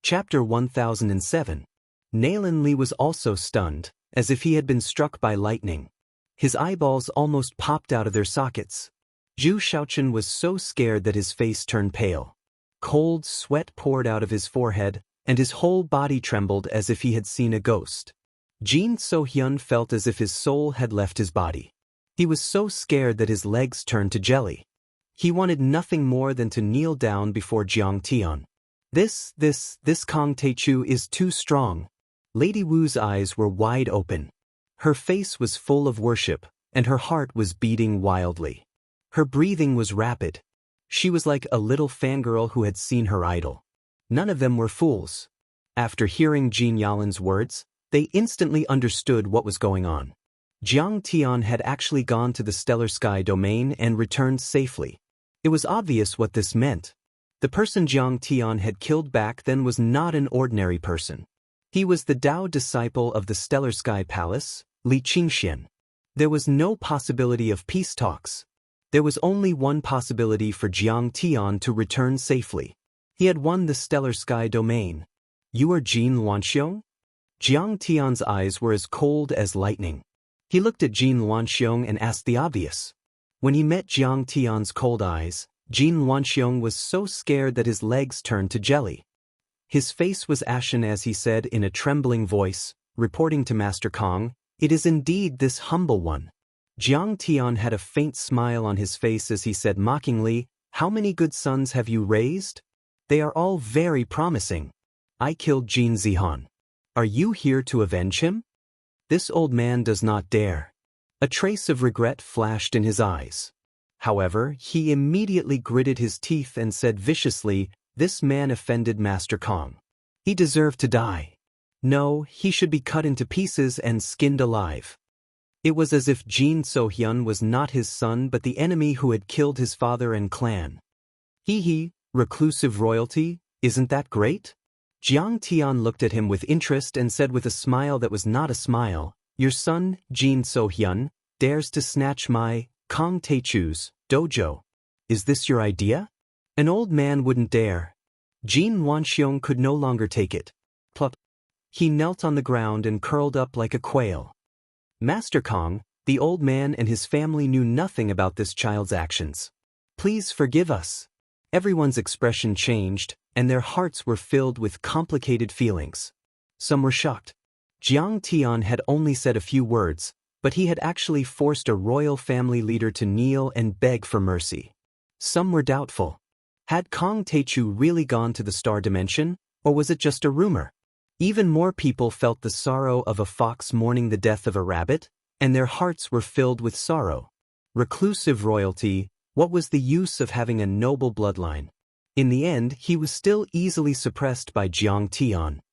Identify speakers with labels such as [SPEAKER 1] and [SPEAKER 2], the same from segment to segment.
[SPEAKER 1] Chapter 1007. Nailin Li was also stunned, as if he had been struck by lightning. His eyeballs almost popped out of their sockets. Zhu Shaochen was so scared that his face turned pale. Cold sweat poured out of his forehead, and his whole body trembled as if he had seen a ghost. Jin So-hyun felt as if his soul had left his body. He was so scared that his legs turned to jelly. He wanted nothing more than to kneel down before Jiang Tian. This Kong Teichu is too strong. Lady Wu's eyes were wide open. Her face was full of worship, and her heart was beating wildly. Her breathing was rapid. She was like a little fangirl who had seen her idol. None of them were fools. After hearing Jin Yalin's words, they instantly understood what was going on. Jiang Tian had actually gone to the stellar sky domain and returned safely. It was obvious what this meant. The person Jiang Tian had killed back then was not an ordinary person. He was the Dao disciple of the Stellar Sky Palace, Li Qingxian. There was no possibility of peace talks. There was only one possibility for Jiang Tian to return safely. He had won the Stellar Sky domain. You are Jin Luanxiong? Jiang Tian's eyes were as cold as lightning. He looked at Jin Luanxiong and asked the obvious. When he met Jiang Tian's cold eyes, Jin Luanxiong was so scared that his legs turned to jelly. His face was ashen as he said in a trembling voice, reporting to Master Kong, "It is indeed this humble one." Jiang Tian had a faint smile on his face as he said mockingly, "How many good sons have you raised? They are all very promising. I killed Jin Zihan. Are you here to avenge him?" This old man does not dare. A trace of regret flashed in his eyes. However, he immediately gritted his teeth and said viciously, "This man offended Master Kong. He deserved to die. No, he should be cut into pieces and skinned alive." It was as if Jin So-hyun was not his son but the enemy who had killed his father and clan. He, reclusive royalty, isn't that great? Jiang Tian looked at him with interest and said with a smile that was not a smile, "Your son, Jin So-hyun, dares to snatch my Kong Teichu's dojo. Is this your idea? An old man wouldn't dare." Jin Luanxiong could no longer take it. Plop. He knelt on the ground and curled up like a quail. Master Kong, the old man and his family knew nothing about this child's actions. Please forgive us. Everyone's expression changed, and their hearts were filled with complicated feelings. Some were shocked. Jiang Tian had only said a few words, but he had actually forced a royal family leader to kneel and beg for mercy. Some were doubtful. Had Kong Teichu really gone to the star dimension, or was it just a rumor? Even more people felt the sorrow of a fox mourning the death of a rabbit, and their hearts were filled with sorrow. Reclusive royalty, what was the use of having a noble bloodline? In the end, he was still easily suppressed by Jiang Tian.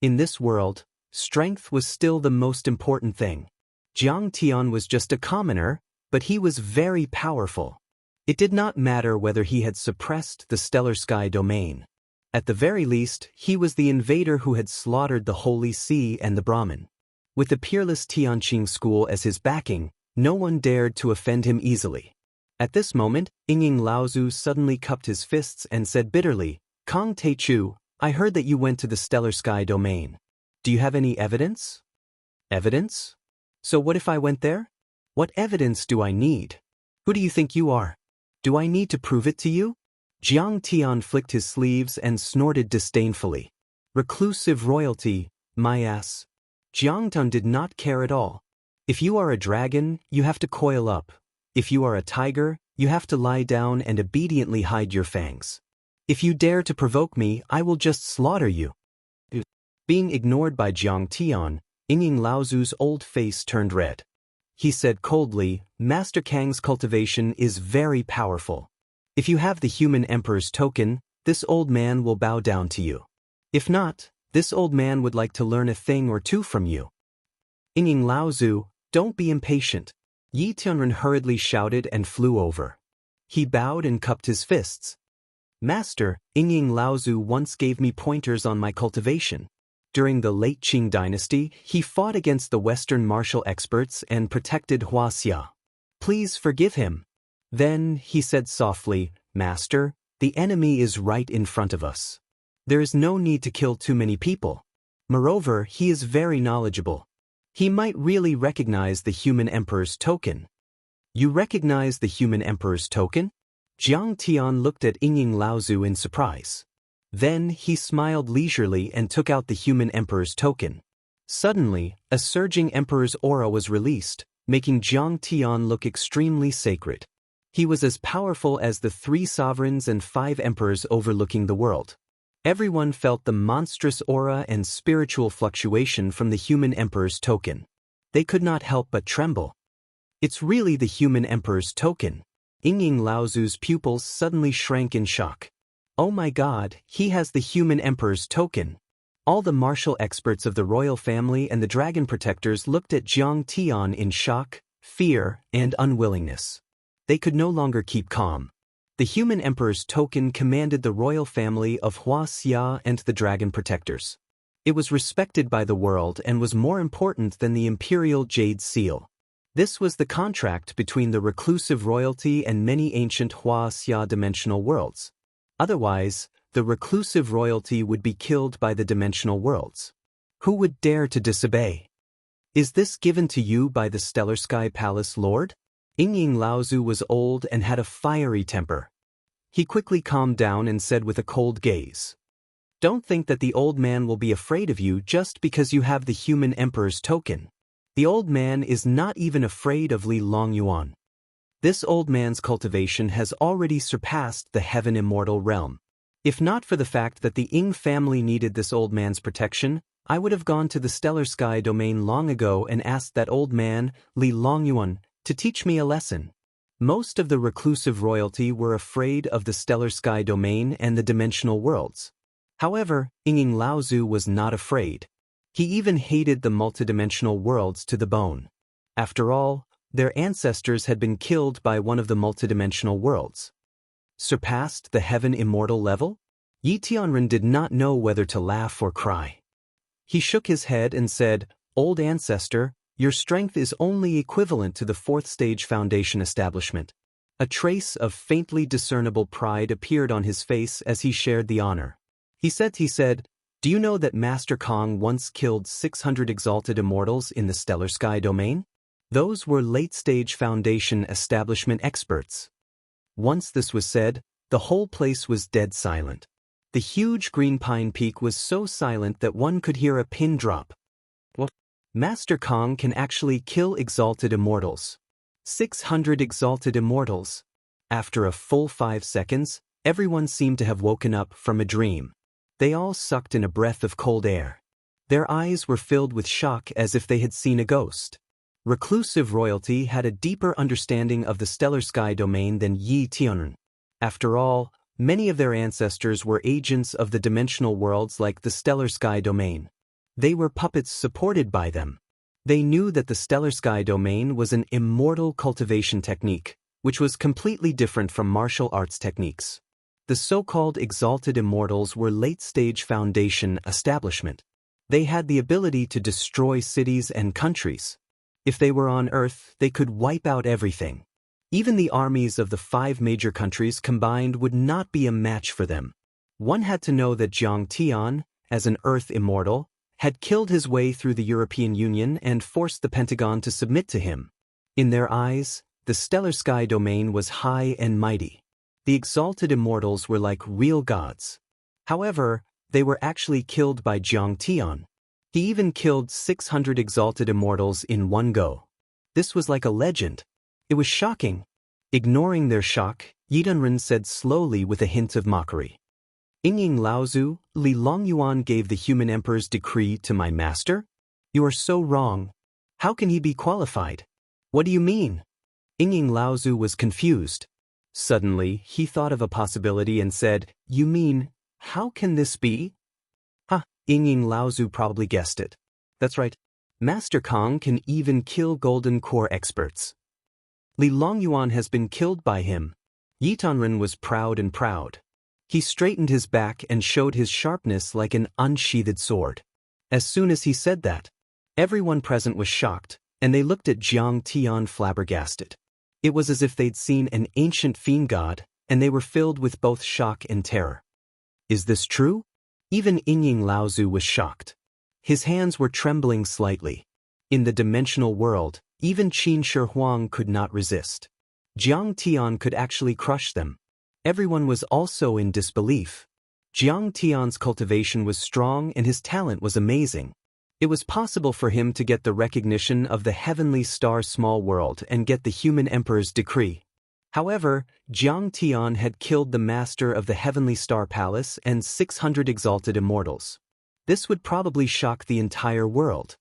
[SPEAKER 1] In this world, strength was still the most important thing. Jiang Tian was just a commoner, but he was very powerful. It did not matter whether he had suppressed the Stellar Sky domain. At the very least, he was the invader who had slaughtered the Holy See and the Brahmin. With the peerless Tianqing school as his backing, no one dared to offend him easily. At this moment, Ying Laozu suddenly cupped his fists and said bitterly, "Kong Teichu, I heard that you went to the Stellar Sky domain. Do you have any evidence?" "Evidence? So what if I went there? What evidence do I need? Who do you think you are? Do I need to prove it to you?" Jiang Tian flicked his sleeves and snorted disdainfully. "Reclusive royalty, my ass." Jiang Tian did not care at all. If you are a dragon, you have to coil up. If you are a tiger, you have to lie down and obediently hide your fangs. If you dare to provoke me, I will just slaughter you. Being ignored by Jiang Tian, Ying Laozu's old face turned red. He said coldly, "Master Kang's cultivation is very powerful. If you have the human emperor's token, this old man will bow down to you. If not, this old man would like to learn a thing or two from you." "Ying Laozu, don't be impatient." Yi Tianren hurriedly shouted and flew over. He bowed and cupped his fists. "Master, Ying Laozu once gave me pointers on my cultivation. During the late Qing dynasty, he fought against the Western martial experts and protected Wuxia. Please forgive him." Then, he said softly, "Master, the enemy is right in front of us. There is no need to kill too many people. Moreover, he is very knowledgeable. He might really recognize the human emperor's token. You recognize the human emperor's token? Jiang Tian looked at Yingying Laozu in surprise. Then he smiled leisurely and took out the human emperor's token. Suddenly, a surging emperor's aura was released, making Jiang Tian look extremely sacred. He was as powerful as the 3 sovereigns and 5 emperors overlooking the world. Everyone felt the monstrous aura and spiritual fluctuation from the human emperor's token. They could not help but tremble. It's really the human emperor's token. Yingying Laozu's pupils suddenly shrank in shock. Oh my God, he has the human emperor's token. All the martial experts of the royal family and the dragon protectors looked at Jiang Tian in shock, fear, and unwillingness. They could no longer keep calm. The human emperor's token commanded the royal family of Wuxia and the dragon protectors. It was respected by the world and was more important than the imperial jade seal. This was the contract between the reclusive royalty and many ancient Wuxia dimensional worlds. Otherwise, the reclusive royalty would be killed by the dimensional worlds. Who would dare to disobey? Is this given to you by the Stellar Sky Palace Lord? Yingying Laozu was old and had a fiery temper. He quickly calmed down and said with a cold gaze, "Don't think that the old man will be afraid of you just because you have the human emperor's token. The old man is not even afraid of Li Longyuan. This old man's cultivation has already surpassed the heaven immortal realm. If not for the fact that the Ying family needed this old man's protection, I would have gone to the Stellar Sky domain long ago and asked that old man, Li Longyuan, to teach me a lesson." Most of the reclusive royalty were afraid of the Stellar Sky domain and the dimensional worlds. However, Yingying Laozu was not afraid. He even hated the multidimensional worlds to the bone. After all, their ancestors had been killed by one of the multidimensional worlds. Surpassed the heaven immortal level? Yi Tianren did not know whether to laugh or cry. He shook his head and said, "Old ancestor, your strength is only equivalent to the 4th stage foundation establishment." A trace of faintly discernible pride appeared on his face as he shared the honor. He said, "Do you know that Master Kong once killed 600 exalted immortals in the Stellar Sky domain? Those were late-stage foundation establishment experts." Once this was said, the whole place was dead silent. The huge green pine peak was so silent that one could hear a pin drop. What? Master Kong can actually kill exalted immortals. 600 exalted immortals. After a full 5 seconds, everyone seemed to have woken up from a dream. They all sucked in a breath of cold air. Their eyes were filled with shock as if they had seen a ghost. Reclusive royalty had a deeper understanding of the Stellar Sky domain than Yi Tianren. After all, many of their ancestors were agents of the dimensional worlds like the Stellar Sky domain. They were puppets supported by them. They knew that the Stellar Sky domain was an immortal cultivation technique, which was completely different from martial arts techniques. The so-called exalted immortals were late-stage foundation establishment. They had the ability to destroy cities and countries. If they were on Earth, they could wipe out everything. Even the armies of the 5 major countries combined would not be a match for them. One had to know that Jiang Tian, as an Earth immortal, had killed his way through the European Union and forced the Pentagon to submit to him. In their eyes, the Stellar Sky domain was high and mighty. The exalted immortals were like real gods. However, they were actually killed by Jiang Tian. He even killed 600 exalted immortals in one go. This was like a legend. It was shocking. Ignoring their shock, Yi Tianren said slowly with a hint of mockery, "Yingying Laozu, Li Longyuan gave the human emperor's decree to my master? You are so wrong. How can he be qualified? What do you mean?" Yingying Laozu was confused. Suddenly, he thought of a possibility and said, "You mean, how can this be?" Yingying Laozu probably guessed it. That's right. Master Kong can even kill Golden Core experts. Li Longyuan has been killed by him. Yi Tianren was proud and proud. He straightened his back and showed his sharpness like an unsheathed sword. As soon as he said that, everyone present was shocked, and they looked at Jiang Tian flabbergasted. It was as if they'd seen an ancient fiend god, and they were filled with both shock and terror. Is this true? Even Yingying Laozu was shocked. His hands were trembling slightly. In the dimensional world, even Qin Shi Huang could not resist. Jiang Tian could actually crush them. Everyone was also in disbelief. Jiang Tian's cultivation was strong and his talent was amazing. It was possible for him to get the recognition of the heavenly star small world and get the human emperor's decree. However, Jiang Tian had killed the master of the heavenly star palace and 600 exalted immortals. This would probably shock the entire world.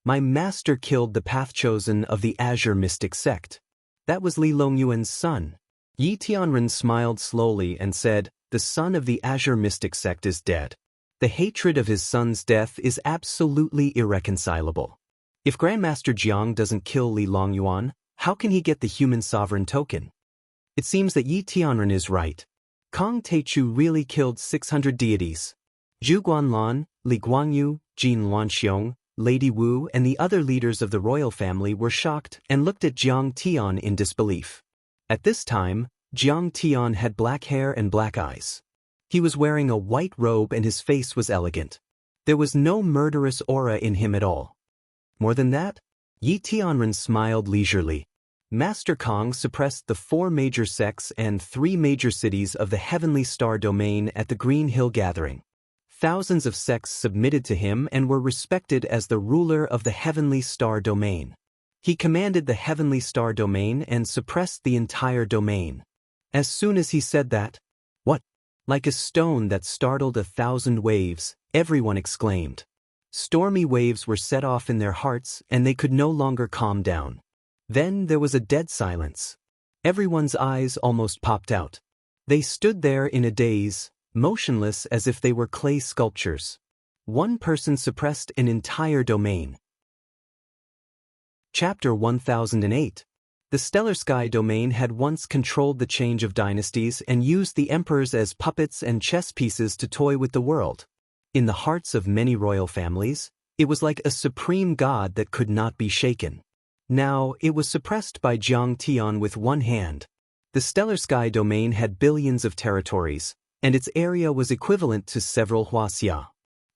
[SPEAKER 1] My master killed the path chosen of the Azure Mystic sect. That was Li Longyuan's son. Yi Tianren smiled slowly and said, "The son of the Azure Mystic sect is dead. The hatred of his son's death is absolutely irreconcilable. If Grandmaster Jiang doesn't kill Li Longyuan, how can he get the human sovereign token?" It seems that Yi Tianren is right. Kong Teichu really killed 600 deities. Zhu Guanlan, Li Guangyu, Jin Luanxiong, Lady Wu and the other leaders of the royal family were shocked and looked at Jiang Tian in disbelief. At this time, Jiang Tian had black hair and black eyes. He was wearing a white robe and his face was elegant. There was no murderous aura in him at all. More than that, Yi Tianren smiled leisurely. Master Kong suppressed the 4 major sects and 3 major cities of the Heavenly Star domain at the Green Hill Gathering. Thousands of sects submitted to him and were respected as the ruler of the Heavenly Star domain. He commanded the Heavenly Star domain and suppressed the entire domain. As soon as he said that, "What?" Like a stone that startled 1,000 waves, everyone exclaimed. Stormy waves were set off in their hearts and they could no longer calm down. Then there was a dead silence. Everyone's eyes almost popped out. They stood there in a daze, motionless as if they were clay sculptures. One person suppressed an entire domain. Chapter 1008. The Stellar Sky domain had once controlled the change of dynasties and used the emperors as puppets and chess pieces to toy with the world. In the hearts of many royal families, it was like a supreme god that could not be shaken. Now, it was suppressed by Jiang Tian with one hand. The Stellar Sky domain had billions of territories, and its area was equivalent to several huaxia.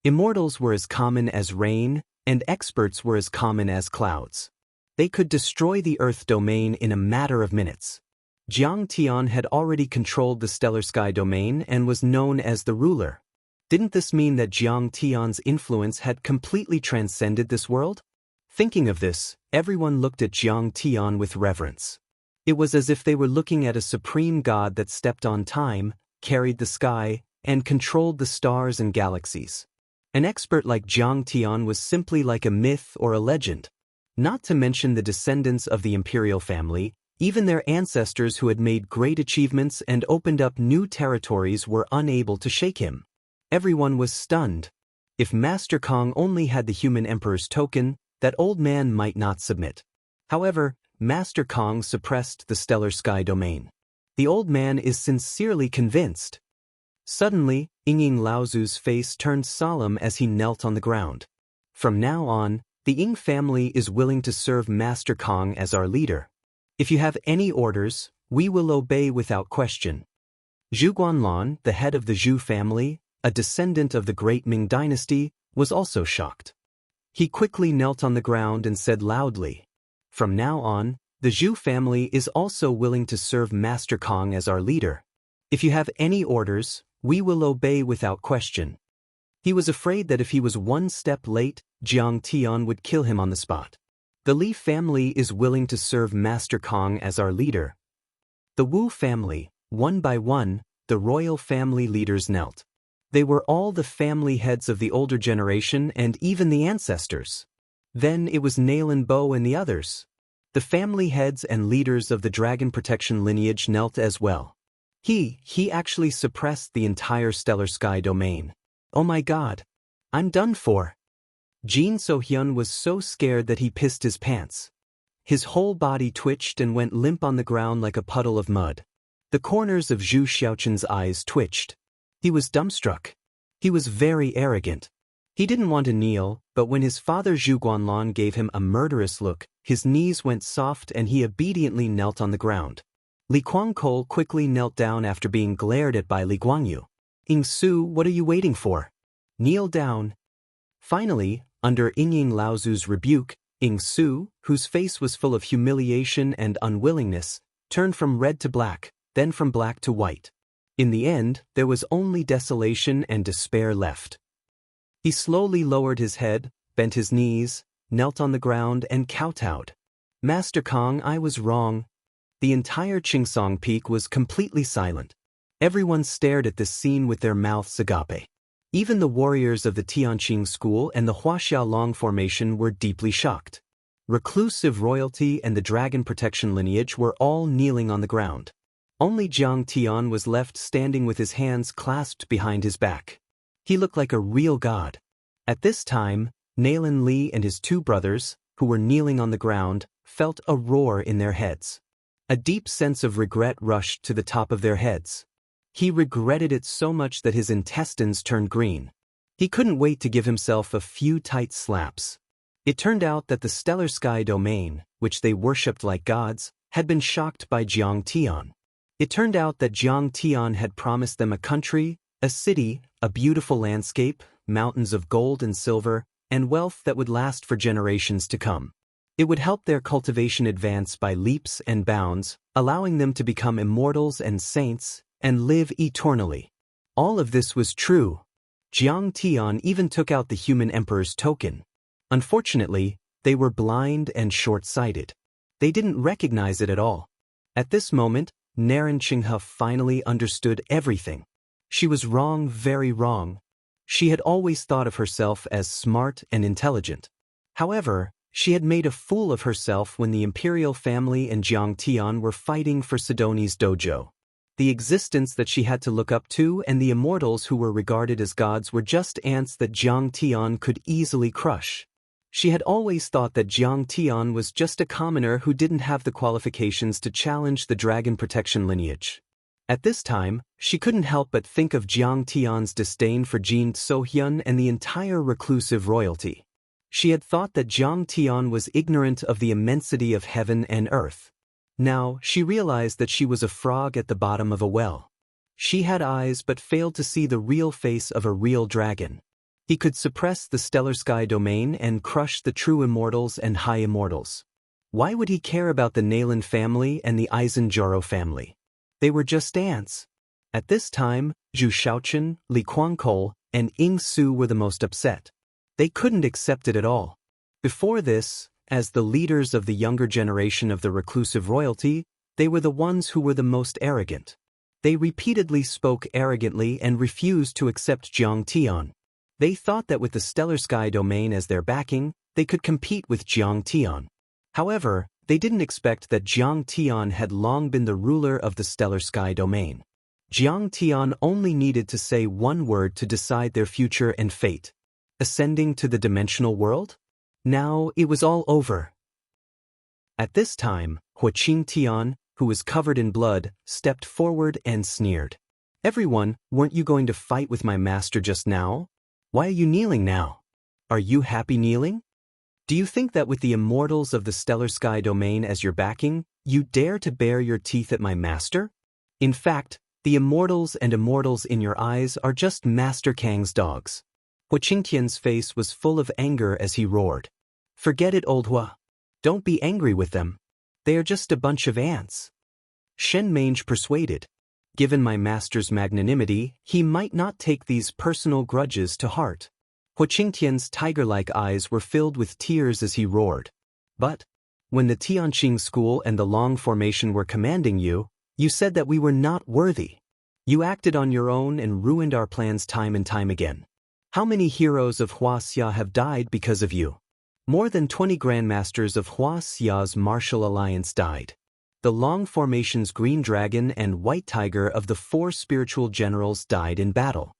[SPEAKER 1] Immortals were as common as rain, and experts were as common as clouds. They could destroy the Earth domain in a matter of minutes. Jiang Tian had already controlled the Stellar Sky domain and was known as the ruler. Didn't this mean that Jiang Tian's influence had completely transcended this world? Thinking of this, everyone looked at Jiang Tian with reverence. It was as if they were looking at a supreme god that stepped on time, carried the sky, and controlled the stars and galaxies. An expert like Jiang Tian was simply like a myth or a legend. Not to mention the descendants of the imperial family, even their ancestors who had made great achievements and opened up new territories were unable to shake him. Everyone was stunned. If Master Kong only had the human emperor's token, that old man might not submit. However, Master Kong suppressed the Stellar Sky domain. The old man is sincerely convinced. Suddenly, Yingying Laozu's face turned solemn as he knelt on the ground. From now on, the Ying family is willing to serve Master Kong as our leader. If you have any orders, we will obey without question. Zhu Guanlan, the head of the Zhu family, a descendant of the great Ming dynasty, was also shocked. He quickly knelt on the ground and said loudly, "From now on, the Zhu family is also willing to serve Master Kong as our leader. If you have any orders, we will obey without question." He was afraid that if he was one step late, Jiang Tian would kill him on the spot. The Li family is willing to serve Master Kong as our leader. The Wu family, one by one, the royal family leaders knelt. They were all the family heads of the older generation and even the ancestors. Then it was Nailin Bo and the others. The family heads and leaders of the dragon protection lineage knelt as well. He actually suppressed the entire Stellar Sky domain. Oh my god. I'm done for. Jin So-hyun was so scared that he pissed his pants. His whole body twitched and went limp on the ground like a puddle of mud. The corners of Zhu Xiaoqin's eyes twitched. He was dumbstruck. He was very arrogant. He didn't want to kneel, but when his father Zhu Guanlan gave him a murderous look, his knees went soft and he obediently knelt on the ground. Li Guangkol quickly knelt down after being glared at by Li Guangyu. "Ying Su, what are you waiting for? Kneel down. Finally, under Yingying Laozu's rebuke, Ying Su, whose face was full of humiliation and unwillingness, turned from red to black, then from black to white. In the end, there was only desolation and despair left. He slowly lowered his head, bent his knees, knelt on the ground and kowtowed. Master Kong, I was wrong. The entire Qingsong Peak was completely silent. Everyone stared at this scene with their mouths agape. Even the warriors of the Tianqing school and the Huaxiaolong formation were deeply shocked. Reclusive royalty and the dragon protection lineage were all kneeling on the ground. Only Jiang Tian was left standing with his hands clasped behind his back. He looked like a real god. At this time, Nalen Li and his two brothers, who were kneeling on the ground, felt a roar in their heads. A deep sense of regret rushed to the top of their heads. He regretted it so much that his intestines turned green. He couldn't wait to give himself a few tight slaps. It turned out that the stellar sky domain, which they worshipped like gods, had been shocked by Jiang Tian. It turned out that Jiang Tian had promised them a country, a city, a beautiful landscape, mountains of gold and silver, and wealth that would last for generations to come. It would help their cultivation advance by leaps and bounds, allowing them to become immortals and saints, and live eternally. All of this was true. Jiang Tian even took out the human emperor's token. Unfortunately, they were blind and short-sighted. They didn't recognize it at all. At this moment, Naren Qinghe finally understood everything. She was wrong, very wrong. She had always thought of herself as smart and intelligent. However, she had made a fool of herself when the imperial family and Jiang Tian were fighting for Sidoni's dojo. The existence that she had to look up to and the immortals who were regarded as gods were just ants that Jiang Tian could easily crush. She had always thought that Jiang Tian was just a commoner who didn't have the qualifications to challenge the dragon protection lineage. At this time, she couldn't help but think of Jiang Tian's disdain for Jin Sohyun and the entire reclusive royalty. She had thought that Jiang Tian was ignorant of the immensity of heaven and earth. Now, she realized that she was a frog at the bottom of a well. She had eyes but failed to see the real face of a real dragon. He could suppress the stellar sky domain and crush the true immortals and high immortals. Why would he care about the Nalen family and the Aizenjaro family? They were just ants. At this time, Zhu Shaochen, Li Guangkol, and Ying Su were the most upset. They couldn't accept it at all. Before this, as the leaders of the younger generation of the reclusive royalty, they were the ones who were the most arrogant. They repeatedly spoke arrogantly and refused to accept Jiang Tian. They thought that with the stellar sky domain as their backing, they could compete with Jiang Tian. However, they didn't expect that Jiang Tian had long been the ruler of the stellar sky domain. Jiang Tian only needed to say one word to decide their future and fate. Ascending to the dimensional world? Now it was all over. At this time, Huaqing Tian, who was covered in blood, stepped forward and sneered. Everyone, weren't you going to fight with my master just now? Why are you kneeling now? Are you happy kneeling? Do you think that with the immortals of the stellar sky domain as your backing, you dare to bare your teeth at my master? In fact, the immortals and immortals in your eyes are just Master Kang's dogs. Huaqing Tian's face was full of anger as he roared. Forget it, old Hua. Don't be angry with them. They are just a bunch of ants. Shen Mange persuaded. Given my master's magnanimity, he might not take these personal grudges to heart. Huaqing Tian's tiger-like eyes were filled with tears as he roared. But, when the Tianqing school and the Long formation were commanding you, you said that we were not worthy. You acted on your own and ruined our plans time and time again. How many heroes of Huaxia have died because of you? More than 20 grandmasters of Huaxia's martial alliance died. The Long formation's green dragon and white tiger of the 4 spiritual generals died in battle.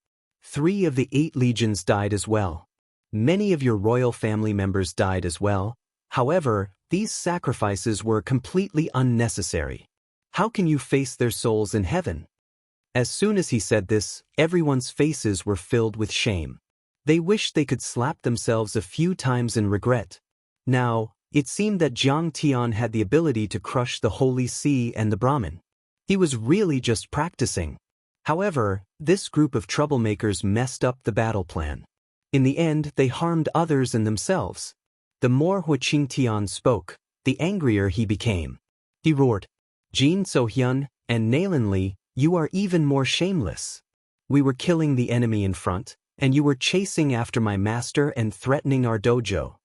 [SPEAKER 1] 3 of the 8 legions died as well. Many of your royal family members died as well. However, these sacrifices were completely unnecessary. How can you face their souls in heaven? As soon as he said this, everyone's faces were filled with shame. They wished they could slap themselves a few times in regret. Now, it seemed that Jiang Tian had the ability to crush the Holy See and the Brahmin. He was really just practicing. However, this group of troublemakers messed up the battle plan. In the end, they harmed others and themselves. The more Hu Qingtian spoke, the angrier he became. He roared, "Jin So-hyun and Nalin Li, you are even more shameless. We were killing the enemy in front, and you were chasing after my master and threatening our dojo."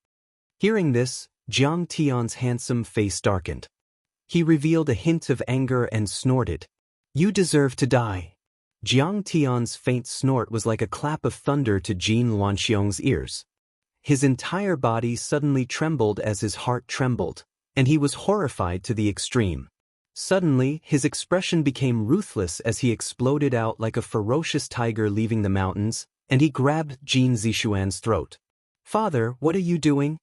[SPEAKER 1] Hearing this, Jiang Tian's handsome face darkened. He revealed a hint of anger and snorted, "You deserve to die." Jiang Tian's faint snort was like a clap of thunder to Jin Luanxiong's ears. His entire body suddenly trembled as his heart trembled, and he was horrified to the extreme. Suddenly, his expression became ruthless as he exploded out like a ferocious tiger leaving the mountains, and he grabbed Jin Zixuan's throat. "Father, what are you doing?"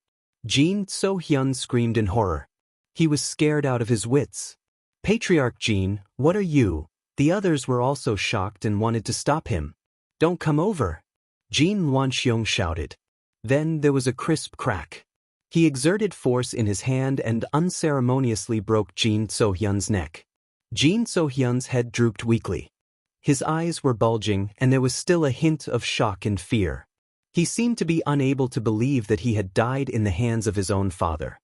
[SPEAKER 1] Jin So-hyun screamed in horror. He was scared out of his wits. "Patriarch Jin, what are you?" The others were also shocked and wanted to stop him. "Don't come over!" Jin Luanxiong shouted. Then there was a crisp crack. He exerted force in his hand and unceremoniously broke Jin So-hyun's neck. Jin So-hyun's head drooped weakly. His eyes were bulging and there was still a hint of shock and fear. He seemed to be unable to believe that he had died in the hands of his own father.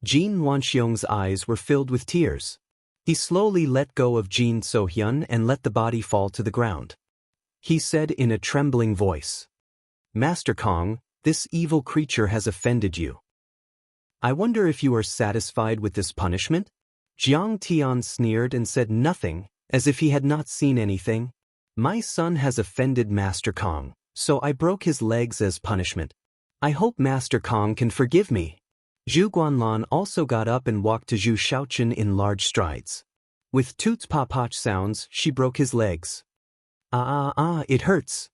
[SPEAKER 1] Jin Luanxiong's eyes were filled with tears. He slowly let go of Jin So-hyun and let the body fall to the ground. He said in a trembling voice, "Master Kong, this evil creature has offended you. I wonder if you are satisfied with this punishment?" Jiang Tian sneered and said nothing, as if he had not seen anything. "My son has offended Master Kong, so I broke his legs as punishment. I hope Master Kong can forgive me." Zhu Guanlan also got up and walked to Zhu Shaochen in large strides. With toots-pa-poch sounds, she broke his legs. It hurts."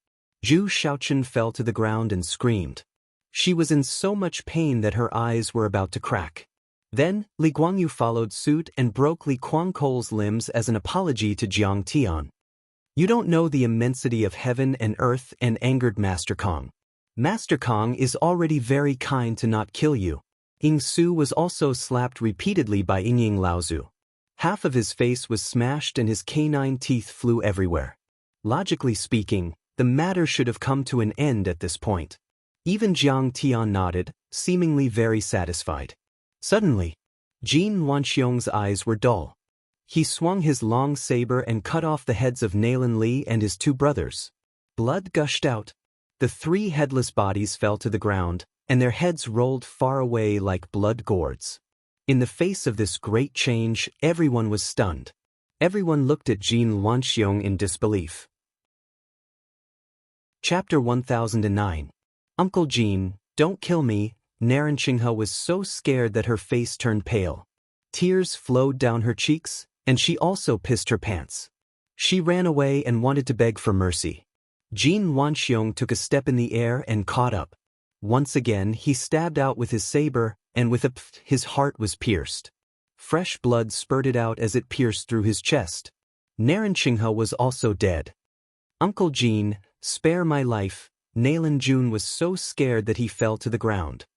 [SPEAKER 1] Zhu Shaochen fell to the ground and screamed. She was in so much pain that her eyes were about to crack. Then, Li Guangyu followed suit and broke Li Guangko's limbs as an apology to Jiang Tian. "You don't know the immensity of heaven and earth," and angered Master Kong. "Master Kong is already very kind to not kill you." Ying Su was also slapped repeatedly by Ying Laozu. Half of his face was smashed and his canine teeth flew everywhere. Logically speaking, the matter should have come to an end at this point. Even Jiang Tian nodded, seemingly very satisfied. Suddenly, Jin Luanxiong's eyes were dull. He swung his long saber and cut off the heads of Nalin Li and his two brothers. Blood gushed out. The three headless bodies fell to the ground, and their heads rolled far away like blood gourds. In the face of this great change, everyone was stunned. Everyone looked at Jin Luanxiong in disbelief. Chapter 1009. "Uncle Jin, don't kill me." Narenqinghe was so scared that her face turned pale. Tears flowed down her cheeks, and she also pissed her pants. She ran away and wanted to beg for mercy. Jin Luanxiong took a step in the air and caught up. Once again he stabbed out with his saber, and with a pft, his heart was pierced. Fresh blood spurted out as it pierced through his chest. Narenqinghe was also dead. "Uncle Jin, spare my life." Nalin Jun was so scared that he fell to the ground.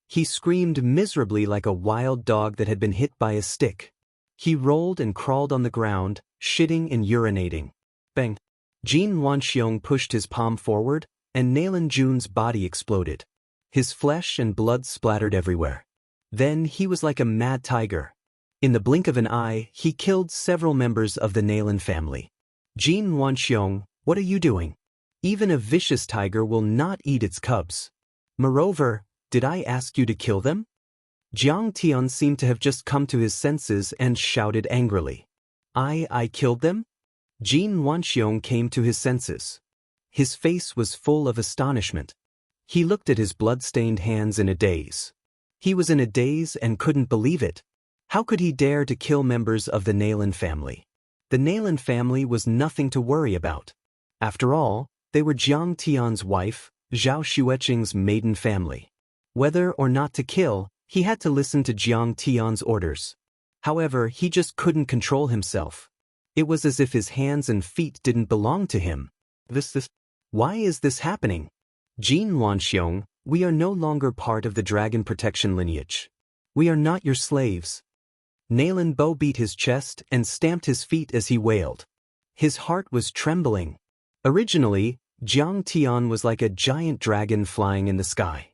[SPEAKER 1] He screamed miserably like a wild dog that had been hit by a stick. He rolled and crawled on the ground, shitting and urinating. Bang! Jin Luanxiong pushed his palm forward, and Nalin Jun's body exploded. His flesh and blood splattered everywhere. Then he was like a mad tiger. In the blink of an eye, he killed several members of the Nalin family. "Jin Luanxiong, what are you doing? Even a vicious tiger will not eat its cubs. Moreover, did I ask you to kill them?" Jiang Tian seemed to have just come to his senses and shouted angrily. I killed them?" Jin Luanxiong came to his senses. His face was full of astonishment. He looked at his blood-stained hands in a daze. He was in a daze and couldn't believe it. How could he dare to kill members of the Nalin family? The Nalin family was nothing to worry about. After all, they were Jiang Tian's wife, Zhao Xueqing's maiden family. Whether or not to kill, he had to listen to Jiang Tian's orders. However, he just couldn't control himself. It was as if his hands and feet didn't belong to him. Why is this happening? Jin Luanxiong, we are no longer part of the dragon protection lineage. We are not your slaves. Nalin Bo beat his chest and stamped his feet as he wailed. His heart was trembling. Originally, Jiang Tian was like a giant dragon flying in the sky.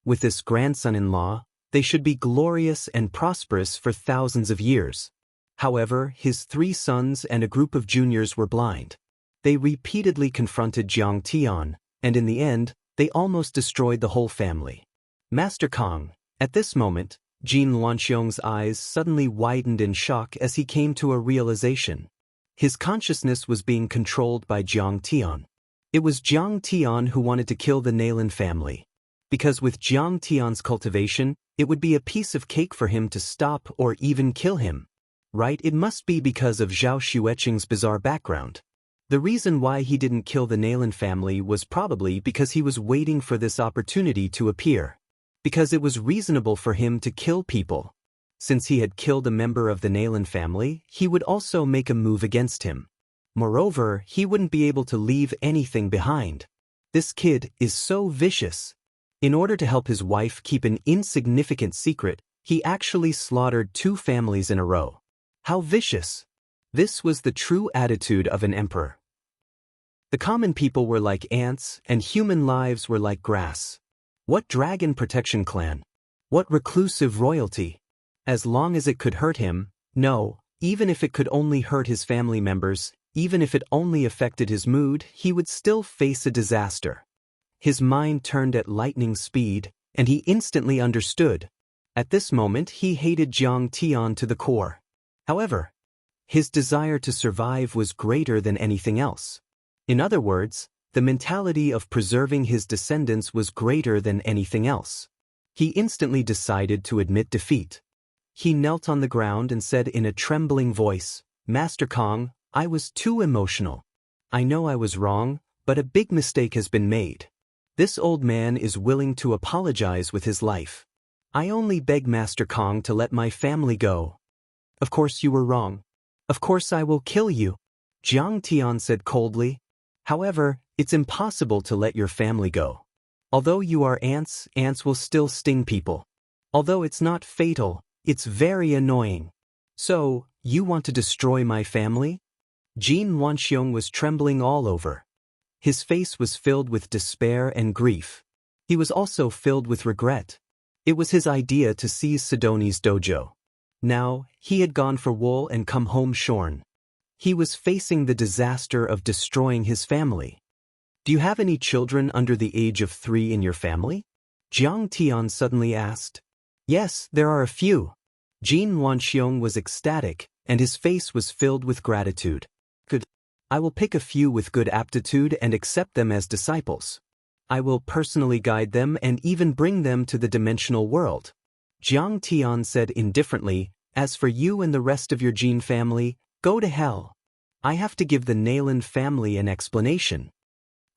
[SPEAKER 1] With this grandson-in-law, they should be glorious and prosperous for thousands of years. However, his 3 sons and a group of juniors were blind. They repeatedly confronted Jiang Tian, and in the end, they almost destroyed the whole family. Master Kong. At this moment, Jin Wanxiong's eyes suddenly widened in shock as he came to a realization. His consciousness was being controlled by Jiang Tian. It was Jiang Tian who wanted to kill the Nalin family. Because with Jiang Tian's cultivation, it would be a piece of cake for him to stop or even kill him. Right? It must be because of Zhao Xueqing's bizarre background. The reason why he didn't kill the Nalin family was probably because he was waiting for this opportunity to appear. Because it was reasonable for him to kill people. Since he had killed a member of the Nalin family, he would also make a move against him. Moreover, he wouldn't be able to leave anything behind. This kid is so vicious. In order to help his wife keep an insignificant secret, he actually slaughtered 2 families in a row. How vicious! This was the true attitude of an emperor. The common people were like ants, and human lives were like grass. What dragon protection clan? What reclusive royalty? As long as it could hurt him, no, even if it could only hurt his family members, even if it only affected his mood, he would still face a disaster. His mind turned at lightning speed, and he instantly understood. At this moment, he hated Jiang Tian to the core. However, his desire to survive was greater than anything else. In other words, the mentality of preserving his descendants was greater than anything else. He instantly decided to admit defeat. He knelt on the ground and said in a trembling voice, "Master Kong, I was too emotional. I know I was wrong, but a big mistake has been made. This old man is willing to apologize with his life. I only beg Master Kong to let my family go." "Of course you were wrong. Of course I will kill you," Jiang Tian said coldly. "However, it's impossible to let your family go. Although you are ants, ants will still sting people. Although it's not fatal, it's very annoying. So, you want to destroy my family?" Jin Wanxiong was trembling all over. His face was filled with despair and grief. He was also filled with regret. It was his idea to seize Sidoni's dojo. Now, he had gone for wool and come home shorn. He was facing the disaster of destroying his family. "Do you have any children under the age of 3 in your family?" Jiang Tian suddenly asked. "Yes, there are a few." Jin Wanxiong was ecstatic, and his face was filled with gratitude. "Good. I will pick a few with good aptitude and accept them as disciples. I will personally guide them and even bring them to the dimensional world." Jiang Tian said indifferently, "As for you and the rest of your Jin family, go to hell. I have to give the Nalin family an explanation."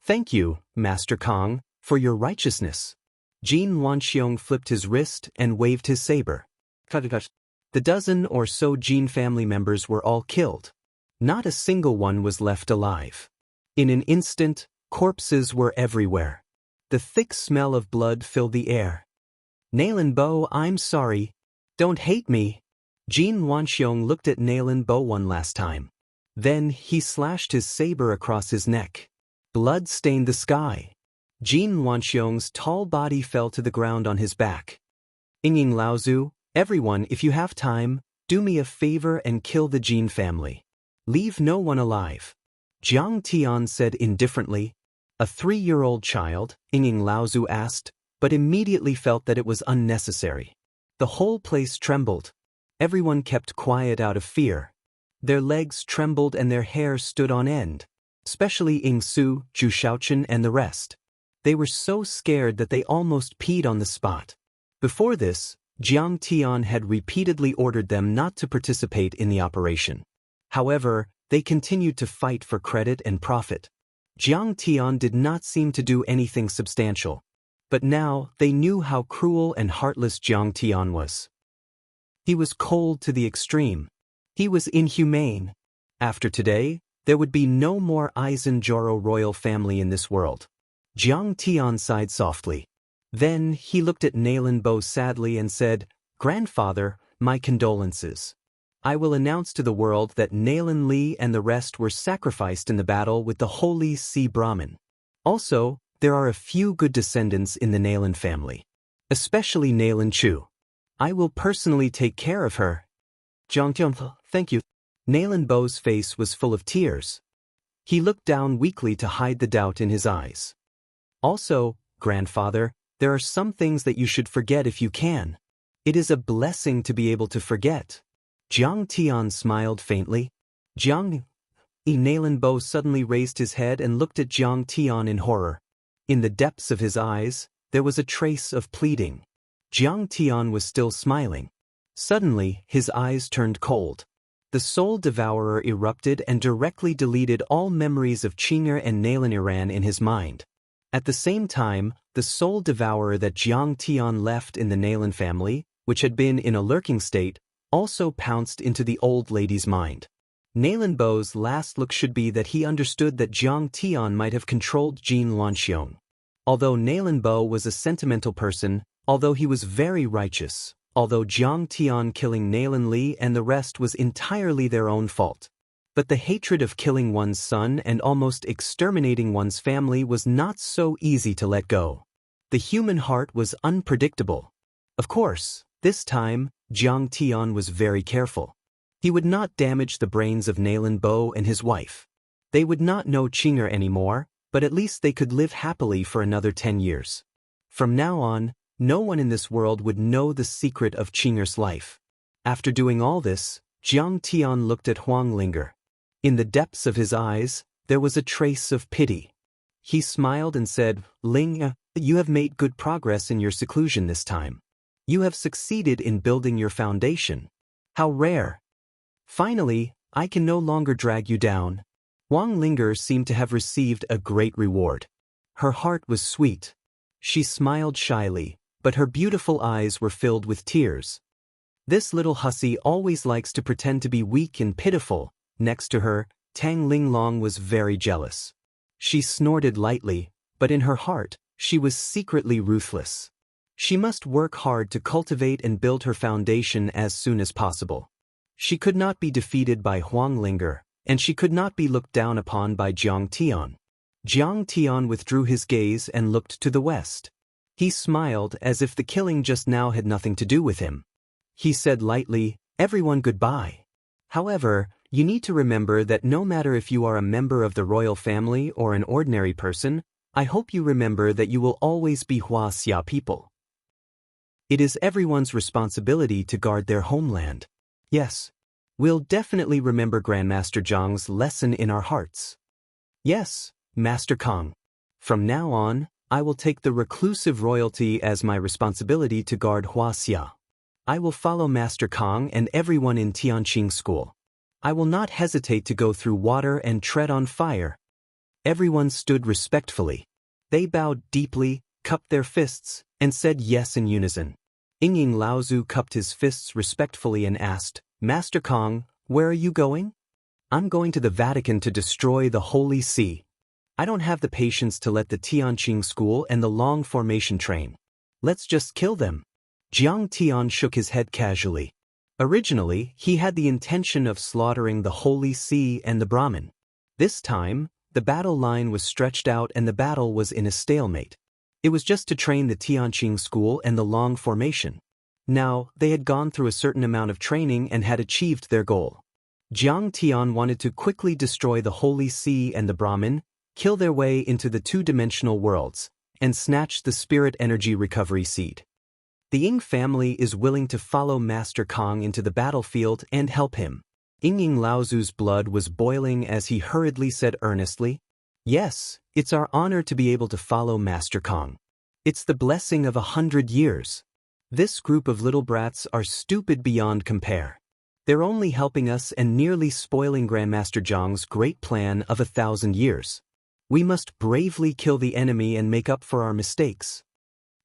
[SPEAKER 1] "Thank you, Master Kong, for your righteousness." Jin Wanxiong flipped his wrist and waved his saber. The dozen or so Jin family members were all killed. Not a single one was left alive. In an instant, corpses were everywhere. The thick smell of blood filled the air. "Nalin Bo, I'm sorry. Don't hate me." Jin Wanxiong looked at Nalin Bo one last time. Then he slashed his saber across his neck. Blood stained the sky. Jin Wanxiong's tall body fell to the ground on his back. "Ying Laozu, everyone, if you have time, do me a favor and kill the Jin family. Leave no one alive." Jiang Tian said indifferently. "A 3-year-old child?" Ying Laozu asked, but immediately felt that it was unnecessary. The whole place trembled. Everyone kept quiet out of fear. Their legs trembled and their hair stood on end. Especially Ying Su, Zhu Shaochen and the rest. They were so scared that they almost peed on the spot. Before this, Jiang Tian had repeatedly ordered them not to participate in the operation. However, they continued to fight for credit and profit. Jiang Tian did not seem to do anything substantial. But now, they knew how cruel and heartless Jiang Tian was. He was cold to the extreme. He was inhumane. After today, there would be no more Aizen-Joro royal family in this world. Jiang Tian sighed softly. Then he looked at Nalin Bo sadly and said, "Grandfather, my condolences. I will announce to the world that Nalin Li and the rest were sacrificed in the battle with the holy Sea Brahmin. Also, there are a few good descendants in the Nailan family. Especially Nailan Chu. I will personally take care of her. Jiang, thank you. Nailan Bo's face was full of tears. He looked down weakly to hide the doubt in his eyes. Also, grandfather, there are some things that you should forget if you can. It is a blessing to be able to forget. Jiang Tian smiled faintly. Jiang Nailan Bo suddenly raised his head and looked at Jiang Tian in horror. In the depths of his eyes, there was a trace of pleading. Jiang Tian was still smiling. Suddenly, his eyes turned cold. The Soul Devourer erupted and directly deleted all memories of Qing'er and Nailan Iran in his mind. At the same time, the Soul Devourer that Jiang Tian left in the Nailan family, which had been in a lurking state, also pounced into the old lady's mind. Nailan Bo's last look should be that he understood that Jiang Tian might have controlled Jin Lanxiong. Although Nailan Bo was a sentimental person, although he was very righteous, although Jiang Tian killing Nailan Li and the rest was entirely their own fault. But the hatred of killing one's son and almost exterminating one's family was not so easy to let go. The human heart was unpredictable. Of course, this time, Jiang Tian was very careful. He would not damage the brains of Nailan Bo and his wife. They would not know Qing'er anymore, but at least they could live happily for another 10 years. From now on, no one in this world would know the secret of Qing'er's life. After doing all this, Jiang Tian looked at Wang Lin. In the depths of his eyes, there was a trace of pity. He smiled and said, Ling, you have made good progress in your seclusion this time. You have succeeded in building your foundation. How rare! Finally, I can no longer drag you down. Wang Lin seemed to have received a great reward. Her heart was sweet. She smiled shyly, but her beautiful eyes were filled with tears. This little hussy always likes to pretend to be weak and pitiful. Next to her, Tang Linglong was very jealous. She snorted lightly, but in her heart, she was secretly ruthless. She must work hard to cultivate and build her foundation as soon as possible. She could not be defeated by Wang Lin, and she could not be looked down upon by Jiang Tian. Jiang Tian withdrew his gaze and looked to the west. He smiled as if the killing just now had nothing to do with him. He said lightly, everyone goodbye. However, you need to remember that no matter if you are a member of the royal family or an ordinary person, I hope you remember that you will always be Huaxia people. It is everyone's responsibility to guard their homeland. Yes. We'll definitely remember Grandmaster Zhang's lesson in our hearts. Yes, Master Kong. From now on, I will take the reclusive royalty as my responsibility to guard Huaxia. I will follow Master Kong and everyone in Tianqing School. I will not hesitate to go through water and tread on fire. Everyone stood respectfully. They bowed deeply, cupped their fists, and said yes in unison. Ying Laozu cupped his fists respectfully and asked, Master Kong, where are you going? I'm going to the Vatican to destroy the Holy See. I don't have the patience to let the Tianqing School and the Long Formation train. Let's just kill them. Jiang Tian shook his head casually. Originally, he had the intention of slaughtering the Holy See and the Brahmin. This time, the battle line was stretched out and the battle was in a stalemate. It was just to train the Tianqing School and the Long Formation. Now, they had gone through a certain amount of training and had achieved their goal. Jiang Tian wanted to quickly destroy the Holy See and the Brahmin, kill their way into the two-dimensional worlds, and snatch the spirit energy recovery seed. The Ying family is willing to follow Master Kong into the battlefield and help him. Ying Laozu's blood was boiling as he hurriedly said earnestly, Yes, it's our honor to be able to follow Master Kong. It's the blessing of 100 years. This group of little brats are stupid beyond compare. They're only helping us and nearly spoiling Grandmaster Zhang's great plan of 1,000 years. We must bravely kill the enemy and make up for our mistakes.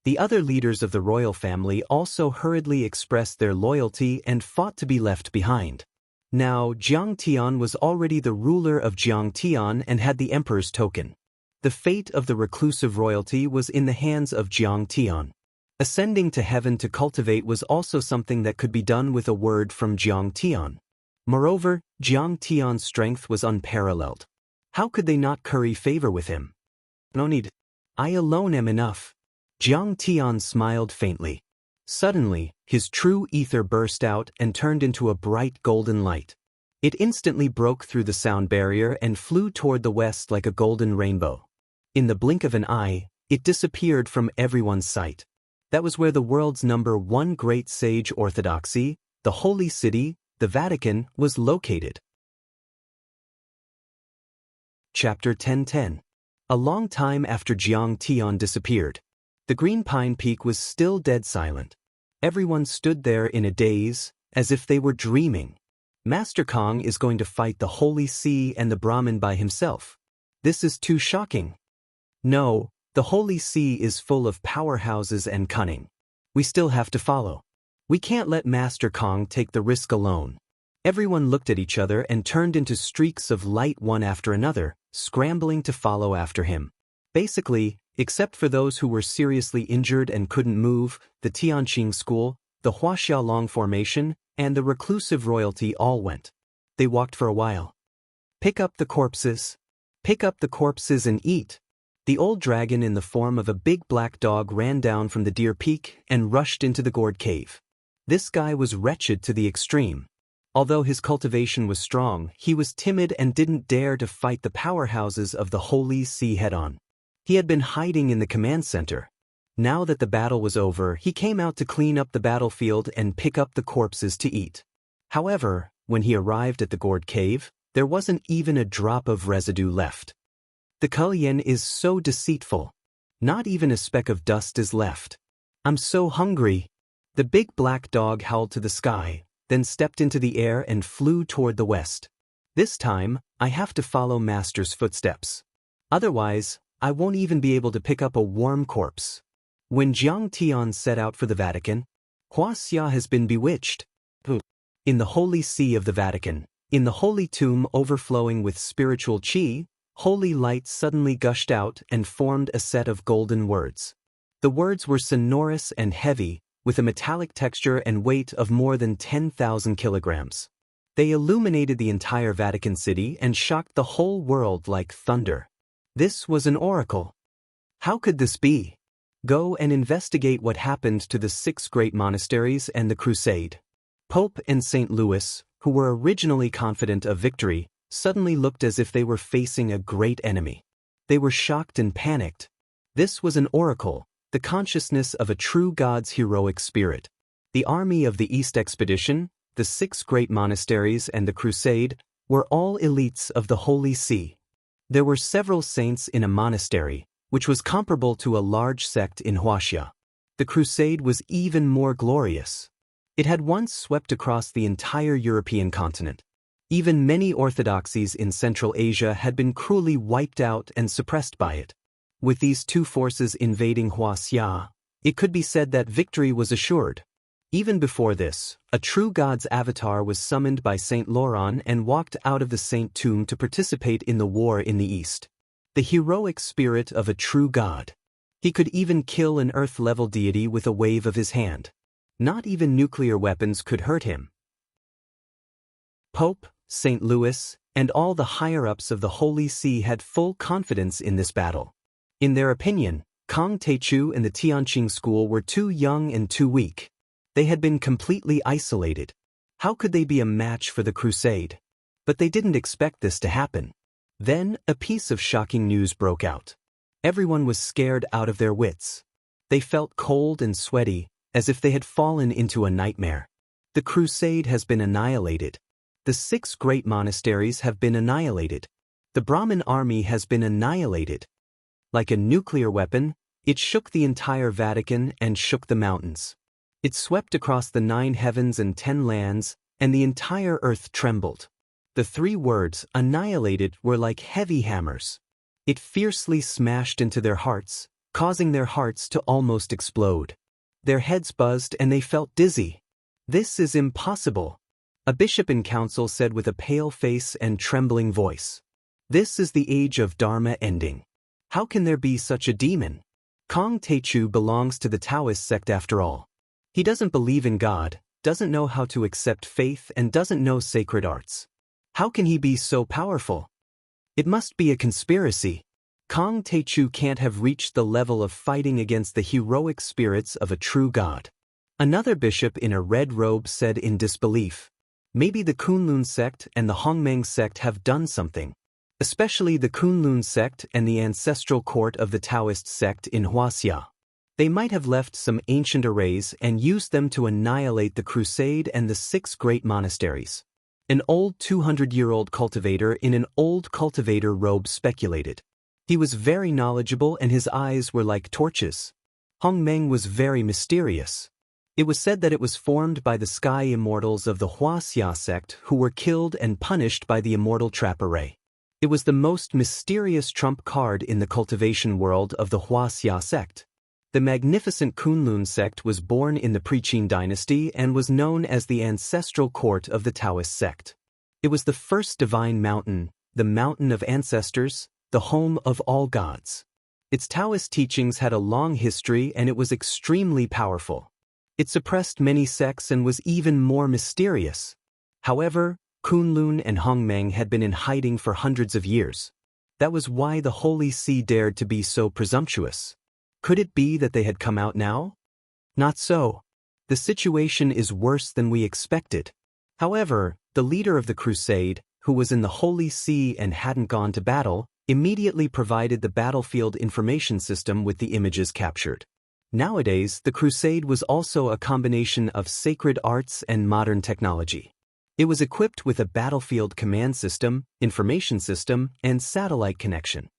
[SPEAKER 1] The other leaders of the royal family also hurriedly expressed their loyalty and fought to be left behind. Now, Jiang Tian was already the ruler of Jiang Tian and had the emperor's token. The fate of the reclusive royalty was in the hands of Jiang Tian. Ascending to heaven to cultivate was also something that could be done with a word from Jiang Tian. Moreover, Jiang Tian's strength was unparalleled. How could they not curry favor with him? No need. I alone am enough. Jiang Tian smiled faintly. Suddenly, his true ether burst out and turned into a bright golden light. It instantly broke through the sound barrier and flew toward the west like a golden rainbow. In the blink of an eye, it disappeared from everyone's sight. That was where the world's #1 great sage orthodoxy, the Holy City, the Vatican, was located. Chapter 10:10. A long time after Jiang Tian disappeared, the green pine peak was still dead silent. Everyone stood there in a daze, as if they were dreaming. Master Kong is going to fight the Holy See and the Brahmin by himself. This is too shocking. No, the Holy See is full of powerhouses and cunning. We still have to follow. We can't let Master Kong take the risk alone. Everyone looked at each other and turned into streaks of light one after another, scrambling to follow after him. Basically, except for those who were seriously injured and couldn't move, the Tianqing school, the Huaxiaolong formation, and the reclusive royalty all went. They walked for a while. Pick up the corpses. Pick up the corpses and eat. The old dragon in the form of a big black dog ran down from the deer peak and rushed into the gourd cave. This guy was wretched to the extreme. Although his cultivation was strong, he was timid and didn't dare to fight the powerhouses of the Holy See head-on. He had been hiding in the command center. Now that the battle was over, he came out to clean up the battlefield and pick up the corpses to eat. However, when he arrived at the gourd cave, there wasn't even a drop of residue left. The Kulyan is so deceitful. Not even a speck of dust is left. I'm so hungry. The big black dog howled to the sky, then stepped into the air and flew toward the west. This time, I have to follow Master's footsteps. Otherwise, I won't even be able to pick up a warm corpse. When Jiang Tian set out for the Vatican, Huaxia has been bewitched. In the Holy See of the Vatican, in the holy tomb overflowing with spiritual qi, holy light suddenly gushed out and formed a set of golden words. The words were sonorous and heavy, with a metallic texture and weight of more than 10,000 kilograms. They illuminated the entire Vatican City and shocked the whole world like thunder. This was an oracle. How could this be? Go and investigate what happened to the 6 great monasteries and the crusade. Pope and St. Louis, who were originally confident of victory, suddenly looked as if they were facing a great enemy. They were shocked and panicked. This was an oracle, the consciousness of a true God's heroic spirit. The army of the East Expedition, the 6 great monasteries and the crusade, were all elites of the Holy See. There were several saints in a monastery, which was comparable to a large sect in Huaxia. The crusade was even more glorious. It had once swept across the entire European continent. Even many orthodoxies in Central Asia had been cruelly wiped out and suppressed by it. With these 2 forces invading Huaxia, it could be said that victory was assured. Even before this, a true God's avatar was summoned by Saint Laurent and walked out of the saint tomb to participate in the war in the East. The heroic spirit of a true God. He could even kill an earth-level deity with a wave of his hand. Not even nuclear weapons could hurt him. Pope, St. Louis, and all the higher-ups of the Holy See had full confidence in this battle. In their opinion, Kong Teichu and the Tianqing school were too young and too weak. They had been completely isolated. How could they be a match for the crusade? But they didn't expect this to happen. Then, a piece of shocking news broke out. Everyone was scared out of their wits. They felt cold and sweaty, as if they had fallen into a nightmare. The crusade has been annihilated. The 6 great monasteries have been annihilated. The Brahmin army has been annihilated. Like a nuclear weapon, it shook the entire Vatican and shook the mountains. It swept across the 9 heavens and 10 lands, and the entire earth trembled. The 3 words, annihilated, were like heavy hammers. It fiercely smashed into their hearts, causing their hearts to almost explode. Their heads buzzed and they felt dizzy. This is impossible. A bishop in council said with a pale face and trembling voice. This is the age of Dharma ending. How can there be such a demon? Kong Teichu belongs to the Taoist sect after all. He doesn't believe in God, doesn't know how to accept faith, and doesn't know sacred arts. How can he be so powerful? It must be a conspiracy. Kong Techu can't have reached the level of fighting against the heroic spirits of a true god. Another bishop in a red robe said in disbelief. Maybe the Kunlun sect and the Hongmeng sect have done something. Especially the Kunlun sect and the ancestral court of the Taoist sect in Wuxia. They might have left some ancient arrays and used them to annihilate the crusade and the 6 great monasteries. An old 200-year-old cultivator in an old cultivator robe speculated. He was very knowledgeable and his eyes were like torches. Hongmeng was very mysterious. It was said that it was formed by the sky immortals of the Wuxia sect who were killed and punished by the immortal trap array. It was the most mysterious trump card in the cultivation world of the Wuxia sect. The magnificent Kunlun sect was born in the Preqin dynasty and was known as the ancestral court of the Taoist sect. It was the first divine mountain, the mountain of ancestors, the home of all gods. Its Taoist teachings had a long history and it was extremely powerful. It suppressed many sects and was even more mysterious. However, Kunlun and Hongmeng had been in hiding for hundreds of years. That was why the Holy See dared to be so presumptuous. Could it be that they had come out now? Not so. The situation is worse than we expected. However, the leader of the crusade, who was in the Holy See and hadn't gone to battle, immediately provided the battlefield information system with the images captured. Nowadays, the crusade was also a combination of sacred arts and modern technology. It was equipped with a battlefield command system, information system, and satellite connection.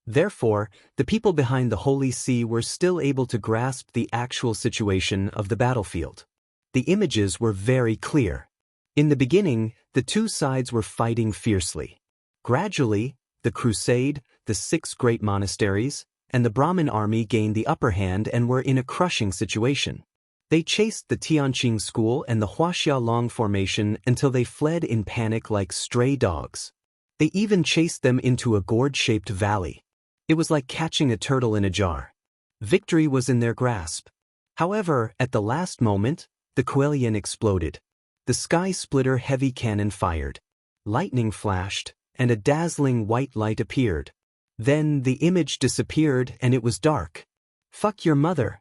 [SPEAKER 1] Therefore, the people behind the Holy See were still able to grasp the actual situation of the battlefield. The images were very clear. In the beginning, the two sides were fighting fiercely. Gradually, the crusade, the 6 great monasteries, and the Brahmin army gained the upper hand and were in a crushing situation. They chased the Tianqing school and the Huaxialong formation until they fled in panic like stray dogs. They even chased them into a gourd-shaped valley. It was like catching a turtle in a jar. Victory was in their grasp. However, at the last moment, the Cultivation exploded. The sky-splitter heavy cannon fired. Lightning flashed, and a dazzling white light appeared. Then the image disappeared and it was dark. Fuck your mother.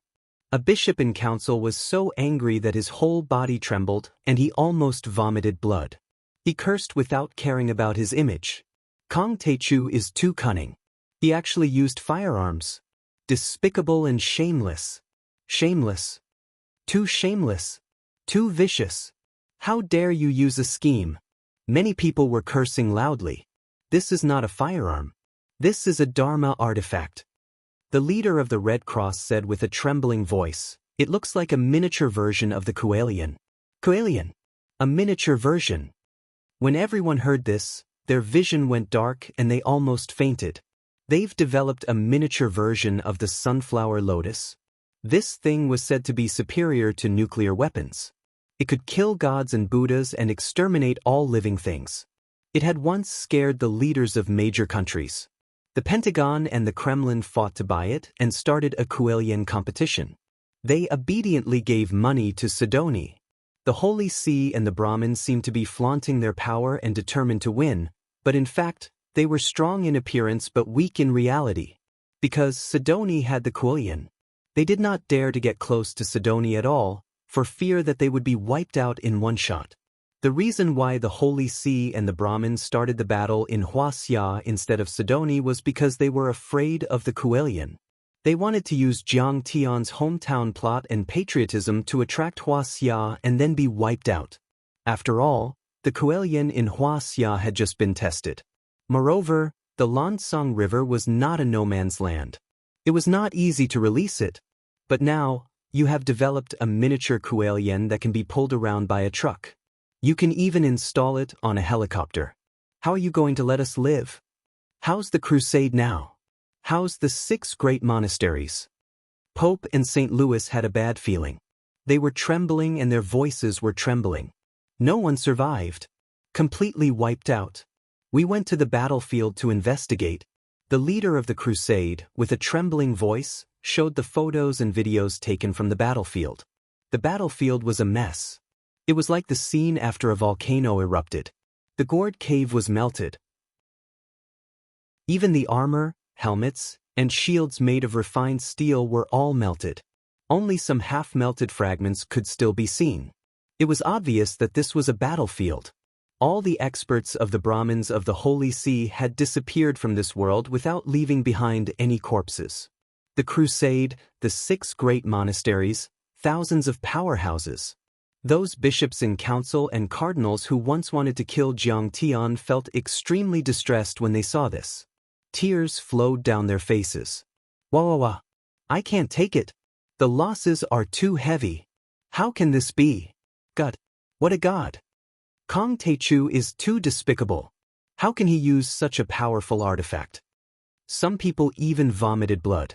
[SPEAKER 1] A bishop in council was so angry that his whole body trembled and he almost vomited blood. He cursed without caring about his image. Kong Techu is too cunning. He actually used firearms. Despicable and shameless. Shameless. Too shameless. Too vicious. How dare you use a scheme? Many people were cursing loudly. This is not a firearm. This is a Dharma artifact. The leader of the Red Cross said with a trembling voice, "It looks like a miniature version of the Cultivation." Cultivation. A miniature version. When everyone heard this, their vision went dark and they almost fainted. They've developed a miniature version of the sunflower lotus. This thing was said to be superior to nuclear weapons. It could kill gods and Buddhas and exterminate all living things. It had once scared the leaders of major countries. The Pentagon and the Kremlin fought to buy it and started a Cultivation competition. They obediently gave money to Sidoni. The Holy See and the Brahmins seemed to be flaunting their power and determined to win, but in fact, they were strong in appearance but weak in reality. Because Sidoni had the Cultivation. They did not dare to get close to Sidoni at all, for fear that they would be wiped out in one shot. The reason why the Holy See and the Brahmins started the battle in Wuxia instead of Sidoni was because they were afraid of the Cultivation. They wanted to use Jiang Tian's hometown plot and patriotism to attract Wuxia and then be wiped out. After all, the Cultivation in Wuxia had just been tested. Moreover, the Lansong River was not a no-man's land. It was not easy to release it. But now, you have developed a miniature Cultivation that can be pulled around by a truck. You can even install it on a helicopter. How are you going to let us live? How's the crusade now? How's the 6 great monasteries? Pope and St. Louis had a bad feeling. They were trembling and their voices were trembling. No one survived. Completely wiped out. We went to the battlefield to investigate. The leader of the crusade, with a trembling voice, showed the photos and videos taken from the battlefield. The battlefield was a mess. It was like the scene after a volcano erupted. The gourd cave was melted. Even the armor, helmets, and shields made of refined steel were all melted. Only some half-melted fragments could still be seen. It was obvious that this was a battlefield. All the experts of the Brahmins of the Holy See had disappeared from this world without leaving behind any corpses. The crusade, the 6 great monasteries, thousands of powerhouses. Those bishops in council and cardinals who once wanted to kill Jiang Tian felt extremely distressed when they saw this. Tears flowed down their faces. Wah. I can't take it. The losses are too heavy. How can this be? God. What a god. Kong Teichu is too despicable. How can he use such a powerful artifact? Some people even vomited blood.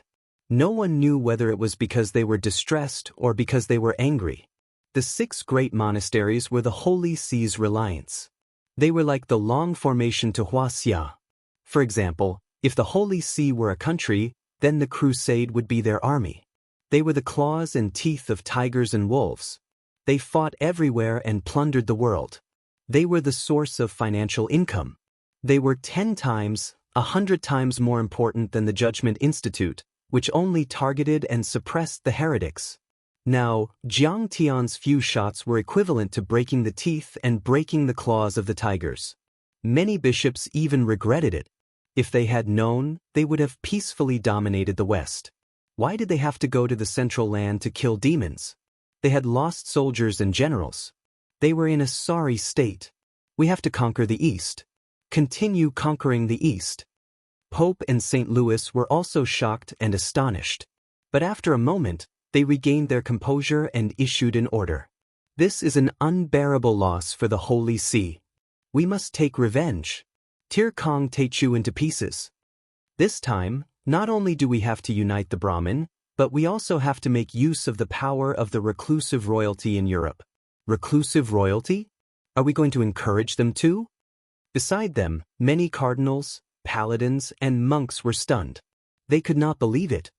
[SPEAKER 1] No one knew whether it was because they were distressed or because they were angry. The 6 great monasteries were the Holy See's reliance. They were like the long formation to Wuxia. For example, if the Holy See were a country, then the crusade would be their army. They were the claws and teeth of tigers and wolves. They fought everywhere and plundered the world. They were the source of financial income. They were 10 times, 100 times more important than the Judgment Institute, which only targeted and suppressed the heretics. Now, Jiang Tian's few shots were equivalent to breaking the teeth and breaking the claws of the tigers. Many bishops even regretted it. If they had known, they would have peacefully dominated the West. Why did they have to go to the Central Land to kill demons? They had lost soldiers and generals. They were in a sorry state. We have to conquer the East. Continue conquering the East. Pope and St. Louis were also shocked and astonished. But after a moment, they regained their composure and issued an order. This is an unbearable loss for the Holy See. We must take revenge. Tear Kong Teichu into pieces. This time, not only do we have to unite the Brahmin, but we also have to make use of the power of the reclusive royalty in Europe. Reclusive royalty? Are we going to encourage them too? Beside them, many cardinals, paladins, and monks were stunned. They could not believe it.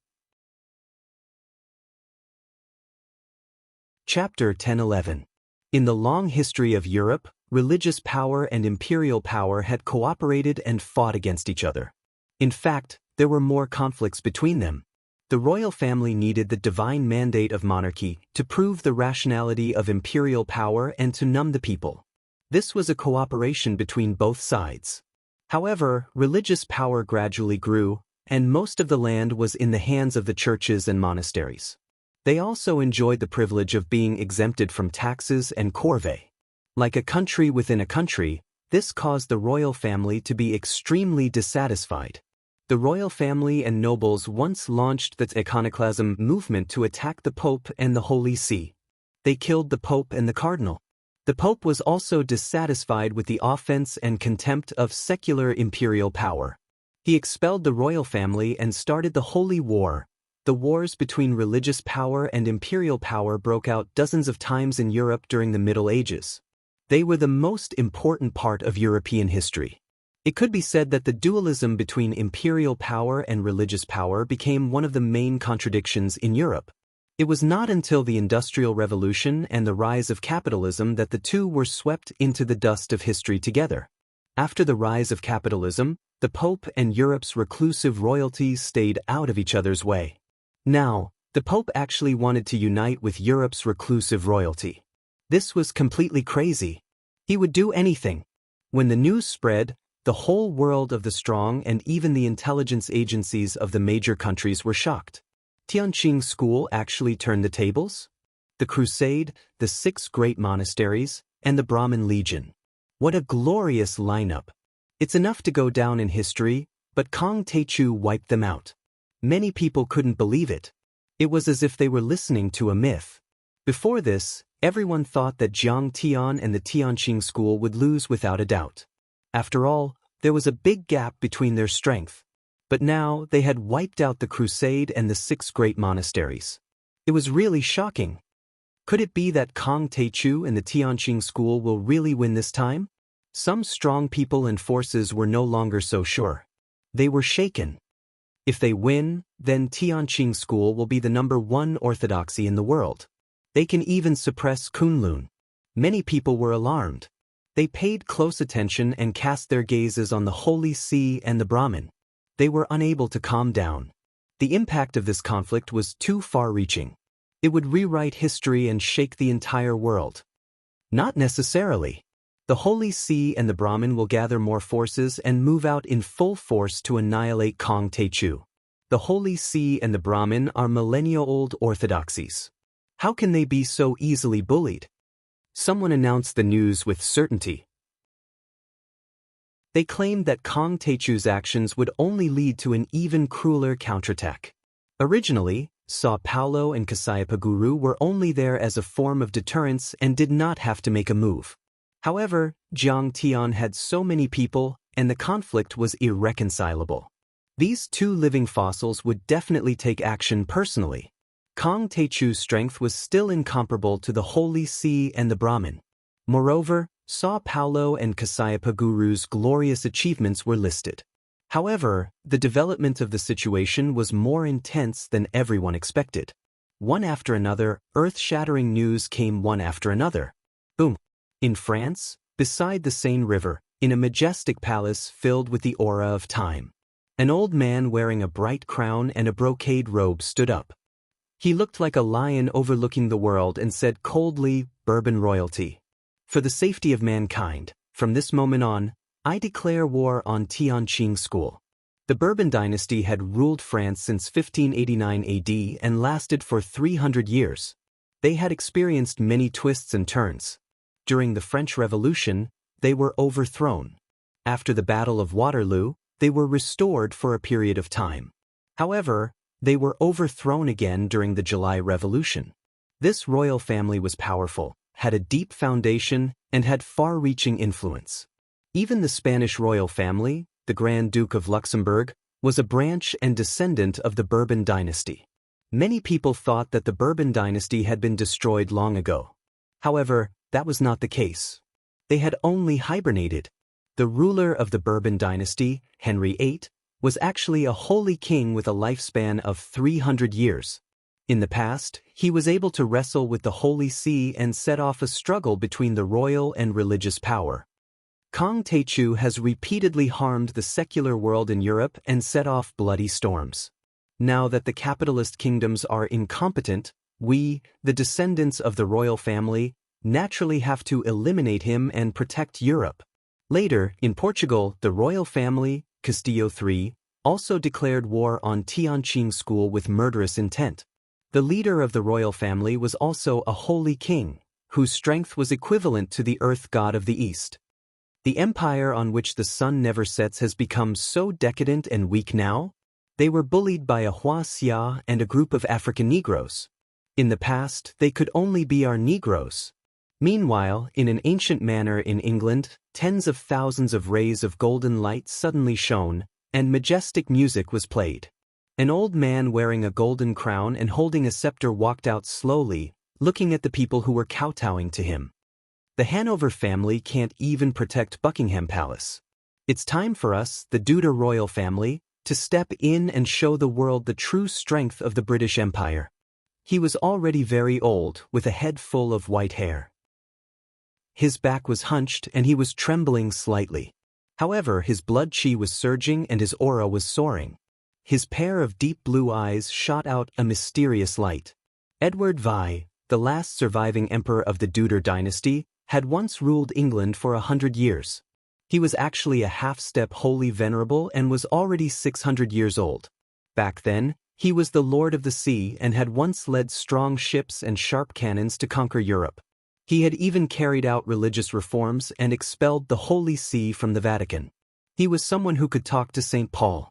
[SPEAKER 1] Chapter 10-11. In the long history of Europe, religious power and imperial power had cooperated and fought against each other. In fact, there were more conflicts between them. The royal family needed the divine mandate of monarchy to prove the rationality of imperial power and to numb the people. This was a cooperation between both sides. However, religious power gradually grew, and most of the land was in the hands of the churches and monasteries. They also enjoyed the privilege of being exempted from taxes and corvée. Like a country within a country, this caused the royal family to be extremely dissatisfied. The royal family and nobles once launched the iconoclasm movement to attack the Pope and the Holy See. They killed the Pope and the Cardinal. The Pope was also dissatisfied with the offense and contempt of secular imperial power. He expelled the royal family and started the Holy War. The wars between religious power and imperial power broke out dozens of times in Europe during the Middle Ages. They were the most important part of European history. It could be said that the dualism between imperial power and religious power became one of the main contradictions in Europe. It was not until the Industrial Revolution and the rise of capitalism that the two were swept into the dust of history together. After the rise of capitalism, the Pope and Europe's reclusive royalties stayed out of each other's way. Now, the Pope actually wanted to unite with Europe's reclusive royalty. This was completely crazy. He would do anything. When the news spread, the whole world of the strong and even the intelligence agencies of the major countries were shocked. Tianqing school actually turned the tables? The crusade, the 6 great monasteries, and the Brahmin legion. What a glorious lineup. It's enough to go down in history, but Kong Teichu wiped them out. Many people couldn't believe it. It was as if they were listening to a myth. Before this, everyone thought that Jiang Tian and the Tianqing school would lose without a doubt. After all, there was a big gap between their strength. But now they had wiped out the crusade and the 6 great monasteries. It was really shocking. Could it be that Kong Teichu and the Tianqing school will really win this time? Some strong people and forces were no longer so sure. They were shaken. If they win, then Tianqing school will be the #1 orthodoxy in the world. They can even suppress Kunlun. Many people were alarmed. They paid close attention and cast their gazes on the Holy See and the Brahmin. they were unable to calm down. The impact of this conflict was too far-reaching. It would rewrite history and shake the entire world. Not necessarily. The Holy See and the Brahmin will gather more forces and move out in full force to annihilate Kong Techu. The Holy See and the Brahmin are millennia-old orthodoxies. How can they be so easily bullied? Someone announced the news with certainty. They claimed that Kong Techu's actions would only lead to an even crueler counterattack. Originally, Sao Paulo and Kasayapaguru were only there as a form of deterrence and did not have to make a move. However, Jiang Tian had so many people, and the conflict was irreconcilable. These two living fossils would definitely take action personally. Kong Techu's strength was still incomparable to the Holy See and the Brahmin. Moreover, Sao Paulo and Kasayapaguru's glorious achievements were listed. However, the development of the situation was more intense than everyone expected. One after another, earth-shattering news came one after another. Boom! In France, beside the Seine River, in a majestic palace filled with the aura of time, an old man wearing a bright crown and a brocade robe stood up. He looked like a lion overlooking the world and said coldly, "Bourbon royalty. For the safety of mankind, from this moment on, I declare war on Tianqing School." The Bourbon dynasty had ruled France since 1589 AD and lasted for 300 years. They had experienced many twists and turns. During the French Revolution, they were overthrown. After the Battle of Waterloo, they were restored for a period of time. However, they were overthrown again during the July Revolution. This royal family was powerful, had a deep foundation, and had far-reaching influence. Even the Spanish royal family, the Grand Duke of Luxembourg, was a branch and descendant of the Bourbon dynasty. Many people thought that the Bourbon dynasty had been destroyed long ago. However, that was not the case. They had only hibernated. The ruler of the Bourbon dynasty, Henry VIII, was actually a holy king with a lifespan of 300 years. In the past, he was able to wrestle with the Holy See and set off a struggle between the royal and religious power. Kong Techu has repeatedly harmed the secular world in Europe and set off bloody storms. Now that the capitalist kingdoms are incompetent, we, the descendants of the royal family, naturally have to eliminate him and protect Europe. Later, in Portugal, the royal family, Castillo III, also declared war on Tianqing School with murderous intent. The leader of the royal family was also a holy king, whose strength was equivalent to the earth god of the east. The empire on which the sun never sets has become so decadent and weak now. They were bullied by a Wuxia and a group of African Negroes. In the past, they could only be our Negroes. Meanwhile, in an ancient manor in England, tens of thousands of rays of golden light suddenly shone, and majestic music was played. An old man wearing a golden crown and holding a scepter walked out slowly, looking at the people who were kowtowing to him. The Hanover family can't even protect Buckingham Palace. It's time for us, the Tudor royal family, to step in and show the world the true strength of the British Empire. He was already very old, with a head full of white hair. His back was hunched and he was trembling slightly. However, his blood chi was surging and his aura was soaring. His pair of deep blue eyes shot out a mysterious light. Edward VI, the last surviving emperor of the Tudor dynasty, had once ruled England for 100 years. He was actually a half-step holy venerable and was already 600 years old. Back then, he was the Lord of the Sea and had once led strong ships and sharp cannons to conquer Europe. He had even carried out religious reforms and expelled the Holy See from the Vatican. He was someone who could talk to St. Paul.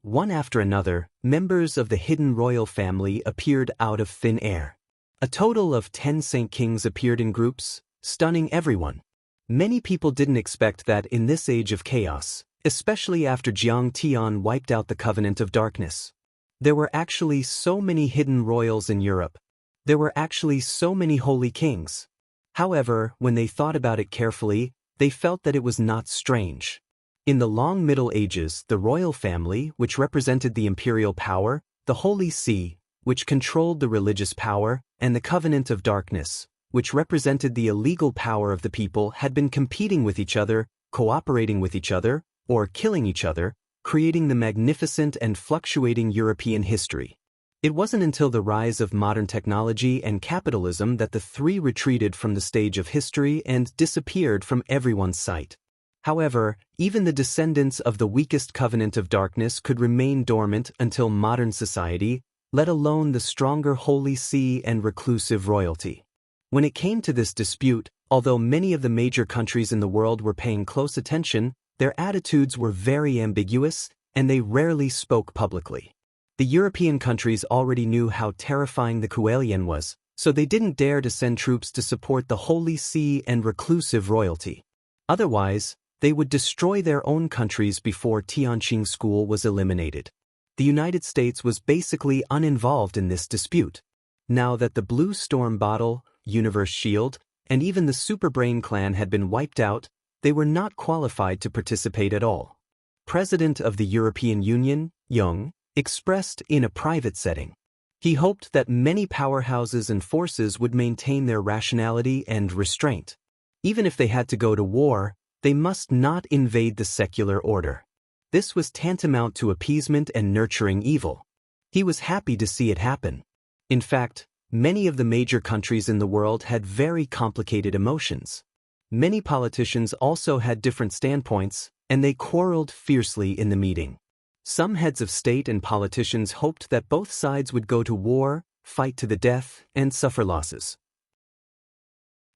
[SPEAKER 1] One after another, members of the hidden royal family appeared out of thin air. A total of 10 Saint Kings appeared in groups, stunning everyone. Many people didn't expect that in this age of chaos, especially after Jiang Tian wiped out the Covenant of Darkness. There were actually so many hidden royals in Europe. There were actually so many holy kings. However, when they thought about it carefully, they felt that it was not strange. In the long Middle Ages, the royal family, which represented the imperial power, the Holy See, which controlled the religious power, and the Covenant of Darkness, which represented the illegal power of the people, had been competing with each other, cooperating with each other, or killing each other, creating the magnificent and fluctuating European history. It wasn't until the rise of modern technology and capitalism that the three retreated from the stage of history and disappeared from everyone's sight. However, even the descendants of the weakest covenant of darkness could remain dormant until modern society, let alone the stronger Holy See and reclusive royalty. When it came to this dispute, although many of the major countries in the world were paying close attention, their attitudes were very ambiguous, and they rarely spoke publicly. The European countries already knew how terrifying the Kuelian was, so they didn't dare to send troops to support the Holy See and reclusive royalty. Otherwise, they would destroy their own countries before Tianqing school was eliminated. The United States was basically uninvolved in this dispute. Now that the Blue Storm Bottle, Universe Shield, and even the Superbrain clan had been wiped out, they were not qualified to participate at all. President of the European Union, Jung, expressed in a private setting. He hoped that many powerhouses and forces would maintain their rationality and restraint. Even if they had to go to war, they must not invade the secular order. This was tantamount to appeasement and nurturing evil. He was happy to see it happen. In fact, many of the major countries in the world had very complicated emotions. Many politicians also had different standpoints, and they quarreled fiercely in the meeting. Some heads of state and politicians hoped that both sides would go to war, fight to the death, and suffer losses.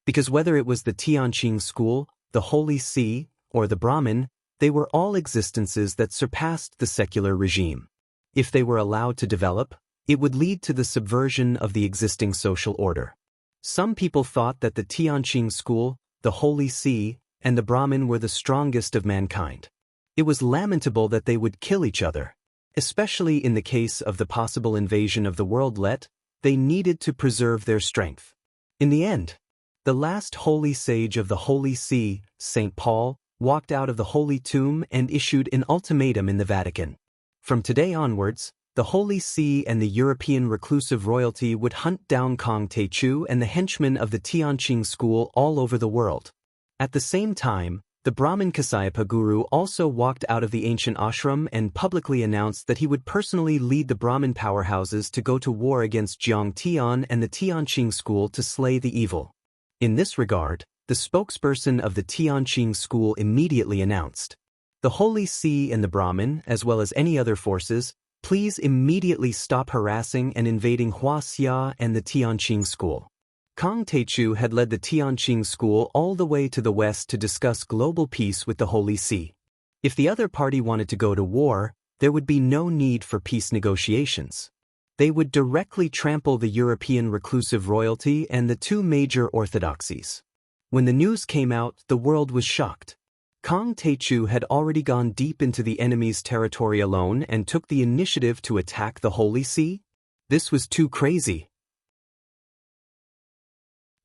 [SPEAKER 1] Because whether it was the Tianqing school, the Holy See, or the Brahmin, they were all existences that surpassed the secular regime. If they were allowed to develop, it would lead to the subversion of the existing social order. Some people thought that the Tianqing school, the Holy See, and the Brahmin were the strongest of mankind. It was lamentable that they would kill each other. Especially in the case of the possible invasion of the worldlet, they needed to preserve their strength. In the end, the last holy sage of the Holy See, St. Paul, walked out of the Holy Tomb and issued an ultimatum in the Vatican. From today onwards, the Holy See and the European reclusive royalty would hunt down Kong Techu and the henchmen of the Tianqing school all over the world. At the same time, the Brahmin Kasyapa guru also walked out of the ancient ashram and publicly announced that he would personally lead the Brahmin powerhouses to go to war against Jiang Tian and the Tianqing school to slay the evil. In this regard, the spokesperson of the Tianqing school immediately announced, "The Holy See and the Brahmin, as well as any other forces, please immediately stop harassing and invading Wuxia and the Tianqing school." Kong Techu had led the Tianqing school all the way to the west to discuss global peace with the Holy See. If the other party wanted to go to war, there would be no need for peace negotiations. They would directly trample the European reclusive royalty and the two major orthodoxies. When the news came out, the world was shocked. Kong Techu had already gone deep into the enemy's territory alone and took the initiative to attack the Holy See? This was too crazy.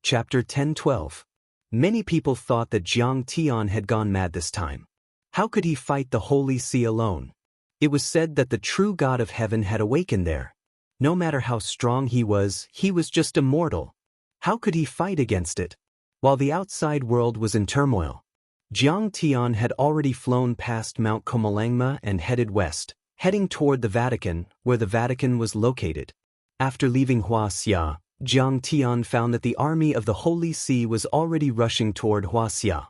[SPEAKER 1] Chapter 10-12. Many people thought that Jiang Tian had gone mad this time. How could he fight the Holy See alone? It was said that the true God of heaven had awakened there. No matter how strong he was just a mortal. How could he fight against it? While the outside world was in turmoil, Jiang Tian had already flown past Mount Komalangma and headed west, heading toward the Vatican, where the Vatican was located. After leaving Wuxia, Jiang Tian found that the army of the Holy See was already rushing toward Wuxia.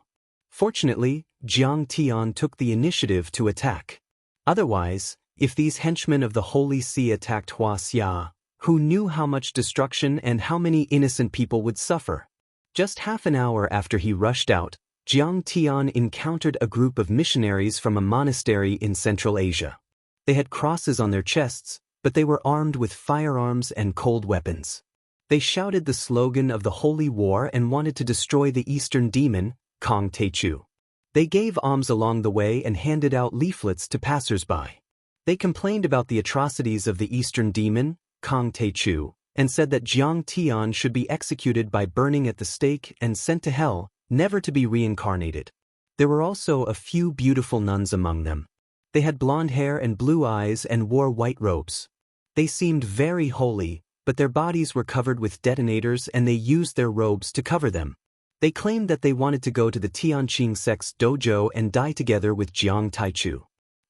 [SPEAKER 1] Fortunately, Jiang Tian took the initiative to attack. Otherwise, if these henchmen of the Holy See attacked Wuxia, who knew how much destruction and how many innocent people would suffer? Just half an hour after he rushed out, Jiang Tian encountered a group of missionaries from a monastery in Central Asia. They had crosses on their chests, but they were armed with firearms and cold weapons. They shouted the slogan of the Holy War and wanted to destroy the Eastern demon, Kong Techu. They gave alms along the way and handed out leaflets to passers-by. They complained about the atrocities of the Eastern demon, Kong Techu, and said that Jiang Tian should be executed by burning at the stake and sent to hell, never to be reincarnated. There were also a few beautiful nuns among them. They had blonde hair and blue eyes and wore white robes. They seemed very holy, but their bodies were covered with detonators and they used their robes to cover them. They claimed that they wanted to go to the Tianqing sect's dojo and die together with Jiang Taichu.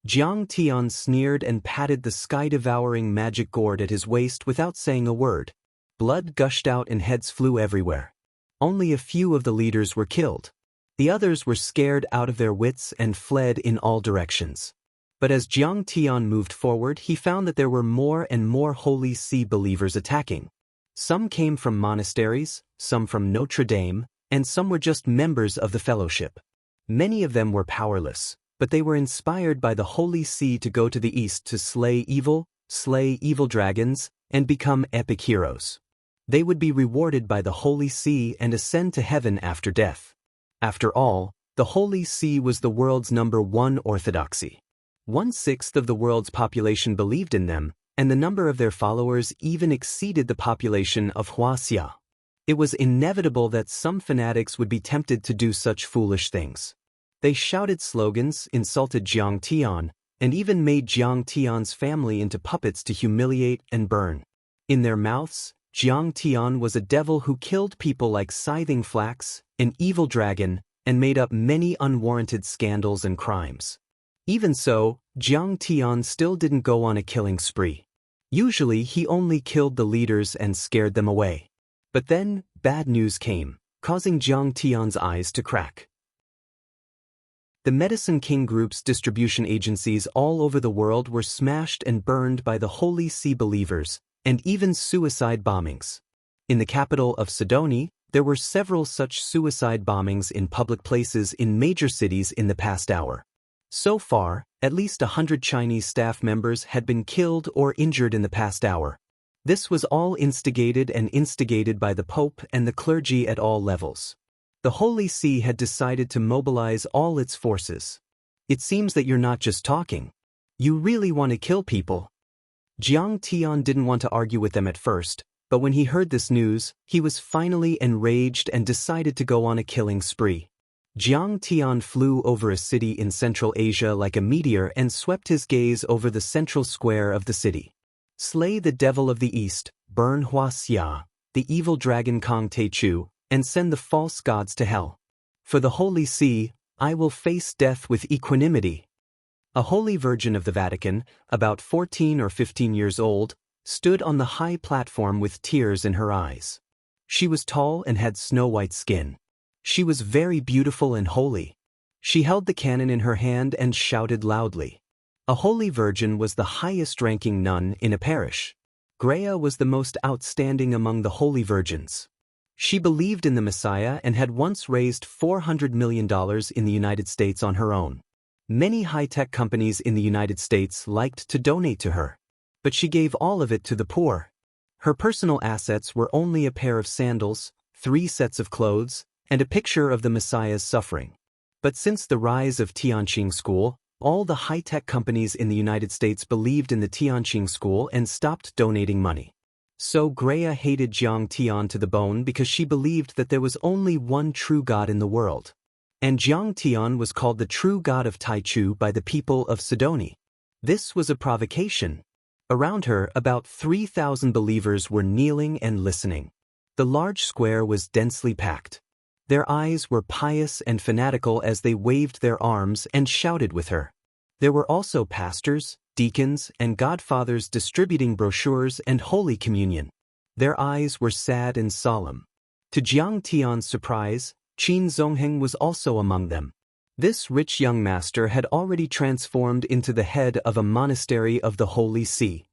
[SPEAKER 1] Jiang Tian sneered and patted the sky-devouring magic gourd at his waist without saying a word. Blood gushed out and heads flew everywhere. Only a few of the leaders were killed. The others were scared out of their wits and fled in all directions. But as Jiang Tian moved forward, he found that there were more and more Holy See believers attacking. Some came from monasteries, some from Notre Dame, and some were just members of the fellowship. Many of them were powerless, but they were inspired by the Holy See to go to the east to slay evil dragons, and become epic heroes. They would be rewarded by the Holy See and ascend to heaven after death. After all, the Holy See was the world's #1 orthodoxy. 1/6 of the world's population believed in them, and the number of their followers even exceeded the population of Wuxia. It was inevitable that some fanatics would be tempted to do such foolish things. They shouted slogans, insulted Jiang Tian, and even made Jiang Tian's family into puppets to humiliate and burn. In their mouths, Jiang Tian was a devil who killed people like Scything Flax, an evil dragon, and made up many unwarranted scandals and crimes. Even so, Jiang Tian still didn't go on a killing spree. Usually he only killed the leaders and scared them away. But then, bad news came, causing Jiang Tian's eyes to crack. The Medicine King Group's distribution agencies all over the world were smashed and burned by the Holy See believers, and even suicide bombings. In the capital of Sidoni, there were several such suicide bombings in public places in major cities in the past hour. So far, at least 100 Chinese staff members had been killed or injured in the past hour. This was all instigated by the Pope and the clergy at all levels. The Holy See had decided to mobilize all its forces. It seems that you're not just talking. You really want to kill people. Jiang Tian didn't want to argue with them at first, but when he heard this news, he was finally enraged and decided to go on a killing spree. Jiang Tian flew over a city in Central Asia like a meteor and swept his gaze over the central square of the city. Slay the devil of the east, burn Wuxia, the evil dragon Kong Teichu, and send the false gods to hell. For the Holy See, I will face death with equanimity. A holy virgin of the Vatican, about 14 or 15 years old, stood on the high platform with tears in her eyes. She was tall and had snow-white skin. She was very beautiful and holy. She held the cannon in her hand and shouted loudly. A holy virgin was the highest-ranking nun in a parish. Greya was the most outstanding among the holy virgins. She believed in the Messiah and had once raised $400 million in the United States on her own. Many high-tech companies in the United States liked to donate to her. But she gave all of it to the poor. Her personal assets were only a pair of sandals, 3 sets of clothes, and a picture of the Messiah's suffering. But since the rise of Tianqing School, all the high-tech companies in the United States believed in the Tianqing School and stopped donating money. So Greya hated Jiang Tian to the bone because she believed that there was only one true God in the world. And Jiang Tian was called the true God of Taichu by the people of Sidoni. This was a provocation. Around her, about 3,000 believers were kneeling and listening. The large square was densely packed. Their eyes were pious and fanatical as they waved their arms and shouted with her. There were also pastors, deacons, and godfathers distributing brochures and Holy Communion. Their eyes were sad and solemn. To Jiang Tian's surprise, Qin Zongheng was also among them. This rich young master had already transformed into the head of a monastery of the Holy See.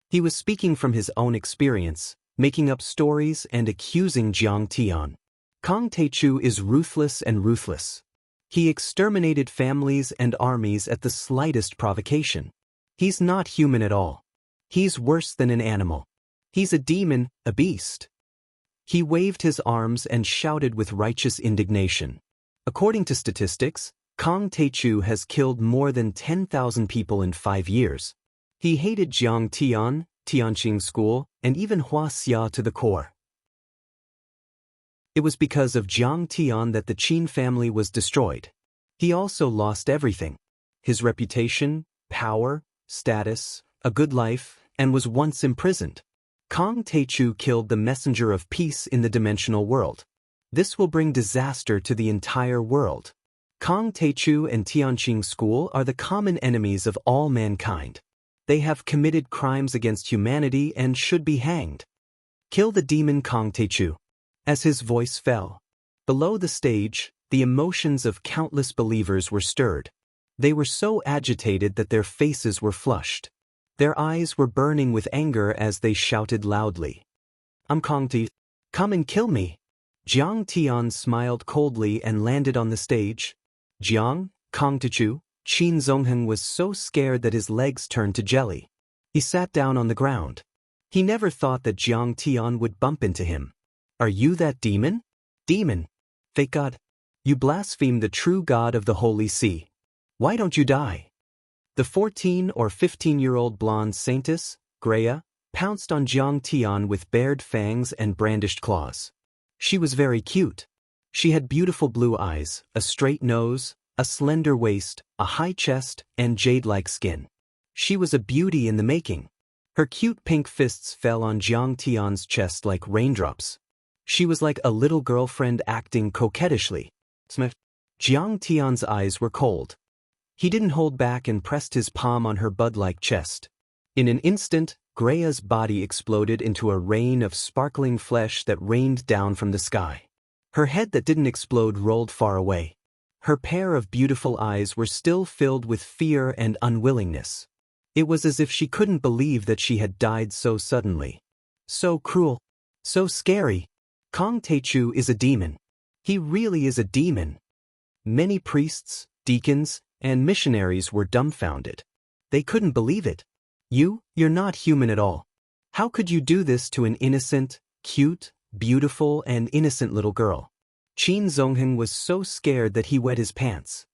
[SPEAKER 1] He was speaking from his own experience, making up stories and accusing Jiang Tian. Kong Teichu is ruthless and ruthless. He exterminated families and armies at the slightest provocation. He's not human at all. He's worse than an animal. He's a demon, a beast. He waved his arms and shouted with righteous indignation. According to statistics, Kong Teichu has killed more than 10,000 people in 5 years. He hated Jiang Tian, Tianqing School, and even Wuxia to the core. It was because of Jiang Tian that the Qin family was destroyed. He also lost everything: his reputation, power, status, a good life, and was once imprisoned. Kong Teichu killed the messenger of peace in the dimensional world. This will bring disaster to the entire world. Kong Teichu and Tianqing School are the common enemies of all mankind. They have committed crimes against humanity and should be hanged. Kill the demon Kong Teichu. As his voice fell, below the stage, the emotions of countless believers were stirred. They were so agitated that their faces were flushed. Their eyes were burning with anger as they shouted loudly. I'm Kong Teichu. Come and kill me. Jiang Tian smiled coldly and landed on the stage. Jiang, Kong Teichu, Qin Zongheng was so scared that his legs turned to jelly. He sat down on the ground. He never thought that Jiang Tian would bump into him. Are you that demon? Demon. Fake god. You blaspheme the true God of the Holy See. Why don't you die? The 14 or 15-year-old blonde saintess, Greya, pounced on Jiang Tian with bared fangs and brandished claws. She was very cute. She had beautiful blue eyes, a straight nose, a slender waist, a high chest, and jade-like skin. She was a beauty in the making. Her cute pink fists fell on Jiang Tian's chest like raindrops. She was like a little girlfriend acting coquettishly. Jiang Tian's eyes were cold. He didn't hold back and pressed his palm on her bud-like chest. In an instant, Greya's body exploded into a rain of sparkling flesh that rained down from the sky. Her head that didn't explode rolled far away. Her pair of beautiful eyes were still filled with fear and unwillingness. It was as if she couldn't believe that she had died so suddenly. So cruel. So scary. Kong Teichu is a demon. He really is a demon. Many priests, deacons, and missionaries were dumbfounded. They couldn't believe it. You're not human at all. How could you do this to an innocent, cute, beautiful, and innocent little girl? Qin Zongheng was so scared that he wet his pants.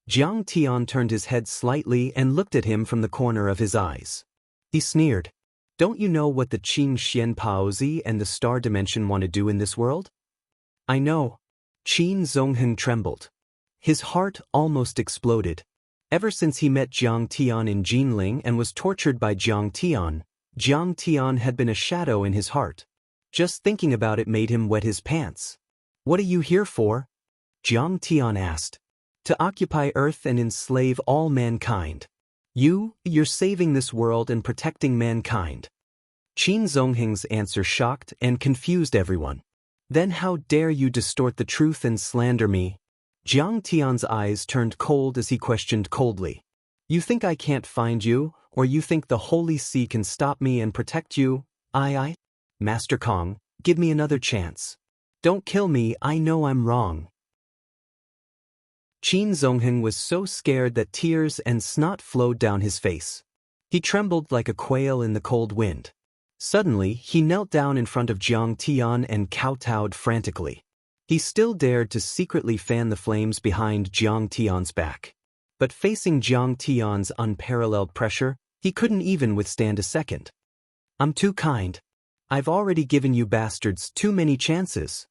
[SPEAKER 1] Jiang Tian turned his head slightly and looked at him from the corner of his eyes. He sneered. Don't you know what the Qing Xian Paozi and the star dimension want to do in this world? I know. Qin Zongheng trembled. His heart almost exploded. Ever since he met Jiang Tian in Jinling and was tortured by Jiang Tian had been a shadow in his heart. Just thinking about it made him wet his pants. What are you here for? Jiang Tian asked. To occupy Earth and enslave all mankind. You're saving this world and protecting mankind. Qin Zongheng's answer shocked and confused everyone. Then how dare you distort the truth and slander me? Jiang Tian's eyes turned cold as he questioned coldly. You think I can't find you, or you think the Holy See can stop me and protect you? Master Kong, give me another chance. Don't kill me, I know I'm wrong. Qin Zongheng was so scared that tears and snot flowed down his face. He trembled like a quail in the cold wind. Suddenly, he knelt down in front of Jiang Tian and kowtowed frantically. He still dared to secretly fan the flames behind Jiang Tian's back. But facing Jiang Tian's unparalleled pressure, he couldn't even withstand a second. I'm too kind. I've already given you bastards too many chances.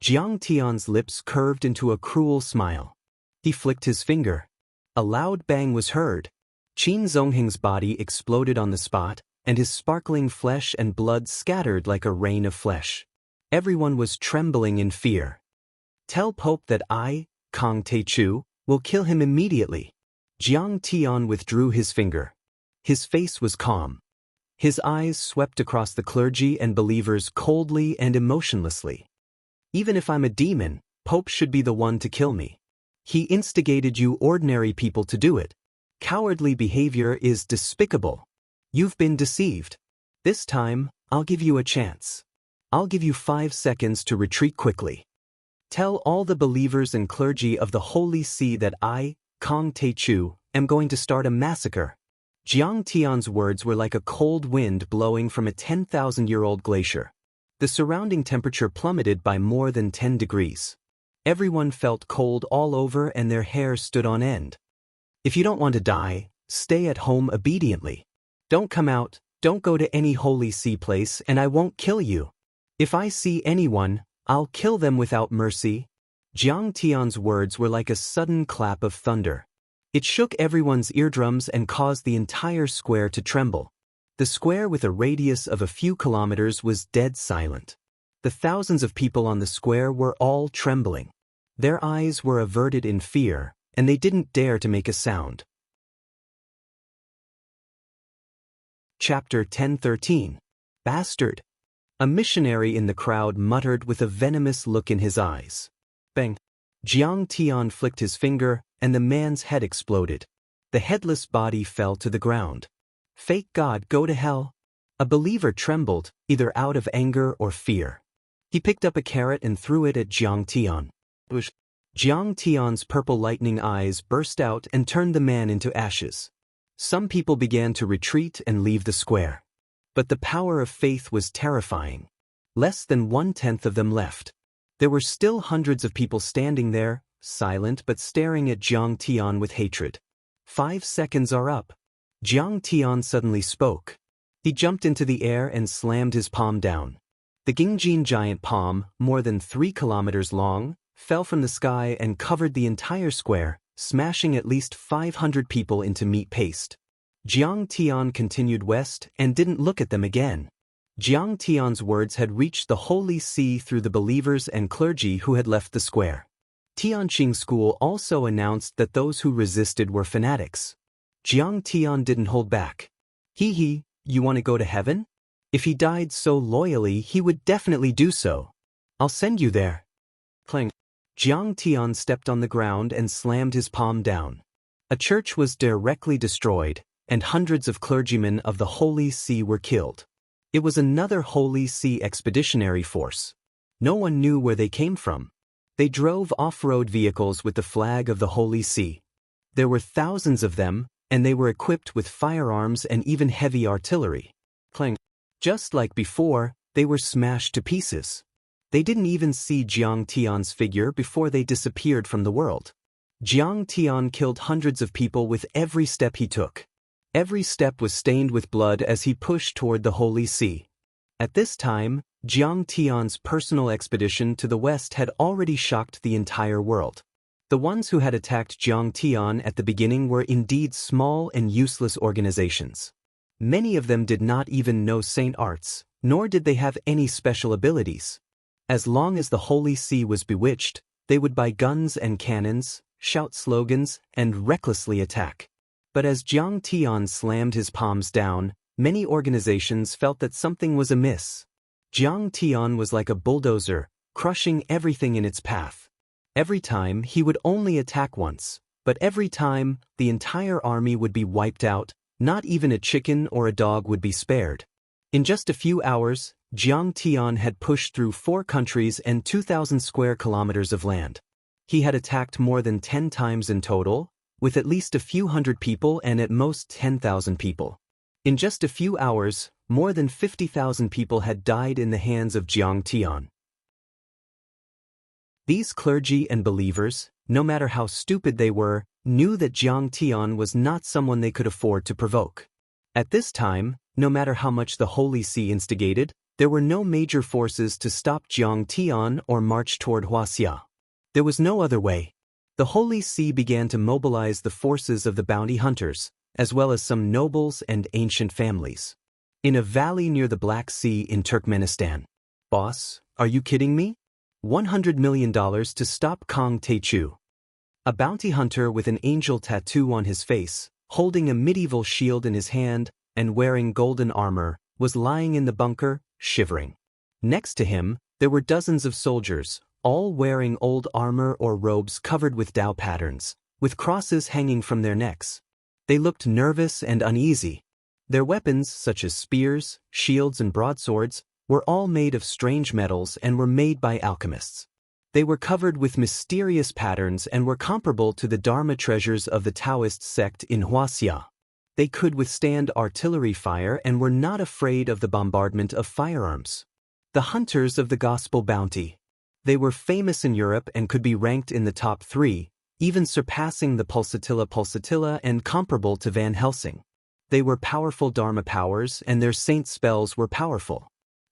[SPEAKER 1] Jiang Tian's lips curved into a cruel smile. He flicked his finger. A loud bang was heard. Qin Zongheng's body exploded on the spot, and his sparkling flesh and blood scattered like a rain of flesh. Everyone was trembling in fear. Tell Pope that I, Kong Teichu, will kill him immediately. Jiang Tian withdrew his finger. His face was calm. His eyes swept across the clergy and believers coldly and emotionlessly. Even if I'm a demon, Pope should be the one to kill me. He instigated you ordinary people to do it. Cowardly behavior is despicable. You've been deceived. This time, I'll give you a chance. I'll give you 5 seconds to retreat quickly. Tell all the believers and clergy of the Holy See that I, Kong Teichu, am going to start a massacre. Jiang Tian's words were like a cold wind blowing from a 10,000-year-old glacier. The surrounding temperature plummeted by more than 10 degrees. Everyone felt cold all over and their hair stood on end. If you don't want to die, stay at home obediently. Don't come out, don't go to any Holy See place, and I won't kill you. If I see anyone, I'll kill them without mercy. Jiang Tian's words were like a sudden clap of thunder. It shook everyone's eardrums and caused the entire square to tremble. The square with a radius of a few kilometers was dead silent. The thousands of people on the square were all trembling. Their eyes were averted in fear, and they didn't dare to make a sound. Chapter 10:13. Bastard. A missionary in the crowd muttered with a venomous look in his eyes. Bang! Jiang Tian flicked his finger, and the man's head exploded. The headless body fell to the ground. Fake God, go to hell. A believer trembled, either out of anger or fear. He picked up a carrot and threw it at Jiang Tian. Jiang Tian's purple lightning eyes burst out and turned the man into ashes. Some people began to retreat and leave the square. But the power of faith was terrifying. Less than 1/10 of them left. There were still hundreds of people standing there, silent but staring at Jiang Tian with hatred. 5 seconds are up. Jiang Tian suddenly spoke. He jumped into the air and slammed his palm down. The Gingjin giant palm, more than 3 kilometers long, fell from the sky and covered the entire square, smashing at least 500 people into meat paste. Jiang Tian continued west and didn't look at them again. Jiang Tian's words had reached the Holy See through the believers and clergy who had left the square. Tianqing School also announced that those who resisted were fanatics. Jiang Tian didn't hold back. He, you want to go to heaven? If he died so loyally, he would definitely do so. I'll send you there. Clang. Jiang Tian stepped on the ground and slammed his palm down. A church was directly destroyed, and hundreds of clergymen of the Holy See were killed. It was another Holy See expeditionary force. No one knew where they came from. They drove off-road vehicles with the flag of the Holy See. There were thousands of them, and they were equipped with firearms and even heavy artillery. Clang. Just like before, they were smashed to pieces. They didn't even see Jiang Tian's figure before they disappeared from the world. Jiang Tian killed hundreds of people with every step he took. Every step was stained with blood as he pushed toward the Holy See. At this time, Jiang Tian's personal expedition to the west had already shocked the entire world. The ones who had attacked Jiang Tian at the beginning were indeed small and useless organizations. Many of them did not even know Saint arts, nor did they have any special abilities. As long as the Holy See was bewitched, they would buy guns and cannons, shout slogans, and recklessly attack. But as Jiang Tian slammed his palms down, many organizations felt that something was amiss. Jiang Tian was like a bulldozer, crushing everything in its path. Every time he would only attack once, but every time the entire army would be wiped out, not even a chicken or a dog would be spared. In just a few hours, Jiang Tian had pushed through 4 countries and 2,000 square kilometers of land. He had attacked more than 10 times in total, with at least a few hundred people and at most 10,000 people. In just a few hours, more than 50,000 people had died in the hands of Jiang Tian. These clergy and believers, no matter how stupid they were, knew that Jiang Tian was not someone they could afford to provoke. At this time, no matter how much the Holy See instigated, there were no major forces to stop Jiang Tian or march toward Wuxia. There was no other way. The Holy See began to mobilize the forces of the bounty hunters, as well as some nobles and ancient families. In a valley near the Black Sea in Turkmenistan. Boss, are you kidding me? $100 million to stop Kong Taichu. A bounty hunter with an angel tattoo on his face, holding a medieval shield in his hand, and wearing golden armor, was lying in the bunker, shivering. Next to him, there were dozens of soldiers, all wearing old armor or robes covered with Tao patterns, with crosses hanging from their necks. They looked nervous and uneasy. Their weapons, such as spears, shields, and broadswords, were all made of strange metals and were made by alchemists. They were covered with mysterious patterns and were comparable to the Dharma treasures of the Taoist sect in Wuxia. They could withstand artillery fire and were not afraid of the bombardment of firearms. The hunters of the gospel bounty. They were famous in Europe and could be ranked in the top 3, even surpassing the Pulsatilla and comparable to Van Helsing. They were powerful Dharma powers and their saint spells were powerful.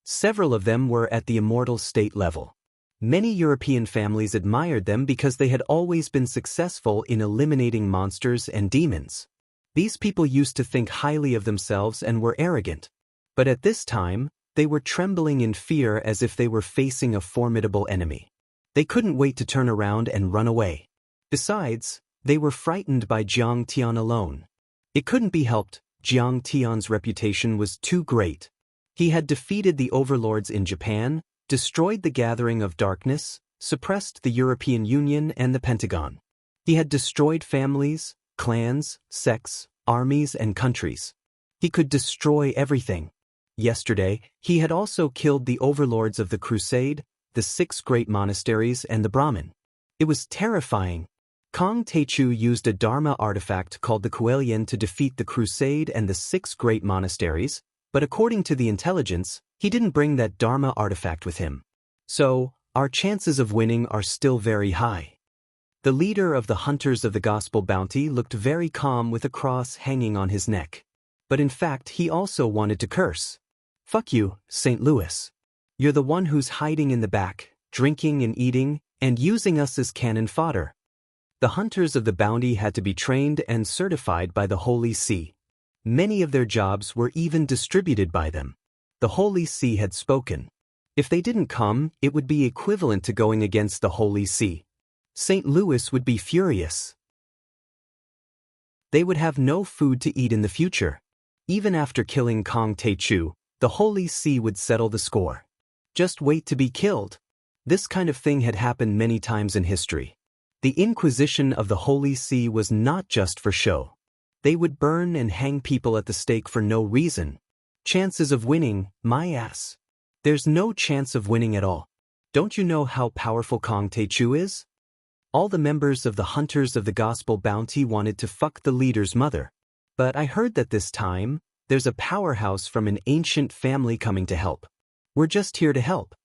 [SPEAKER 1] Several of them were at the immortal state level. Many European families admired them because they had always been successful in eliminating monsters and demons. These people used to think highly of themselves and were arrogant. But at this time, they were trembling in fear as if they were facing a formidable enemy. They couldn't wait to turn around and run away. Besides, They were frightened by Jiang Tian alone. It couldn't be helped, Jiang Tian's reputation was too great. He had defeated the overlords in Japan, destroyed the Gathering of Darkness, suppressed the European Union and the Pentagon. He had destroyed families, clans, sects, armies and countries. He could destroy everything. Yesterday, he had also killed the overlords of the Crusade, the 6 great monasteries and the Brahmin. It was terrifying. Kong Techu used a Dharma artifact called the Kuelian to defeat the Crusade and the 6 great monasteries, but according to the intelligence, he didn't bring that Dharma artifact with him. So, our chances of winning are still very high. The leader of the Hunters of the Gospel Bounty looked very calm with a cross hanging on his neck. But in fact, he also wanted to curse. "Fuck you, St. Louis. You're the one who's hiding in the back, drinking and eating, and using us as cannon fodder." The Hunters of the Bounty had to be trained and certified by the Holy See. Many of their jobs were even distributed by them. The Holy See had spoken. If they didn't come, it would be equivalent to going against the Holy See. St. Louis would be furious. They would have no food to eat in the future. Even after killing Kong Techu, the Holy See would settle the score. Just wait to be killed. This kind of thing had happened many times in history. The Inquisition of the Holy See was not just for show. They would burn and hang people at the stake for no reason. Chances of winning, my ass. There's no chance of winning at all. Don't you know how powerful Kong Techu is? All the members of the Hunters of the Gospel Bounty wanted to fuck the leader's mother. But I heard that this time, there's a powerhouse from an ancient family coming to help. We're just here to help.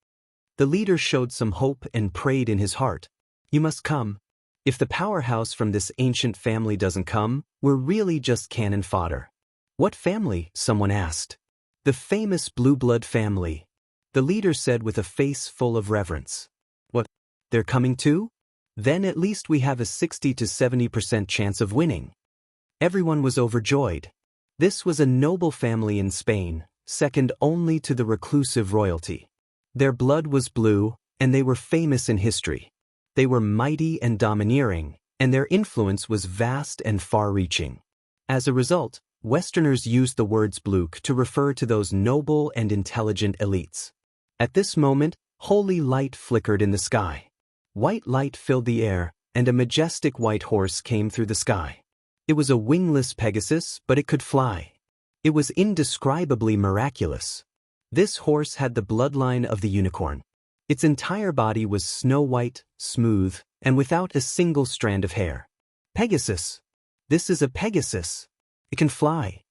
[SPEAKER 1] The leader showed some hope and prayed in his heart. You must come. If the powerhouse from this ancient family doesn't come, we're really just cannon fodder. What family? Someone asked. The famous Blue Blood family. The leader said with a face full of reverence. What? They're coming too? Then at least we have a 60 to 70% chance of winning. Everyone was overjoyed. This was a noble family in Spain, second only to the reclusive royalty. Their blood was blue, and they were famous in history. They were mighty and domineering, and their influence was vast and far-reaching. As a result, Westerners used the words Bluk to refer to those noble and intelligent elites. At this moment, holy light flickered in the sky. White light filled the air, and a majestic white horse came through the sky. It was a wingless Pegasus, but it could fly. It was indescribably miraculous. This horse had the bloodline of the unicorn. Its entire body was snow-white, smooth, and without a single strand of hair. Pegasus. This is a Pegasus. It can fly.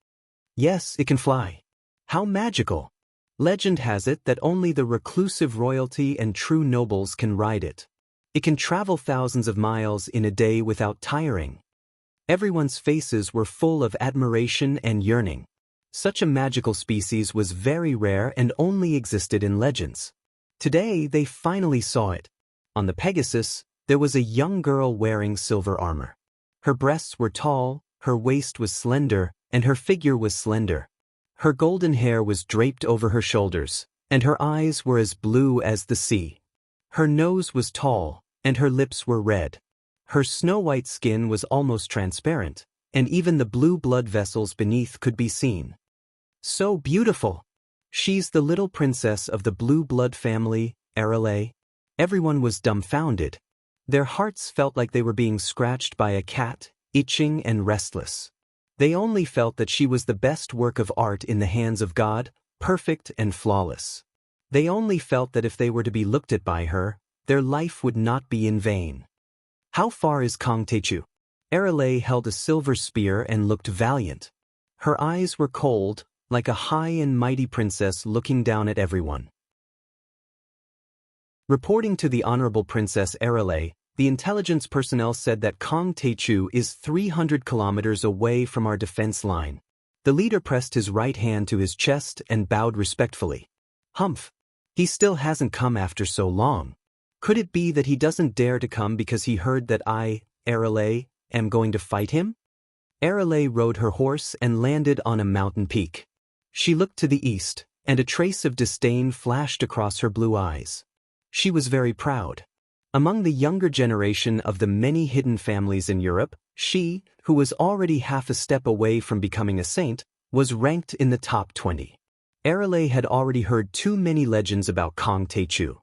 [SPEAKER 1] Yes, it can fly. How magical. Legend has it that only the reclusive royalty and true nobles can ride it. It can travel thousands of miles in a day without tiring. Everyone's faces were full of admiration and yearning. Such a magical species was very rare and only existed in legends. Today, they finally saw it. On the Pegasus, there was a young girl wearing silver armor. Her breasts were tall, her waist was slender, and her figure was slender. Her golden hair was draped over her shoulders, and her eyes were as blue as the sea. Her nose was tall, and her lips were red. Her snow-white skin was almost transparent, and even the blue blood vessels beneath could be seen. So beautiful! She's the little princess of the Blue Blood family, Arale. Everyone was dumbfounded. Their hearts felt like they were being scratched by a cat, itching and restless. They only felt that she was the best work of art in the hands of God, perfect and flawless. They only felt that if they were to be looked at by her, their life would not be in vain. How far is Kong Techu? Arale held a silver spear and looked valiant. Her eyes were cold, like a high and mighty princess looking down at everyone. Reporting to the Honorable Princess Arale, the intelligence personnel said that Kong Techu is 300 kilometers away from our defense line. The leader pressed his right hand to his chest and bowed respectfully. Humph! He still hasn't come after so long. Could it be that he doesn't dare to come because he heard that I, Arale, am going to fight him? Arale rode her horse and landed on a mountain peak. She looked to the east, and a trace of disdain flashed across her blue eyes. She was very proud. Among the younger generation of the many hidden families in Europe, she, who was already half a step away from becoming a saint, was ranked in the top 20. Arale had already heard too many legends about Kong Teichu.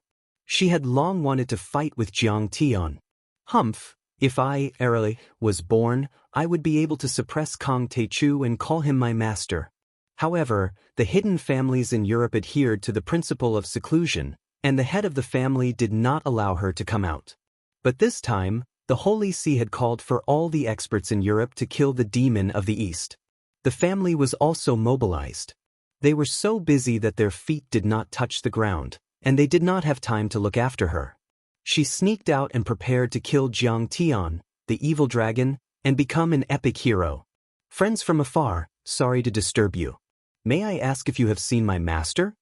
[SPEAKER 1] She had long wanted to fight with Jiang Tian. Humph, if I, Arale, was born, I would be able to suppress Kong Teichu and call him my master. However, the hidden families in Europe adhered to the principle of seclusion, and the head of the family did not allow her to come out. But this time, the Holy See had called for all the experts in Europe to kill the demon of the East. The family was also mobilized. They were so busy that their feet did not touch the ground, and they did not have time to look after her. She sneaked out and prepared to kill Jiang Tian, the evil dragon, and become an epic hero. Friends from afar, sorry to disturb you. May I ask if you have seen my master?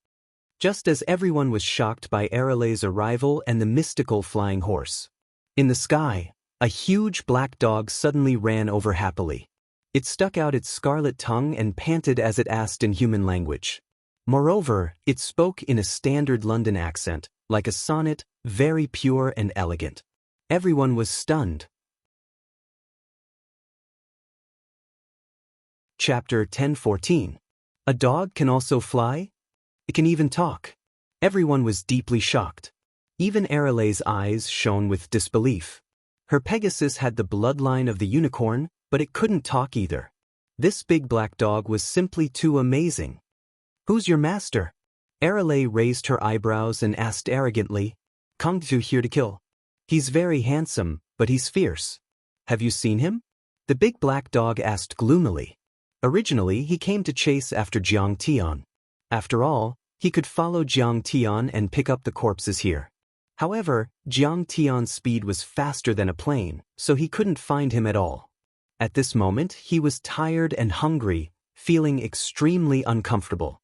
[SPEAKER 1] Just as everyone was shocked by Arale's arrival and the mystical flying horse. In the sky, a huge black dog suddenly ran over happily. It stuck out its scarlet tongue and panted as it asked in human language. Moreover, it spoke in a standard London accent, like a sonnet, very pure and elegant. Everyone was stunned. Chapter 10:14. A dog can also fly? It can even talk. Everyone was deeply shocked. Even Arale's eyes shone with disbelief. Her Pegasus had the bloodline of the unicorn, but it couldn't talk either. This big black dog was simply too amazing. Who's your master? Arale raised her eyebrows and asked arrogantly. Kong Teichu here to kill. He's very handsome, but he's fierce. Have you seen him? The big black dog asked gloomily. Originally, he came to chase after Jiang Tian. After all, he could follow Jiang Tian and pick up the corpses here. However, Jiang Tian's speed was faster than a plane, so he couldn't find him at all. At this moment, he was tired and hungry, feeling extremely uncomfortable.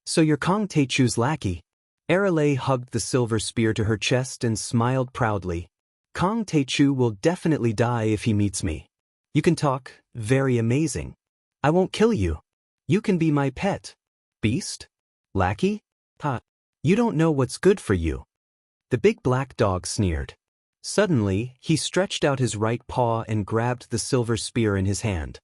[SPEAKER 1] So you're Kong Teichu's lackey? Arale hugged the silver spear to her chest and smiled proudly. Kong Teichu will definitely die if he meets me. You can talk, very amazing. I won't kill you. You can be my pet. Beast? Lackey? Ha! You don't know what's good for you. The big black dog sneered. Suddenly, he stretched out his right paw and grabbed the silver spear in his hand.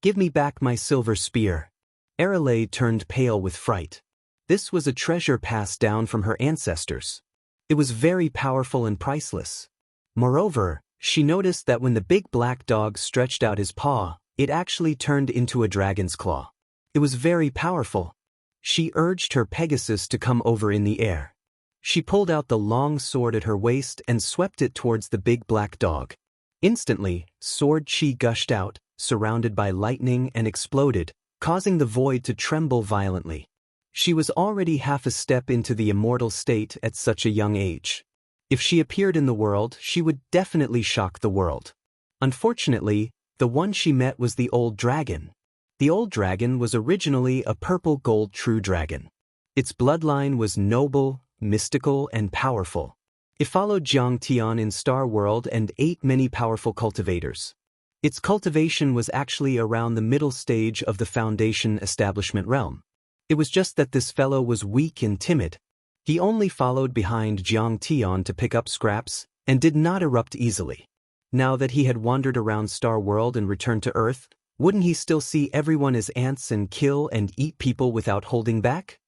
[SPEAKER 1] Give me back my silver spear. Arale turned pale with fright. This was a treasure passed down from her ancestors. It was very powerful and priceless. Moreover, she noticed that when the big black dog stretched out his paw, it actually turned into a dragon's claw. It was very powerful. She urged her Pegasus to come over in the air. She pulled out the long sword at her waist and swept it towards the big black dog. Instantly, sword chi gushed out, surrounded by lightning, and exploded, causing the void to tremble violently. She was already half a step into the immortal state at such a young age. If she appeared in the world, she would definitely shock the world. Unfortunately, the one she met was the old dragon. The old dragon was originally a purple gold true dragon. Its bloodline was noble, mystical, and powerful. It followed Jiang Tian in Star World and ate many powerful cultivators. Its cultivation was actually around the middle stage of the Foundation establishment realm. It was just that this fellow was weak and timid. He only followed behind Jiang Tian to pick up scraps, and did not erupt easily. Now that he had wandered around Star World and returned to Earth, wouldn't he still see everyone as ants and kill and eat people without holding back?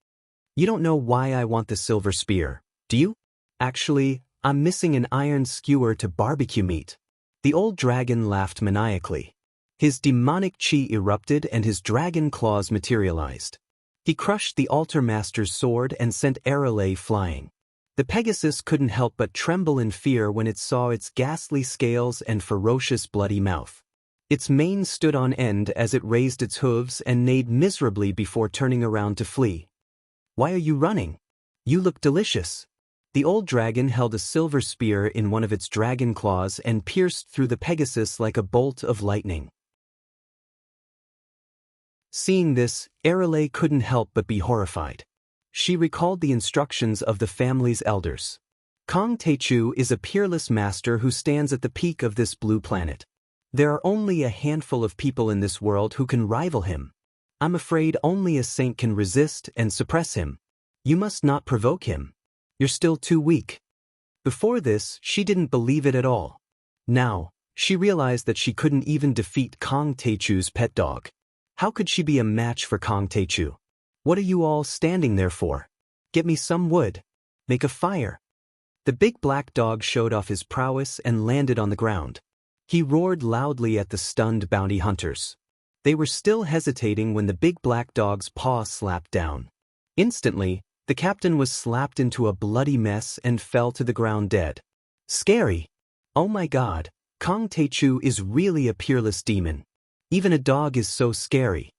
[SPEAKER 1] You don't know why I want the silver spear, do you? Actually, I'm missing an iron skewer to barbecue meat. The old dragon laughed maniacally. His demonic chi erupted and his dragon claws materialized. He crushed the altar master's sword and sent Arale flying. The Pegasus couldn't help but tremble in fear when it saw its ghastly scales and ferocious bloody mouth. Its mane stood on end as it raised its hooves and neighed miserably before turning around to flee. Why are you running? You look delicious. The old dragon held a silver spear in one of its dragon claws and pierced through the Pegasus like a bolt of lightning. Seeing this, Arale couldn't help but be horrified. She recalled the instructions of the family's elders. Kong Teichu is a peerless master who stands at the peak of this blue planet. There are only a handful of people in this world who can rival him. I'm afraid only a saint can resist and suppress him. You must not provoke him. You're still too weak. Before this, she didn't believe it at all. Now, she realized that she couldn't even defeat Kong Teichu's pet dog. How could she be a match for Kong Teichu? What are you all standing there for? Get me some wood. Make a fire. The big black dog showed off his prowess and landed on the ground. He roared loudly at the stunned bounty hunters. They were still hesitating when the big black dog's paw slapped down. Instantly, the captain was slapped into a bloody mess and fell to the ground dead. Scary. Oh my god, Kong Teichu is really a peerless demon. Even a dog is so scary.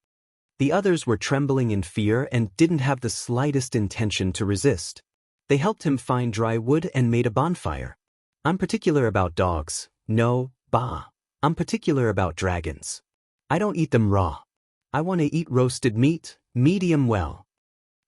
[SPEAKER 1] The others were trembling in fear and didn't have the slightest intention to resist. They helped him find dry wood and made a bonfire. I'm particular about dogs. No, bah. I'm particular about dragons. I don't eat them raw. I want to eat roasted meat, medium well.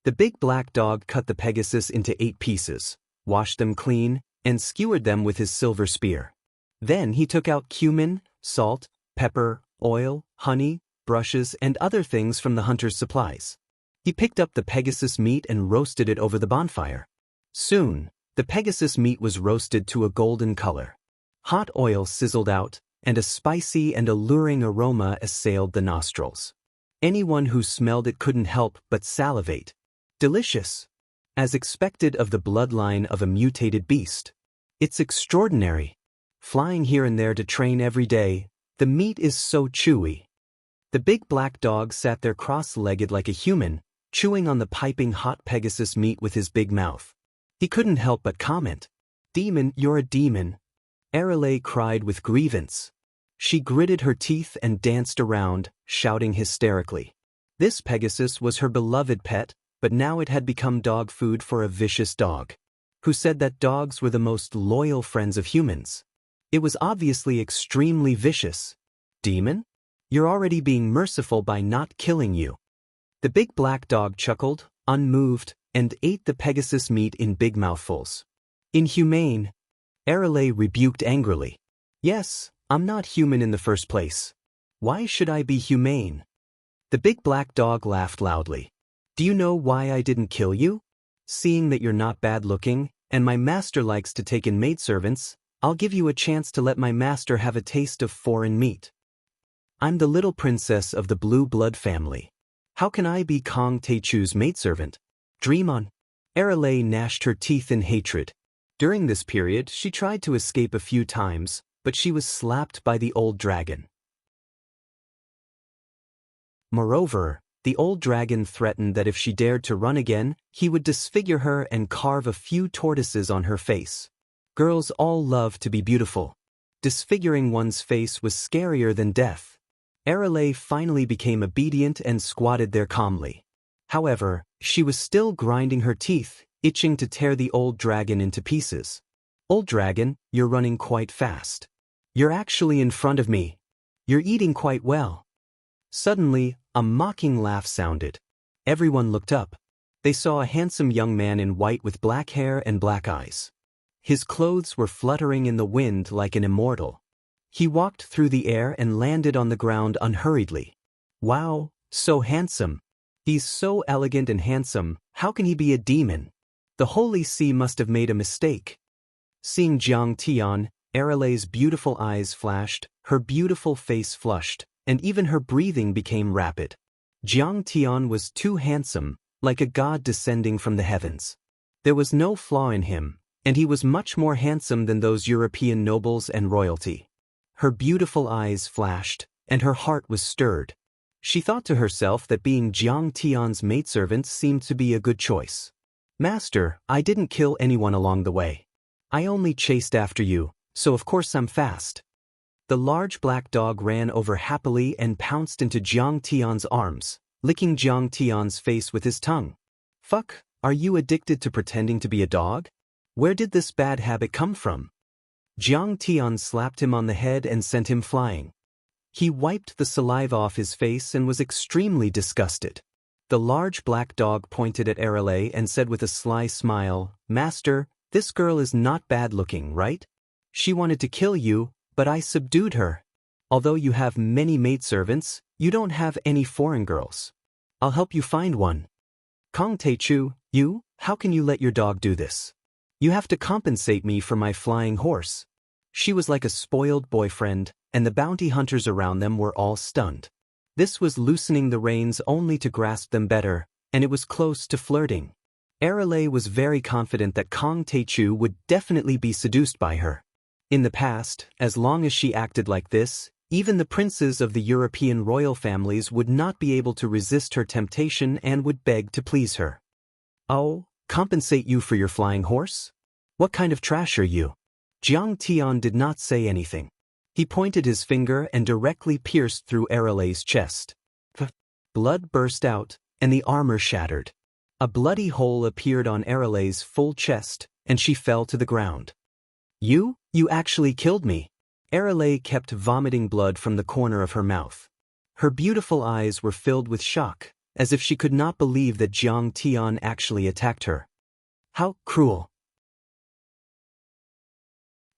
[SPEAKER 1] The big black dog cut the Pegasus into 8 pieces, washed them clean, and skewered them with his silver spear. Then he took out cumin, salt, pepper, oil, honey, brushes, and other things from the hunter's supplies. He picked up the Pegasus meat and roasted it over the bonfire. Soon, the Pegasus meat was roasted to a golden color. Hot oil sizzled out, and a spicy and alluring aroma assailed the nostrils. Anyone who smelled it couldn't help but salivate. Delicious. As expected of the bloodline of a mutated beast. It's extraordinary. Flying here and there to train every day, the meat is so chewy. The big black dog sat there cross-legged like a human, chewing on the piping hot Pegasus meat with his big mouth. He couldn't help but comment. Demon, you're a demon. Arale cried with grievance. She gritted her teeth and danced around, shouting hysterically. This Pegasus was her beloved pet, but now it had become dog food for a vicious dog, who said that dogs were the most loyal friends of humans. It was obviously extremely vicious. Demon? You're already being merciful by not killing you. The big black dog chuckled, unmoved, and ate the Pegasus meat in big mouthfuls. Inhumane. Arale rebuked angrily. Yes, I'm not human in the first place. Why should I be humane? The big black dog laughed loudly. Do you know why I didn't kill you? Seeing that you're not bad-looking, and my master likes to take in maidservants, I'll give you a chance to let my master have a taste of foreign meat. I'm the little princess of the blue blood family. How can I be Kong Teichu's maidservant? Dream on. Arale gnashed her teeth in hatred. During this period, she tried to escape a few times, but she was slapped by the old dragon. Moreover, the old dragon threatened that if she dared to run again, he would disfigure her and carve a few tortoises on her face. Girls all love to be beautiful. Disfiguring one's face was scarier than death. Arale finally became obedient and squatted there calmly. However, she was still grinding her teeth, itching to tear the old dragon into pieces. Old dragon, you're running quite fast. You're actually in front of me. You're eating quite well. Suddenly, a mocking laugh sounded. Everyone looked up. They saw a handsome young man in white with black hair and black eyes. His clothes were fluttering in the wind like an immortal. He walked through the air and landed on the ground unhurriedly. Wow, so handsome. He's so elegant and handsome, how can he be a demon? The Holy See must have made a mistake. Seeing Jiang Tian, Arale's beautiful eyes flashed, her beautiful face flushed, and even her breathing became rapid. Jiang Tian was too handsome, like a god descending from the heavens. There was no flaw in him, and he was much more handsome than those European nobles and royalty. Her beautiful eyes flashed, and her heart was stirred. She thought to herself that being Jiang Tian's maidservant seemed to be a good choice. Master, I didn't kill anyone along the way. I only chased after you, so of course I'm fast. The large black dog ran over happily and pounced into Jiang Tian's arms, licking Jiang Tian's face with his tongue. Fuck, are you addicted to pretending to be a dog? Where did this bad habit come from? Jiang Tian slapped him on the head and sent him flying. He wiped the saliva off his face and was extremely disgusted. The large black dog pointed at Arale and said with a sly smile, Master, this girl is not bad-looking, right? She wanted to kill you, but I subdued her. Although you have many maidservants, you don't have any foreign girls. I'll help you find one. Kong Teichu, you, how can you let your dog do this? You have to compensate me for my flying horse." She was like a spoiled boyfriend, and the bounty hunters around them were all stunned. This was loosening the reins only to grasp them better, and it was close to flirting. Arale was very confident that Kong Teichu would definitely be seduced by her. In the past, as long as she acted like this, even the princes of the European royal families would not be able to resist her temptation and would beg to please her. "Oh, compensate you for your flying horse? What kind of trash are you?" Jiang Tian did not say anything. He pointed his finger and directly pierced through Arale's chest. Blood burst out, and the armor shattered. A bloody hole appeared on Arale's full chest, and she fell to the ground. You actually killed me." Arale kept vomiting blood from the corner of her mouth. Her beautiful eyes were filled with shock, as if she could not believe that Jiang Tian actually attacked her. How cruel.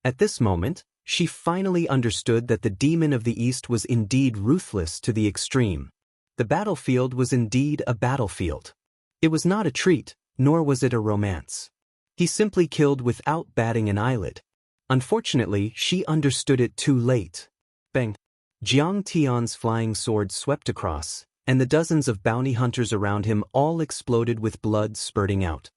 [SPEAKER 1] At this moment, she finally understood that the demon of the East was indeed ruthless to the extreme. The battlefield was indeed a battlefield. It was not a treat, nor was it a romance. He simply killed without batting an eyelid. Unfortunately, she understood it too late. Bang! Jiang Tian's flying sword swept across, and the dozens of bounty hunters around him all exploded with blood spurting out.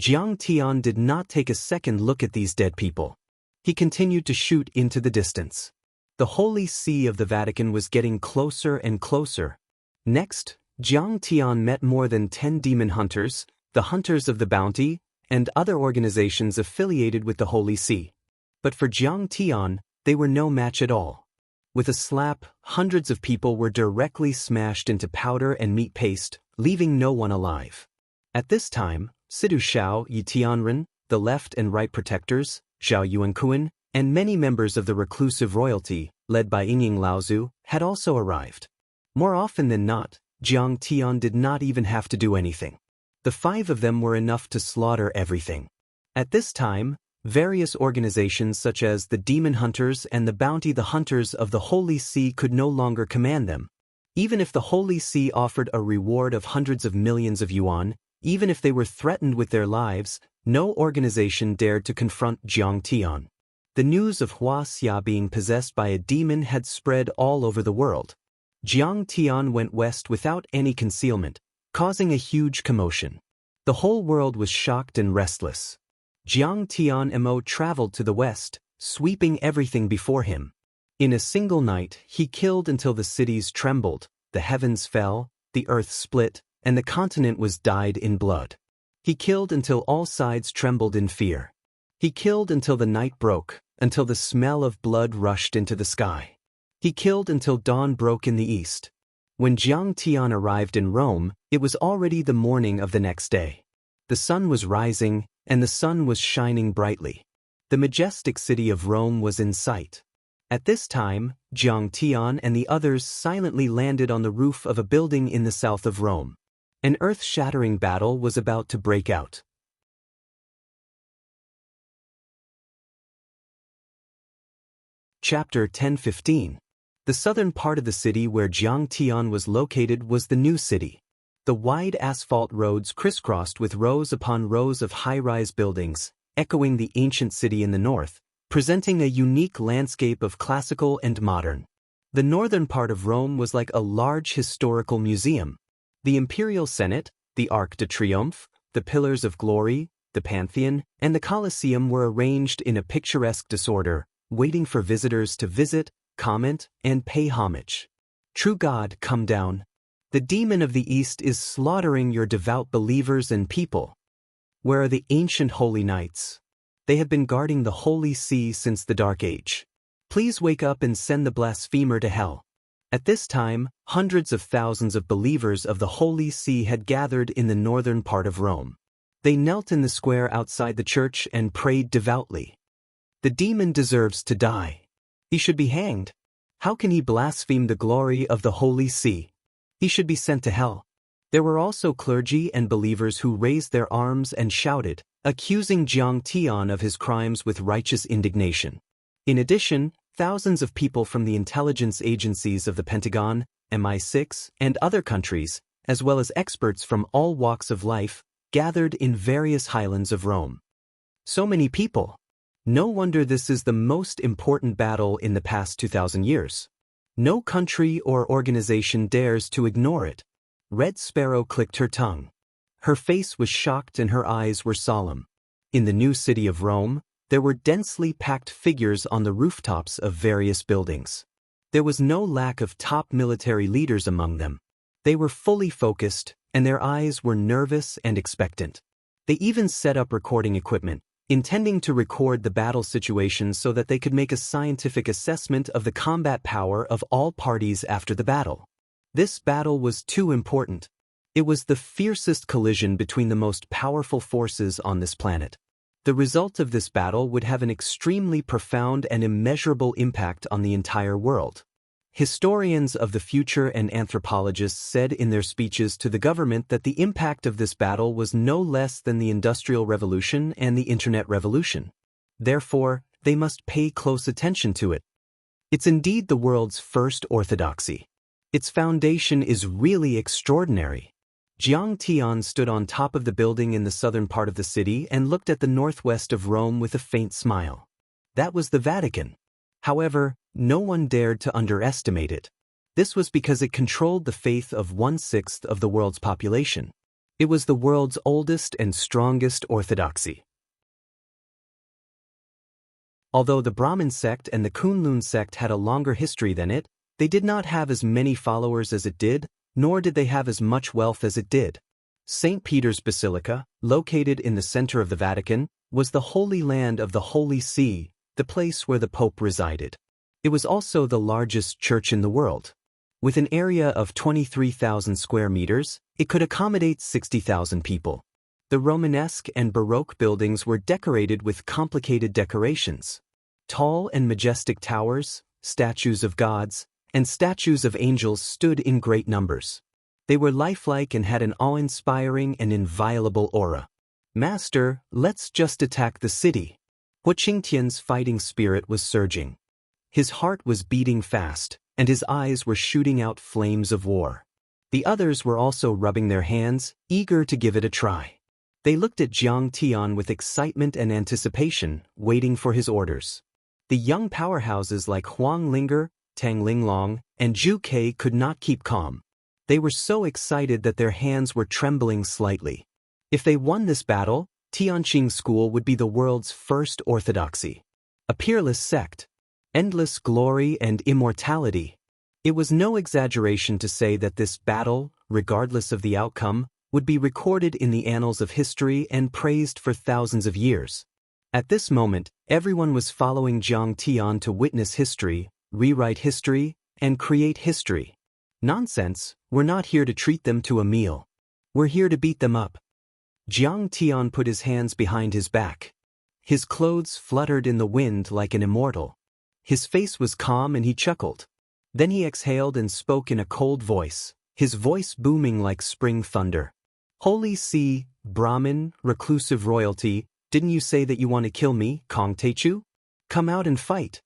[SPEAKER 1] Jiang Tian did not take a second look at these dead people. He continued to shoot into the distance. The Holy See of the Vatican was getting closer and closer. Next, Jiang Tian met more than 10 demon hunters, the Hunters of the Bounty, and other organizations affiliated with the Holy See. But for Jiang Tian, they were no match at all. With a slap, hundreds of people were directly smashed into powder and meat paste, leaving no one alive. At this time, Sidu Shao Yi Tianren, the left and right protectors, Zhao Yuankuan, and many members of the reclusive royalty, led by Yingying Laozu, had also arrived. More often than not, Jiang Tian did not even have to do anything. The 5 of them were enough to slaughter everything. At this time, various organizations such as the Demon Hunters and the Hunters of the Holy See could no longer command them. Even if the Holy See offered a reward of hundreds of millions of yuan, even if they were threatened with their lives, no organization dared to confront Jiang Tian. The news of Hua Xia being possessed by a demon had spread all over the world. Jiang Tian went west without any concealment, causing a huge commotion. The whole world was shocked and restless. Jiang Tian traveled to the west, sweeping everything before him. In a single night, he killed until the cities trembled, the heavens fell, the earth split, and the continent was dyed in blood. He killed until all sides trembled in fear. He killed until the night broke, until the smell of blood rushed into the sky. He killed until dawn broke in the east. When Jiang Tian arrived in Rome, it was already the morning of the next day. The sun was rising, and the sun was shining brightly. The majestic city of Rome was in sight. At this time, Jiang Tian and the others silently landed on the roof of a building in the south of Rome. An earth-shattering battle was about to break out. Chapter 10:15. The southern part of the city where Jiang Tian was located was the new city. The wide asphalt roads crisscrossed with rows upon rows of high-rise buildings, echoing the ancient city in the north, presenting a unique landscape of classical and modern. The northern part of Rome was like a large historical museum. The Imperial Senate, the Arc de Triomphe, the Pillars of Glory, the Pantheon, and the Colosseum were arranged in a picturesque disorder, waiting for visitors to visit, comment, and pay homage. True God, come down. The demon of the East is slaughtering your devout believers and people. Where are the ancient holy knights? They have been guarding the Holy See since the Dark Age. Please wake up and send the blasphemer to hell. At this time, hundreds of thousands of believers of the Holy See had gathered in the northern part of Rome. They knelt in the square outside the church and prayed devoutly. The demon deserves to die. He should be hanged. How can he blaspheme the glory of the Holy See? He should be sent to hell. There were also clergy and believers who raised their arms and shouted, accusing Jiang Tian of his crimes with righteous indignation. In addition, thousands of people from the intelligence agencies of the Pentagon, MI6, and other countries, as well as experts from all walks of life, gathered in various highlands of Rome. So many people. No wonder this is the most important battle in the past 2,000 years. No country or organization dares to ignore it. Red Sparrow clicked her tongue. Her face was shocked and her eyes were solemn. In the new city of Rome, there were densely packed figures on the rooftops of various buildings. There was no lack of top military leaders among them. They were fully focused, and their eyes were nervous and expectant. They even set up recording equipment, intending to record the battle situation so that they could make a scientific assessment of the combat power of all parties after the battle. This battle was too important. It was the fiercest collision between the most powerful forces on this planet. The result of this battle would have an extremely profound and immeasurable impact on the entire world. Historians of the future and anthropologists said in their speeches to the government that the impact of this battle was no less than the Industrial Revolution and the Internet Revolution. Therefore, they must pay close attention to it. It's indeed the world's first orthodoxy. Its foundation is really extraordinary. Jiang Tian stood on top of the building in the southern part of the city and looked at the northwest of Rome with a faint smile. That was the Vatican. However, no one dared to underestimate it. This was because it controlled the faith of 1/6 of the world's population. It was the world's oldest and strongest orthodoxy. Although the Brahmin sect and the Kunlun sect had a longer history than it, they did not have as many followers as it did, nor did they have as much wealth as it did. St. Peter's Basilica, located in the center of the Vatican, was the Holy Land of the Holy See, the place where the Pope resided. It was also the largest church in the world. With an area of 23,000 square meters, it could accommodate 60,000 people. The Romanesque and Baroque buildings were decorated with complicated decorations. Tall and majestic towers, statues of gods, and statues of angels stood in great numbers. They were lifelike and had an awe-inspiring and inviolable aura. Master, let's just attack the city. Hu Qingtian's fighting spirit was surging. His heart was beating fast, and his eyes were shooting out flames of war. The others were also rubbing their hands, eager to give it a try. They looked at Jiang Tian with excitement and anticipation, waiting for his orders. The young powerhouses like Huang Linger, Tang Linglong, and Zhu Ke could not keep calm. They were so excited that their hands were trembling slightly. If they won this battle, Tianqing School would be the world's first orthodoxy. A peerless sect. Endless glory and immortality. It was no exaggeration to say that this battle, regardless of the outcome, would be recorded in the annals of history and praised for thousands of years. At this moment, everyone was following Jiang Tian to witness history, rewrite history, and create history. Nonsense, we're not here to treat them to a meal. We're here to beat them up. Jiang Tian put his hands behind his back. His clothes fluttered in the wind like an immortal. His face was calm and he chuckled. Then he exhaled and spoke in a cold voice, his voice booming like spring thunder. Holy See, Brahmin, reclusive royalty, didn't you say that you want to kill me, Kong Techu? Come out and fight.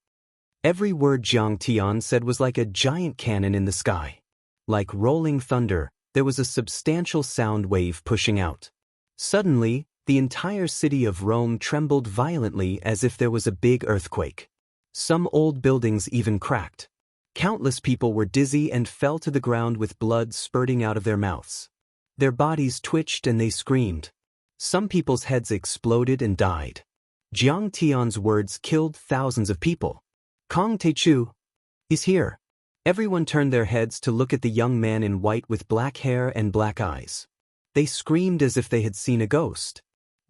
[SPEAKER 1] Every word Jiang Tian said was like a giant cannon in the sky. Like rolling thunder, there was a substantial sound wave pushing out. Suddenly, the entire city of Rome trembled violently as if there was a big earthquake. Some old buildings even cracked. Countless people were dizzy and fell to the ground with blood spurting out of their mouths. Their bodies twitched and they screamed. Some people's heads exploded and died. Jiang Tian's words killed thousands of people. Kong Techu is here. Everyone turned their heads to look at the young man in white with black hair and black eyes. They screamed as if they had seen a ghost.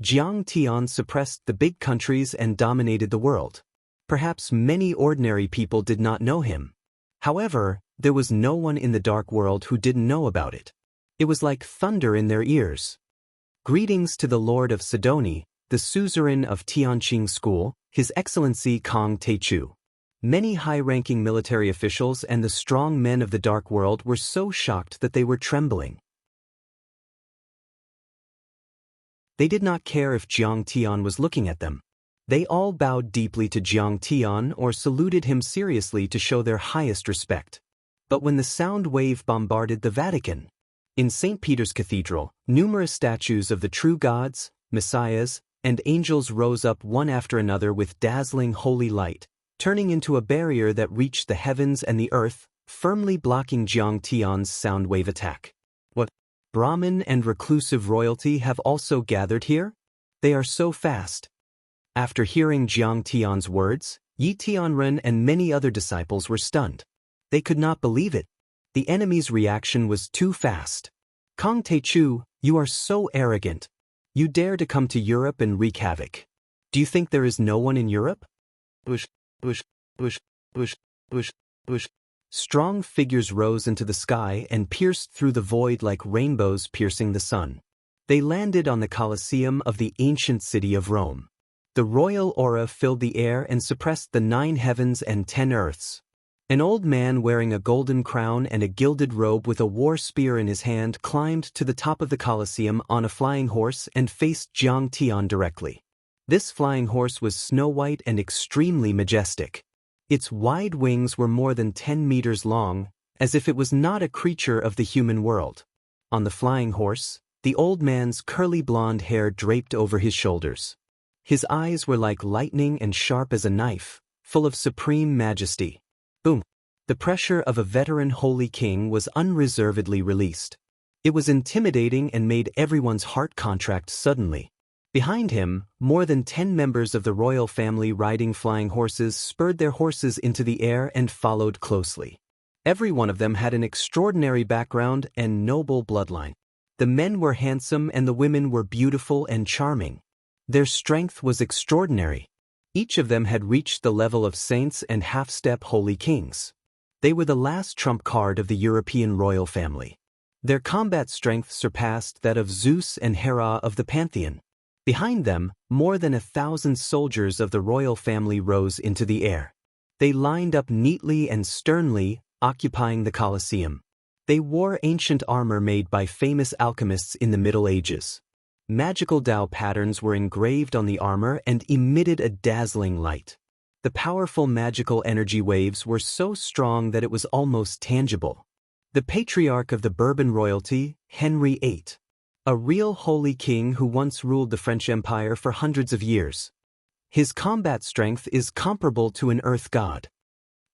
[SPEAKER 1] Jiang Tian suppressed the big countries and dominated the world. Perhaps many ordinary people did not know him. However, there was no one in the dark world who didn't know about it. It was like thunder in their ears. Greetings to the Lord of Sidoni, the suzerain of Tianqing School, His Excellency Kong Techu. Many high-ranking military officials and the strong men of the dark world were so shocked that they were trembling. They did not care if Jiang Tian was looking at them. They all bowed deeply to Jiang Tian or saluted him seriously to show their highest respect. But when the sound wave bombarded the Vatican, in St. Peter's Cathedral, numerous statues of the true gods, messiahs, and angels rose up one after another with dazzling holy light, turning into a barrier that reached the heavens and the earth, firmly blocking Jiang Tian's sound wave attack. What? Brahmin and reclusive royalty have also gathered here? They are so fast. After hearing Jiang Tian's words, Yi Tianren and many other disciples were stunned. They could not believe it. The enemy's reaction was too fast. Kong Teichu, you are so arrogant. You dare to come to Europe and wreak havoc. Do you think there is no one in Europe? Bush, bush, bush, bush, bush, bush. Strong figures rose into the sky and pierced through the void like rainbows piercing the sun. They landed on the Colosseum of the ancient city of Rome. The royal aura filled the air and suppressed the 9 heavens and 10 earths. An old man wearing a golden crown and a gilded robe with a war spear in his hand climbed to the top of the Colosseum on a flying horse and faced Jiang Tian directly. This flying horse was snow-white and extremely majestic. Its wide wings were more than 10 meters long, as if it was not a creature of the human world. On the flying horse, the old man's curly blonde hair draped over his shoulders. His eyes were like lightning and sharp as a knife, full of supreme majesty. Boom! The pressure of a veteran holy king was unreservedly released. It was intimidating and made everyone's heart contract suddenly. Behind him, more than 10 members of the royal family riding flying horses spurred their horses into the air and followed closely. Every one of them had an extraordinary background and noble bloodline. The men were handsome and the women were beautiful and charming. Their strength was extraordinary. Each of them had reached the level of saints and half-step holy kings. They were the last trump card of the European royal family. Their combat strength surpassed that of Zeus and Hera of the Pantheon. Behind them, more than 1,000 soldiers of the royal family rose into the air. They lined up neatly and sternly, occupying the Colosseum. They wore ancient armor made by famous alchemists in the Middle Ages. Magical Tao patterns were engraved on the armor and emitted a dazzling light. The powerful magical energy waves were so strong that it was almost tangible. The patriarch of the Bourbon royalty, Henry VIII. A real holy king who once ruled the French Empire for hundreds of years. His combat strength is comparable to an earth god.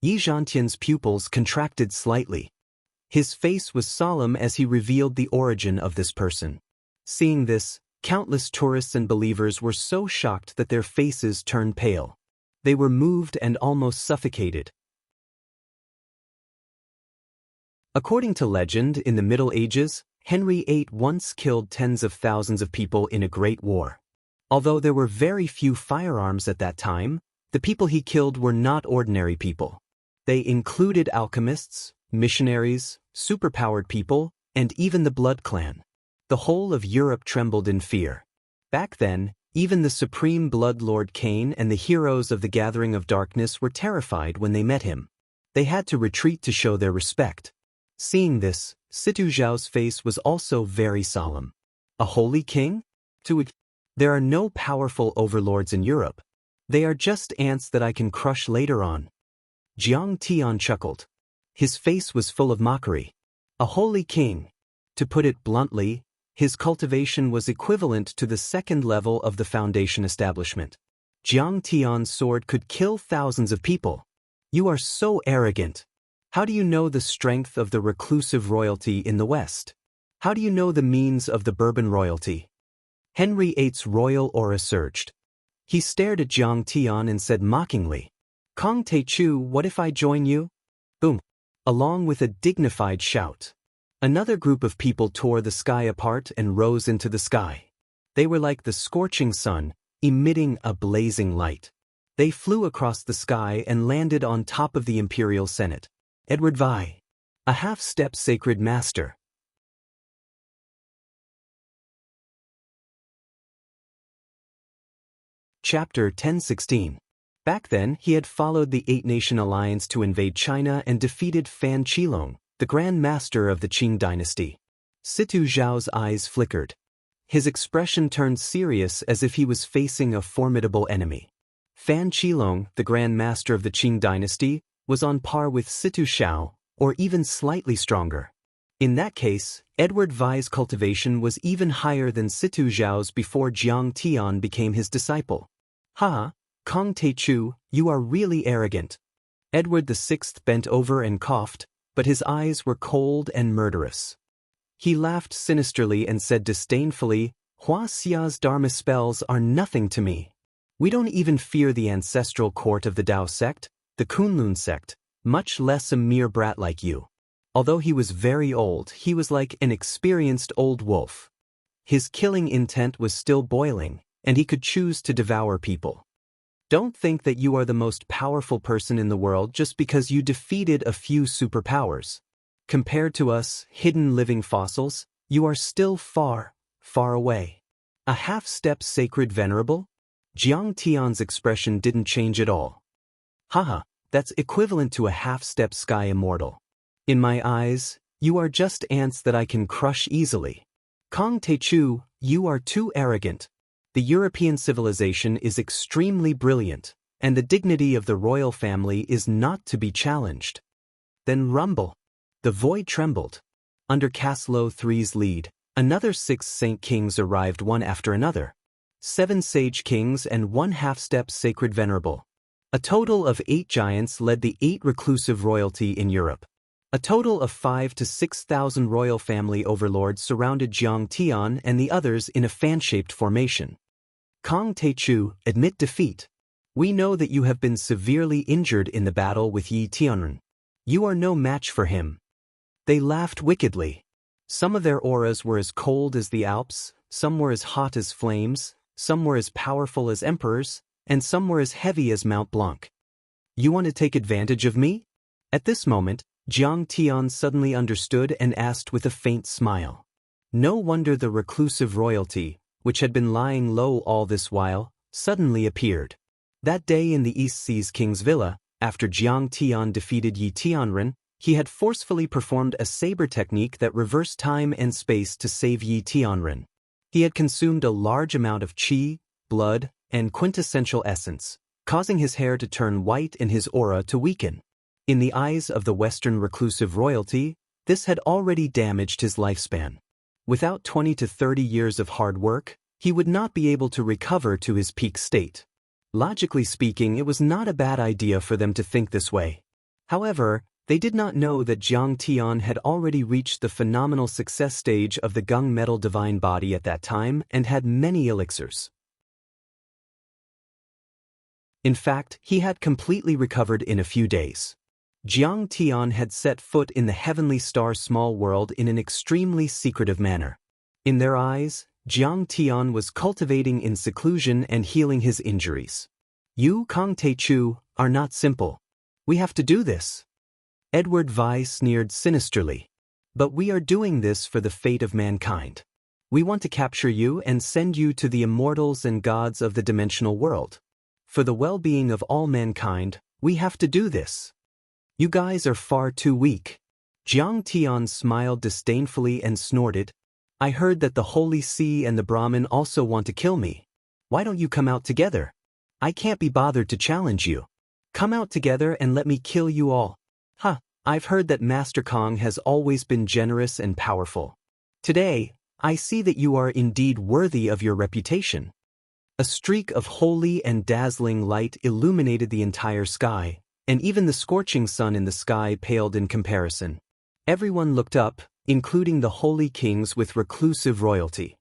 [SPEAKER 1] Yi Zhantian's pupils contracted slightly. His face was solemn as he revealed the origin of this person. Seeing this, countless tourists and believers were so shocked that their faces turned pale. They were moved and almost suffocated. According to legend, in the Middle Ages, Henry VIII once killed tens of thousands of people in a great war. Although there were very few firearms at that time, the people he killed were not ordinary people. They included alchemists, missionaries, superpowered people, and even the Blood Clan. The whole of Europe trembled in fear. Back then, even the supreme Blood Lord Cain and the heroes of the Gathering of Darkness were terrified when they met him. They had to retreat to show their respect. Seeing this, Situ Zhao's face was also very solemn. A holy king? There are no powerful overlords in Europe. They are just ants that I can crush later on. Jiang Tian chuckled. His face was full of mockery. A holy king. To put it bluntly, his cultivation was equivalent to the second level of the Foundation establishment. Jiang Tian's sword could kill thousands of people. You are so arrogant. How do you know the strength of the reclusive royalty in the West? How do you know the means of the Bourbon royalty? Henry VIII's royal aura surged. He stared at Jiang Tian and said mockingly, Kong Teichu, what if I join you? Boom. Along with a dignified shout. Another group of people tore the sky apart and rose into the sky. They were like the scorching sun, emitting a blazing light. They flew across the sky and landed on top of the Imperial Senate. Edward Vi. A half-step sacred master. Chapter 1016. Back then, he had followed the Eight-Nation Alliance to invade China and defeated Fan Qilong, the Grand Master of the Qing dynasty. Situ Zhao's eyes flickered. His expression turned serious as if he was facing a formidable enemy. Fan Qilong, the Grand Master of the Qing dynasty, was on par with Situ Zhao, or even slightly stronger. In that case, Edward Vai's cultivation was even higher than Situ Zhao's before Jiang Tian became his disciple. Ha! Kong Teichu, you are really arrogant. Edward VI bent over and coughed, but his eyes were cold and murderous. He laughed sinisterly and said disdainfully, Hua Xia's Dharma spells are nothing to me. We don't even fear the ancestral court of the Dao sect, the Kunlun sect, much less a mere brat like you. Although he was very old, he was like an experienced old wolf. His killing intent was still boiling, and he could choose to devour people. Don't think that you are the most powerful person in the world just because you defeated a few superpowers. Compared to us, hidden living fossils, you are still far, far away. A half-step sacred venerable? Jiang Tian's expression didn't change at all. Haha, that's equivalent to a half-step sky immortal. In my eyes, you are just ants that I can crush easily. Kong Teichu, you are too arrogant. The European civilization is extremely brilliant, and the dignity of the royal family is not to be challenged. Then rumble. The void trembled. Under Caslo III's lead, another 6 saint kings arrived one after another. 7 sage kings and 1 half-step sacred venerable. A total of 8 giants led the 8 reclusive royalty in Europe. A total of 5,000 to 6,000 royal family overlords surrounded Jiang Tian and the others in a fan-shaped formation. Kong Teichu, admit defeat. We know that you have been severely injured in the battle with Yi Tianren. You are no match for him. They laughed wickedly. Some of their auras were as cold as the Alps, some were as hot as flames, some were as powerful as emperors, and some were as heavy as Mount Blanc. You want to take advantage of me? At this moment, Jiang Tian suddenly understood and asked with a faint smile. No wonder the reclusive royalty, which had been lying low all this while, suddenly appeared. That day in the East Sea's King's Villa, after Jiang Tian defeated Yi Tianren, he had forcefully performed a saber technique that reversed time and space to save Yi Tianren. He had consumed a large amount of qi, blood, and quintessential essence, causing his hair to turn white and his aura to weaken. In the eyes of the Western reclusive royalty, this had already damaged his lifespan. Without 20 to 30 years of hard work, he would not be able to recover to his peak state. Logically speaking, it was not a bad idea for them to think this way. However, they did not know that Jiang Tian had already reached the phenomenal success stage of the Gung metal divine body at that time and had many elixirs. In fact, he had completely recovered in a few days. Jiang Tian had set foot in the heavenly star small world in an extremely secretive manner. In their eyes, Jiang Tian was cultivating in seclusion and healing his injuries. You, Kong Teichu, are not simple. We have to do this. Edward Vai sneered sinisterly. But we are doing this for the fate of mankind. We want to capture you and send you to the immortals and gods of the dimensional world. For the well-being of all mankind, we have to do this. You guys are far too weak. Jiang Tian smiled disdainfully and snorted. I heard that the Holy See and the Brahmin also want to kill me. Why don't you come out together? I can't be bothered to challenge you. Come out together and let me kill you all. Huh, I've heard that Master Kong has always been generous and powerful. Today, I see that you are indeed worthy of your reputation. A streak of holy and dazzling light illuminated the entire sky, and even the scorching sun in the sky paled in comparison. Everyone looked up, including the holy kings with reclusive royalty.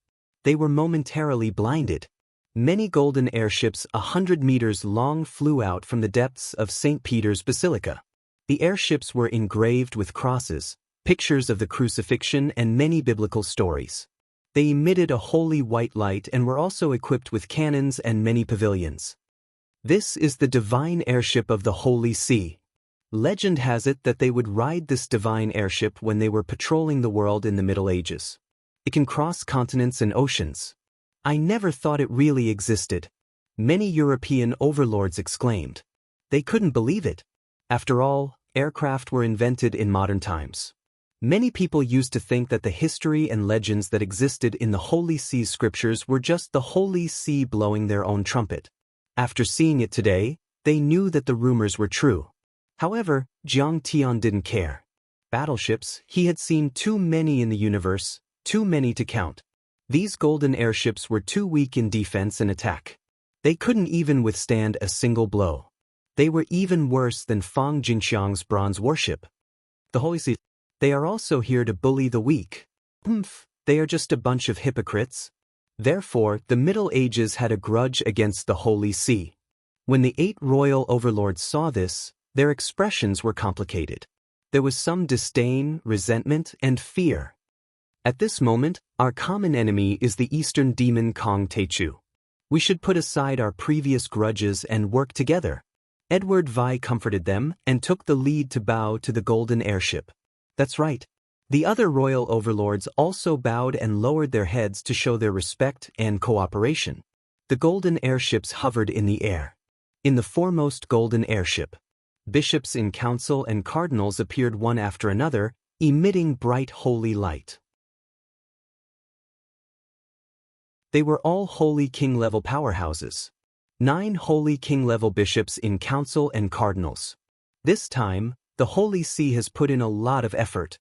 [SPEAKER 1] They were momentarily blinded. Many golden airships 100 meters long flew out from the depths of St. Peter's Basilica. The airships were engraved with crosses, pictures of the crucifixion, and many biblical stories. They emitted a holy white light and were also equipped with cannons and many pavilions. This is the divine airship of the Holy See. Legend has it that they would ride this divine airship when they were patrolling the world in the Middle Ages. It can cross continents and oceans. I never thought it really existed. Many European overlords exclaimed. They couldn't believe it. After all, aircraft were invented in modern times. Many people used to think that the history and legends that existed in the Holy See scriptures were just the Holy See blowing their own trumpet. After seeing it today, they knew that the rumors were true. However, Jiang Tian didn't care. battleships, he had seen too many in the universe, too many to count. These golden airships were too weak in defense and attack. They couldn't even withstand a single blow. They were even worse than Fang Jingxiang's bronze warship. The Holy See. They are also here to bully the weak. They are just a bunch of hypocrites. Therefore, the Middle Ages had a grudge against the Holy See. When the 8 royal overlords saw this, their expressions were complicated. There was some disdain, resentment, and fear. At this moment, our common enemy is the Eastern demon Kong Techu. We should put aside our previous grudges and work together. Edward Vi comforted them and took the lead to bow to the golden airship. That's right. The other royal overlords also bowed and lowered their heads to show their respect and cooperation. The golden airships hovered in the air. In the foremost golden airship, bishops in council and cardinals appeared one after another, emitting bright holy light. They were all holy king-level powerhouses. 9 holy king-level bishops in council and cardinals. This time, the Holy See has put in a lot of effort.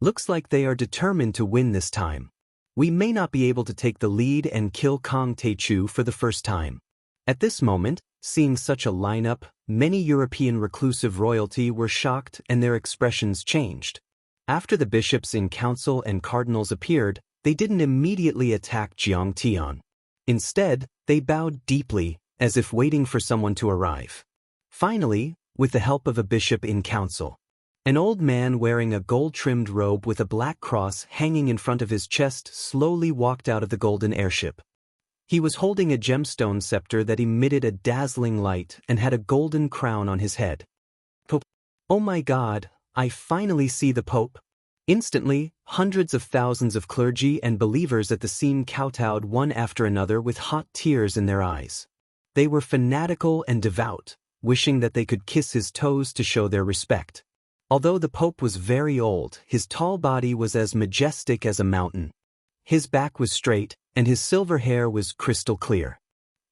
[SPEAKER 1] Looks like they are determined to win this time. We may not be able to take the lead and kill Kong Techu for the first time. At this moment, seeing such a lineup, many European reclusive royalty were shocked and their expressions changed. After the bishops in council and cardinals appeared, they didn't immediately attack Jiang Tian. Instead, they bowed deeply, as if waiting for someone to arrive. Finally, with the help of a bishop in council, an old man wearing a gold-trimmed robe with a black cross hanging in front of his chest slowly walked out of the golden airship. He was holding a gemstone scepter that emitted a dazzling light and had a golden crown on his head. Pope! Oh my God, I finally see the Pope! Instantly, hundreds of thousands of clergy and believers at the scene kowtowed one after another with hot tears in their eyes. They were fanatical and devout, wishing that they could kiss his toes to show their respect. Although the Pope was very old, his tall body was as majestic as a mountain. His back was straight, and his silver hair was crystal clear.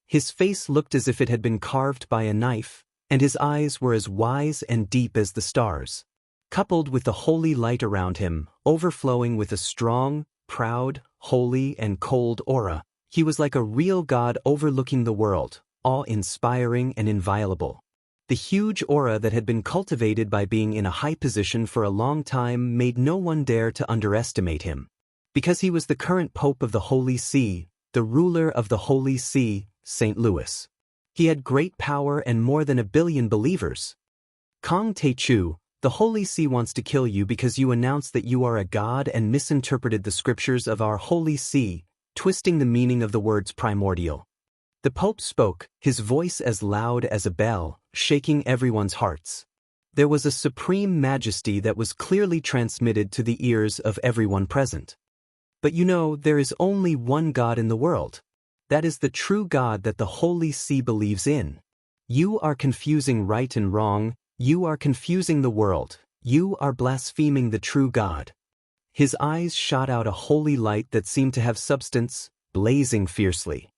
[SPEAKER 1] His face looked as if it had been carved by a knife, and his eyes were as wise and deep as the stars. Coupled with the holy light around him, overflowing with a strong, proud, holy, and cold aura, he was like a real god overlooking the world, awe-inspiring and inviolable. The huge aura that had been cultivated by being in a high position for a long time made no one dare to underestimate him. Because he was the current Pope of the Holy See, the ruler of the Holy See, St. Louis. He had great power and more than 1 billion believers. Kong Techu, the Holy See wants to kill you because you announced that you are a god and misinterpreted the scriptures of our Holy See, twisting the meaning of the words primordial. The Pope spoke, his voice as loud as a bell, shaking everyone's hearts. There was a supreme majesty that was clearly transmitted to the ears of everyone present. But you know, there is only one God in the world. That is the true God that the Holy See believes in. You are confusing right and wrong. You are confusing the world. You are blaspheming the true God. His eyes shot out a holy light that seemed to have substance, blazing fiercely.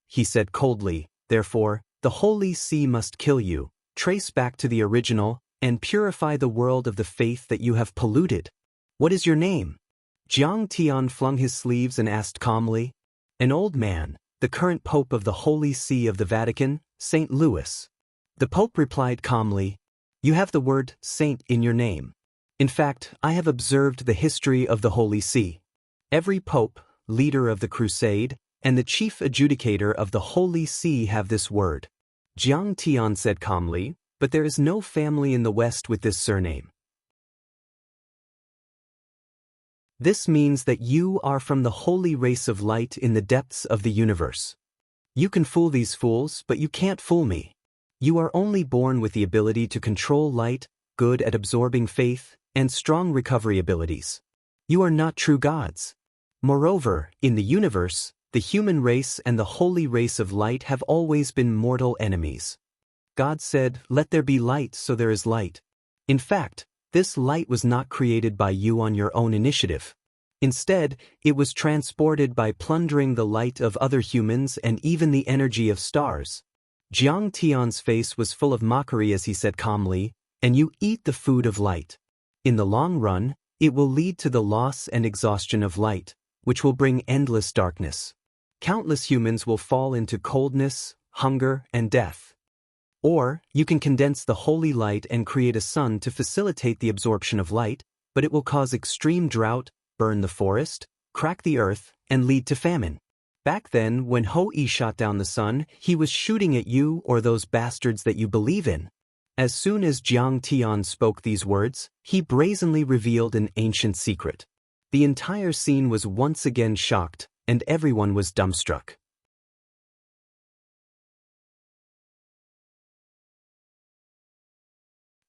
[SPEAKER 1] He said coldly, therefore, the Holy See must kill you, trace back to the original, and purify the world of the faith that you have polluted. What is your name? Jiang Tian flung his sleeves and asked calmly. An old man, the current Pope of the Holy See of the Vatican, St. Louis. The Pope replied calmly, you have the word saint in your name. In fact, I have observed the history of the Holy See. Every pope, leader of the crusade, and the chief adjudicator of the Holy See have this word. Jiang Tian said calmly, but there is no family in the West with this surname. This means that you are from the holy race of light in the depths of the universe. You can fool these fools, but you can't fool me. You are only born with the ability to control light, good at absorbing faith, and strong recovery abilities. You are not true gods. Moreover, in the universe, the human race and the holy race of light have always been mortal enemies. God said, let there be light, so there is light. In fact, this light was not created by you on your own initiative. Instead, it was transported by plundering the light of other humans and even the energy of stars. Jiang Tian's face was full of mockery as he said calmly, and you eat the food of light. In the long run, it will lead to the loss and exhaustion of light, which will bring endless darkness. Countless humans will fall into coldness, hunger, and death. Or, you can condense the holy light and create a sun to facilitate the absorption of light, but it will cause extreme drought, burn the forest, crack the earth, and lead to famine. Back then, when Ho-Yi shot down the sun, he was shooting at you or those bastards that you believe in. As soon as Jiang Tian spoke these words, he brazenly revealed an ancient secret. The entire scene was once again shocked, and everyone was dumbstruck.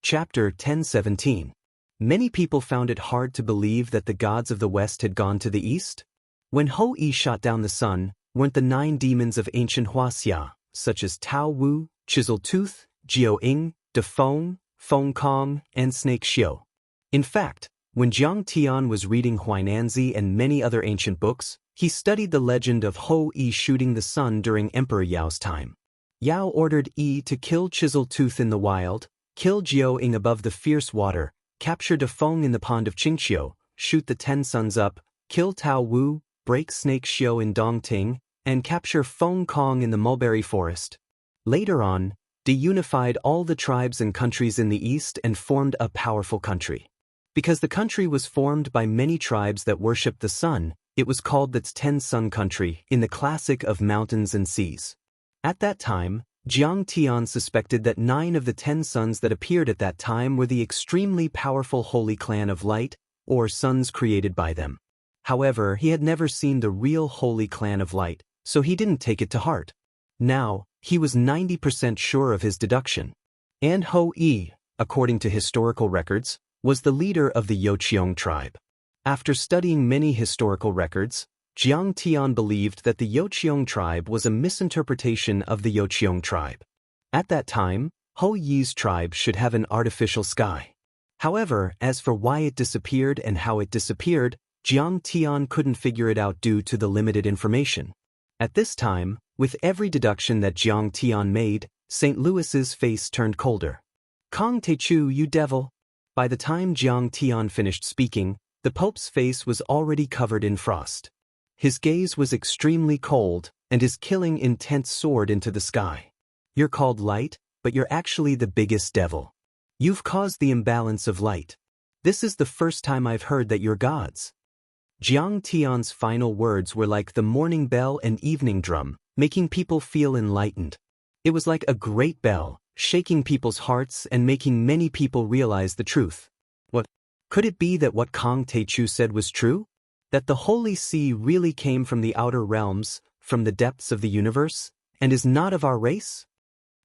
[SPEAKER 1] Chapter 1017. Many people found it hard to believe that the gods of the West had gone to the East. When Ho-Yi shot down the sun, weren't the 9 demons of ancient Wuxia, such as Tao Wu, Chiseltooth, Jiao Ying, Defeng, Feng Kong, and Snake Xiu? In fact, when Jiang Tian was reading Huainanzi and many other ancient books, he studied the legend of Ho-Yi shooting the sun during Emperor Yao's time. Yao ordered Yi to kill Chiseltooth in the wild, kill Jiao Ying above the fierce water, capture Defeng in the pond of Qingqiu, shoot the 10 suns up, kill Tao Wu, break Snake Xiu in Dongting, and capture Feng Kong in the mulberry forest. Later on, they unified all the tribes and countries in the east and formed a powerful country. Because the country was formed by many tribes that worshipped the sun, it was called the 10 Sun Country in the classic of mountains and seas. At that time, Jiang Tian suspected that 9 of the 10 suns that appeared at that time were the extremely powerful Holy Clan of Light, or suns created by them. However, he had never seen the real Holy Clan of Light, so he didn't take it to heart. Now, he was 90% sure of his deduction. And Ho-Yi, according to historical records, was the leader of the Youqiong tribe. After studying many historical records, Jiang Tian believed that the Youqiong tribe was a misinterpretation of the Youqiong tribe. At that time, Ho-Yi's tribe should have an artificial sky. However, as for why it disappeared and how it disappeared, Jiang Tian couldn't figure it out due to the limited information. At this time, with every deduction that Jiang Tian made, St. Louis's face turned colder. "Kong Techu, you devil!" By the time Jiang Tian finished speaking, the Pope's face was already covered in frost. His gaze was extremely cold, and his killing intent soared into the sky. "You're called light, but you're actually the biggest devil. You've caused the imbalance of light. This is the first time I've heard that you're gods." Jiang Tian's final words were like the morning bell and evening drum, making people feel enlightened. It was like a great bell, shaking people's hearts and making many people realize the truth. What? Could it be that what Kong Techu said was true? That the Holy Sea really came from the outer realms, from the depths of the universe, and is not of our race?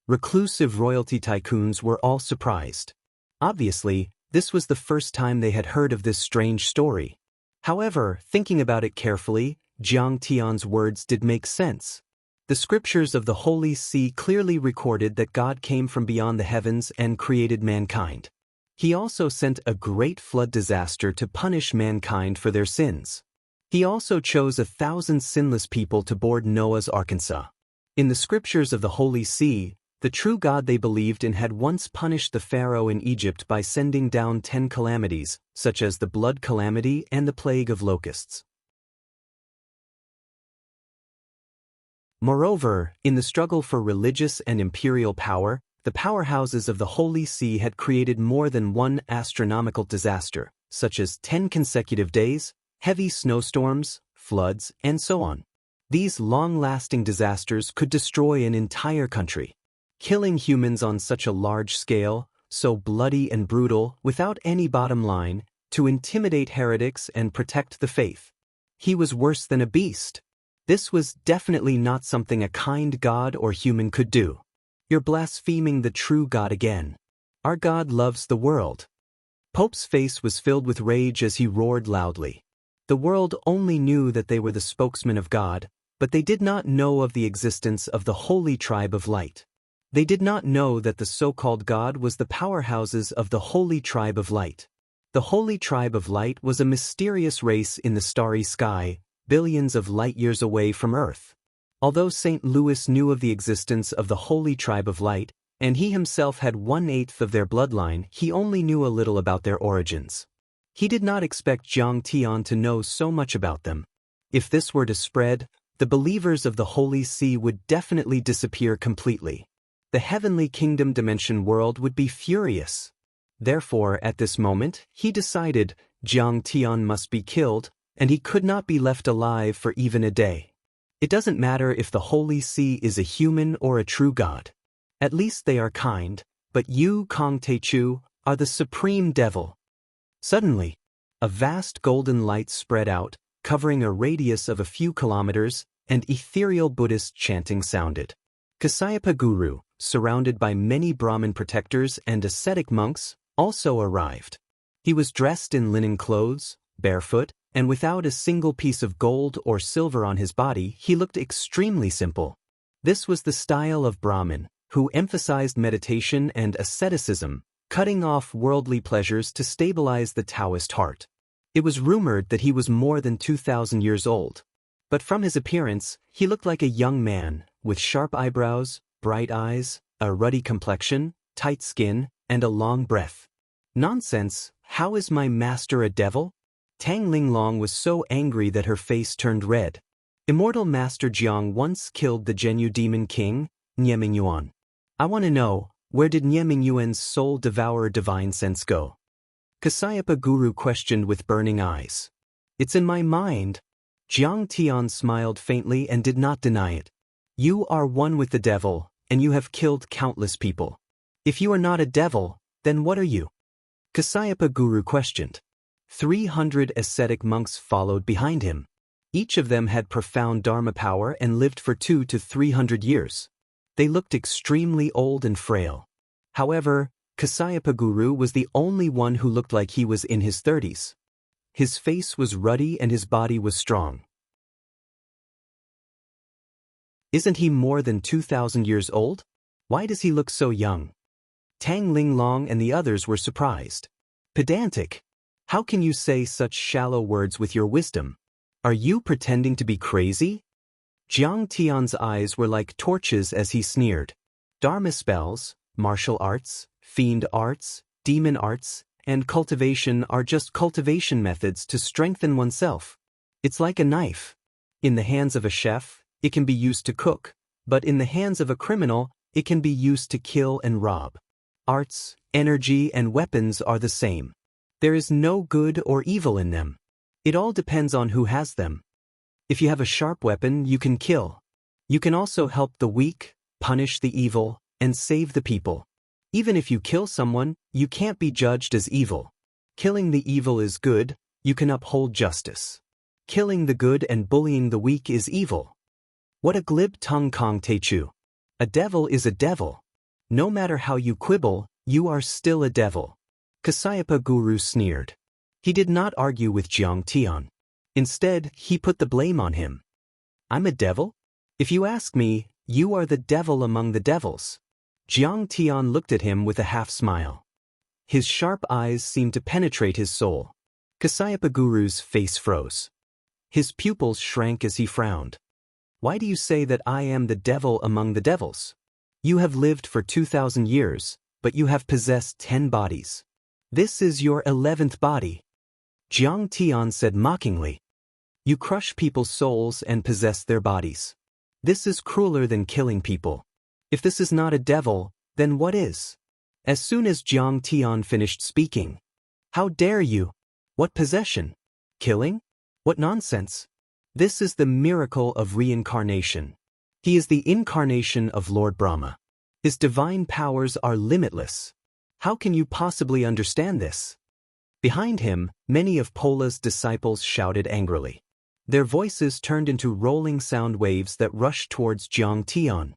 [SPEAKER 1] Reclusive royalty tycoons were all surprised. Obviously, this was the first time they had heard of this strange story. However, thinking about it carefully, Jiang Tian's words did make sense. The scriptures of the Holy See clearly recorded that God came from beyond the heavens and created mankind. He also sent a great flood disaster to punish mankind for their sins. He also chose 1,000 sinless people to board Noah's Arkansas. In the scriptures of the Holy See, the true God they believed in had once punished the Pharaoh in Egypt by sending down 10 calamities, such as the blood calamity and the plague of locusts. Moreover, in the struggle for religious and imperial power, the powerhouses of the Holy See had created more than one astronomical disaster, such as 10 consecutive days, heavy snowstorms, floods, and so on. These long-lasting disasters could destroy an entire country. Killing humans on such a large scale, so bloody and brutal, without any bottom line, to intimidate heretics and protect the faith. He was worse than a beast. This was definitely not something a kind God or human could do. You're blaspheming the true God again. Our God loves the world. Pope's face was filled with rage as he roared loudly. The world only knew that they were the spokesmen of God, but they did not know of the existence of the Holy Tribe of Light. They did not know that the so-called God was the powerhouses of the Holy Tribe of Light. The Holy Tribe of Light was a mysterious race in the starry sky, billions of light-years away from Earth. Although St. Louis knew of the existence of the Holy Tribe of Light, and he himself had 1/8 of their bloodline. He only knew a little about their origins. He did not expect Jiang Tian to know so much about them. If this were to spread, the believers of the Holy See would definitely disappear completely. The heavenly kingdom dimension world would be furious. Therefore, at this moment, he decided Jiang Tian must be killed, and he could not be left alive for even a day. It doesn't matter if the Holy See is a human or a true god. At least they are kind, but you, Kong Techu, are the supreme devil. Suddenly, a vast golden light spread out, covering a radius of a few kilometers, and ethereal Buddhist chanting sounded. Kasyapa Guru, surrounded by many Brahmin protectors and ascetic monks, also arrived. He was dressed in linen clothes, barefoot, and without a single piece of gold or silver on his body. He looked extremely simple. This was the style of Brahmin, who emphasized meditation and asceticism, cutting off worldly pleasures to stabilize the Taoist heart. It was rumored that he was more than 2,000 years old. But from his appearance, he looked like a young man, with sharp eyebrows, bright eyes, a ruddy complexion, tight skin, and a long breath. Nonsense, how is my master a devil? Tang Linglong was so angry that her face turned red. Immortal Master Jiang once killed the Zhenyu demon king, Nie Mingyuan. I want to know, where did Nie Mingyuan's soul-devourer divine sense go? Kasyapa Guru questioned with burning eyes. It's in my mind. Jiang Tian smiled faintly and did not deny it. You are one with the devil, and you have killed countless people. If you are not a devil, then what are you? Kasyapa Guru questioned. 300 ascetic monks followed behind him. Each of them had profound dharma power and lived for 200 to 300 years. They looked extremely old and frail. However, Kasyapa Guru was the only one who looked like he was in his 30s. His face was ruddy and his body was strong. Isn't he more than 2,000 years old? Why does he look so young? Tang Linglong and the others were surprised. Pedantic. How can you say such shallow words with your wisdom? Are you pretending to be crazy? Jiang Tian's eyes were like torches as he sneered. Dharma spells, martial arts, fiend arts, demon arts, and cultivation are just cultivation methods to strengthen oneself. It's like a knife. In the hands of a chef, it can be used to cook, but in the hands of a criminal, it can be used to kill and rob. Arts, energy, and weapons are the same. There is no good or evil in them. It all depends on who has them. If you have a sharp weapon, you can kill. You can also help the weak, punish the evil, and save the people. Even if you kill someone, you can't be judged as evil. Killing the evil is good, you can uphold justice. Killing the good and bullying the weak is evil. What a glib tongue, Kong Techu. A devil is a devil. No matter how you quibble, you are still a devil. Kasyapa Guru sneered. He did not argue with Jiang Tian. Instead, he put the blame on him. I'm a devil? If you ask me, you are the devil among the devils. Jiang Tian looked at him with a half-smile. His sharp eyes seemed to penetrate his soul. Kasyapa Guru's face froze. His pupils shrank as he frowned. Why do you say that I am the devil among the devils? You have lived for 2,000 years, but you have possessed 10 bodies. This is your 11th body. Jiang Tian said mockingly. You crush people's souls and possess their bodies. This is crueler than killing people. If this is not a devil, then what is? As soon as Jiang Tian finished speaking. How dare you? What possession? Killing? What nonsense? This is the miracle of reincarnation. He is the incarnation of Lord Brahma. His divine powers are limitless. How can you possibly understand this? Behind him, many of Pola's disciples shouted angrily. Their voices turned into rolling sound waves that rushed towards Jiang Tian.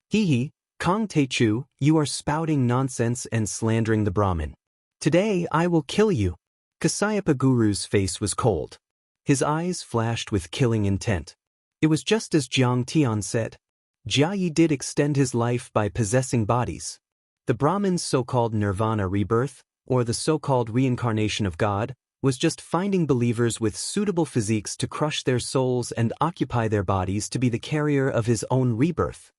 [SPEAKER 1] Hee, Kong Techu, you are spouting nonsense and slandering the Brahmin. Today I will kill you. Kasyapa Guru's face was cold. His eyes flashed with killing intent. It was just as Jiang Tian said. Jia Yi did extend his life by possessing bodies. The Brahmin's so-called nirvana rebirth, or the so-called reincarnation of God, was just finding believers with suitable physiques to crush their souls and occupy their bodies to be the carrier of his own rebirth.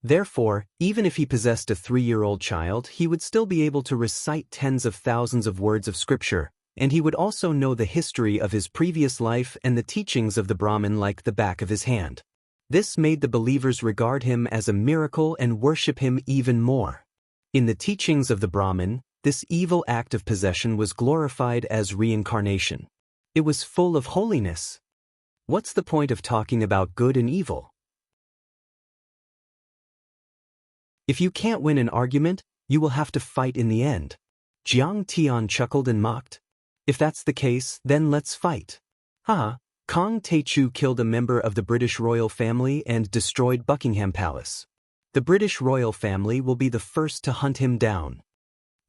[SPEAKER 1] Therefore, even if he possessed a 3-year-old child, he would still be able to recite tens of thousands of words of scripture, and he would also know the history of his previous life and the teachings of the Brahmin like the back of his hand. This made the believers regard him as a miracle and worship him even more. In the teachings of the Brahmin, this evil act of possession was glorified as reincarnation. It was full of holiness. What's the point of talking about good and evil? If you can't win an argument, you will have to fight in the end. Jiang Tian chuckled and mocked. If that's the case, then let's fight. Haha, Kong Taichu killed a member of the British royal family and destroyed Buckingham Palace. The British royal family will be the first to hunt him down.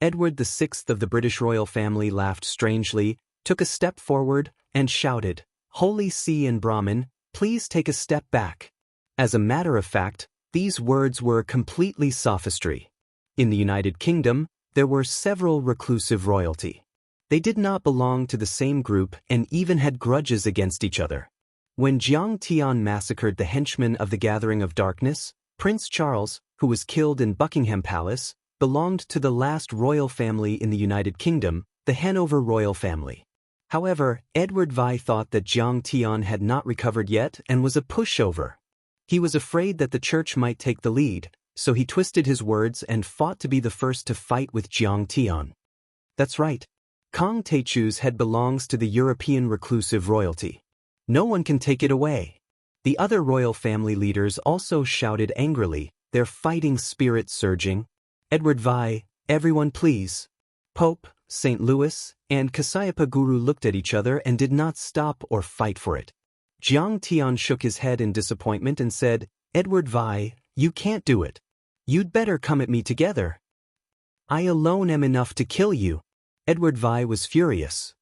[SPEAKER 1] Edward VI of the British royal family laughed strangely, took a step forward, and shouted, "Holy See and Brahmin, please take a step back." As a matter of fact, these words were completely sophistry. In the United Kingdom, there were several reclusive royalty. They did not belong to the same group and even had grudges against each other. When Jiang Tian massacred the henchmen of the Gathering of Darkness, Prince Charles, who was killed in Buckingham Palace, belonged to the last royal family in the United Kingdom, the Hanover royal family. However, Edward VI thought that Jiang Tian had not recovered yet and was a pushover. He was afraid that the church might take the lead, so he twisted his words and fought to be the first to fight with Jiang Tian. That's right. Kong Taichu's head belongs to the European reclusive royalty. No one can take it away. The other royal family leaders also shouted angrily, their fighting spirit surging. Edward VI, everyone please. Pope, St. Louis, and Kasayapa Guru looked at each other and did not stop or fight for it. Jiang Tian shook his head in disappointment and said, "Edward VI, you can't do it. You'd better come at me together. I alone am enough to kill you." Edward VI was furious.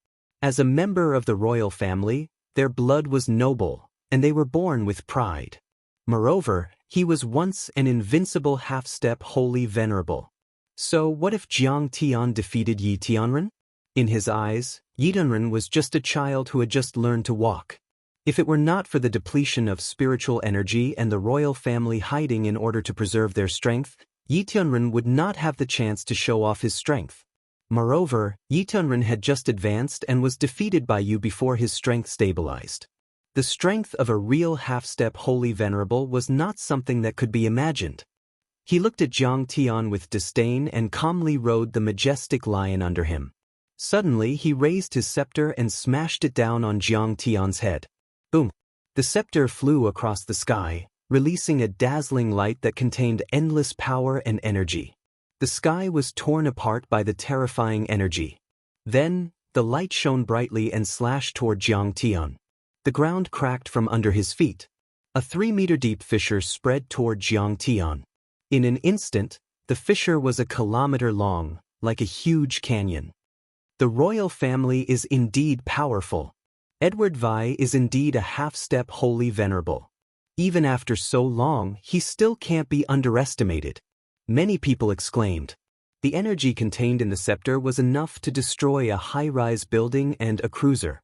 [SPEAKER 1] As a member of the royal family, their blood was noble, and they were born with pride. Moreover, he was once an invincible half-step holy venerable. So what if Jiang Tian defeated Yi Tianren? In his eyes, Yi Tianren was just a child who had just learned to walk. If it were not for the depletion of spiritual energy and the royal family hiding in order to preserve their strength, Yi Tianren would not have the chance to show off his strength. Moreover, Yi Tianren had just advanced and was defeated by you before his strength stabilized. The strength of a real half-step holy venerable was not something that could be imagined. He looked at Jiang Tian with disdain and calmly rode the majestic lion under him. Suddenly he raised his scepter and smashed it down on Jiang Tian's head. Boom! The scepter flew across the sky, releasing a dazzling light that contained endless power and energy. The sky was torn apart by the terrifying energy. Then, the light shone brightly and slashed toward Jiang Tian. The ground cracked from under his feet. A 3-meter-deep fissure spread toward Jiang Tian. In an instant, the fissure was a kilometer long, like a huge canyon. The royal family is indeed powerful. Edward VI is indeed a half-step holy venerable. Even after so long, he still can't be underestimated. Many people exclaimed. The energy contained in the scepter was enough to destroy a high-rise building and a cruiser.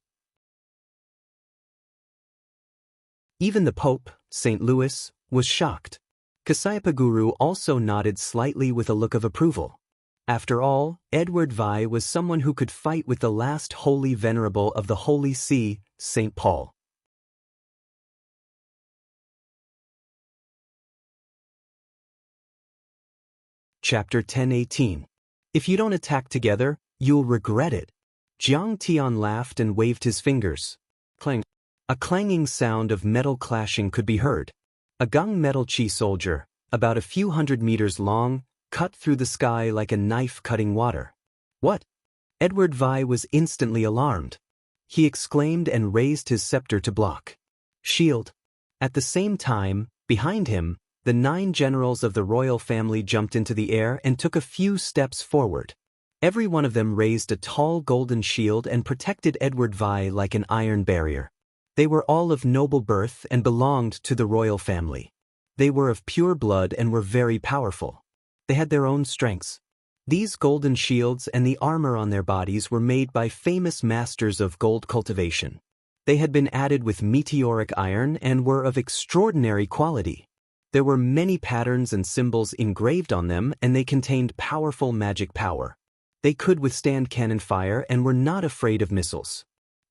[SPEAKER 1] Even the Pope, St. Louis, was shocked. Kasayapa Guru also nodded slightly with a look of approval. After all, Edward VI was someone who could fight with the last holy venerable of the Holy See, St. Paul. Chapter 10:18. If you don't attack together, you'll regret it. Jiang Tian laughed and waved his fingers. Clang. A clanging sound of metal clashing could be heard. A gunmetal chi soldier, about a few hundred meters long, cut through the sky like a knife cutting water. What? Edward VI was instantly alarmed. He exclaimed and raised his scepter to block. Shield. At the same time, behind him, the 9 generals of the royal family jumped into the air and took a few steps forward. Every one of them raised a tall golden shield and protected Edward VI like an iron barrier. They were all of noble birth and belonged to the royal family. They were of pure blood and were very powerful. They had their own strengths. These golden shields and the armor on their bodies were made by famous masters of gold cultivation. They had been added with meteoric iron and were of extraordinary quality. There were many patterns and symbols engraved on them, and they contained powerful magic power. They could withstand cannon fire and were not afraid of missiles.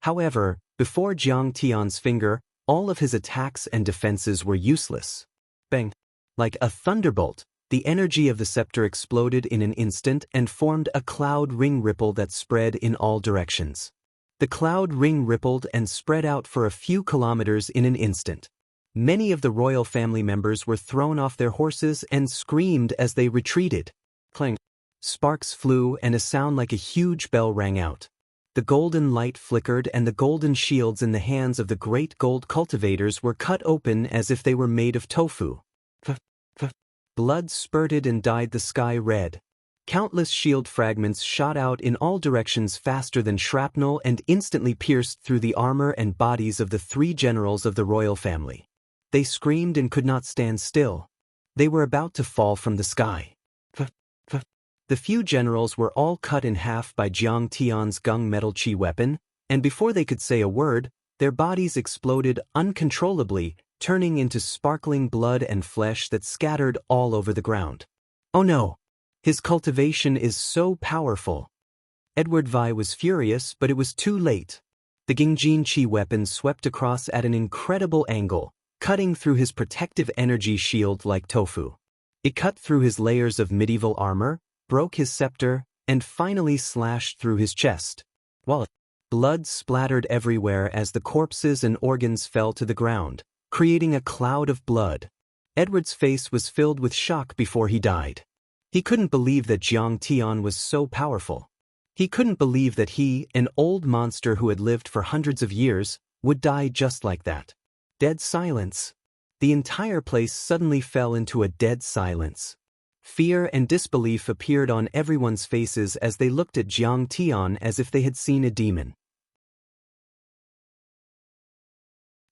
[SPEAKER 1] However, before Jiang Tian's finger, all of his attacks and defenses were useless. Bang! Like a thunderbolt, the energy of the scepter exploded in an instant and formed a cloud ring ripple that spread in all directions. The cloud ring rippled and spread out for a few kilometers in an instant. Many of the royal family members were thrown off their horses and screamed as they retreated. Clang! Sparks flew and a sound like a huge bell rang out. The golden light flickered and the golden shields in the hands of the great gold cultivators were cut open as if they were made of tofu. Blood spurted and dyed the sky red. Countless shield fragments shot out in all directions faster than shrapnel and instantly pierced through the armor and bodies of the 3 generals of the royal family. They screamed and could not stand still. They were about to fall from the sky. The few generals were all cut in half by Jiang Tian's gung metal chi weapon, and before they could say a word, their bodies exploded uncontrollably, turning into sparkling blood and flesh that scattered all over the ground. Oh no! His cultivation is so powerful. Edward Vi was furious, but it was too late. The Gingjin chi weapon swept across at an incredible angle, cutting through his protective energy shield like tofu. It cut through his layers of medieval armor, broke his scepter, and finally slashed through his chest. While blood splattered everywhere as the corpses and organs fell to the ground, creating a cloud of blood. Edward's face was filled with shock before he died. He couldn't believe that Jiang Tian was so powerful. He couldn't believe that he, an old monster who had lived for hundreds of years, would die just like that. Dead silence. The entire place suddenly fell into a dead silence. Fear and disbelief appeared on everyone's faces as they looked at Jiang Tian as if they had seen a demon.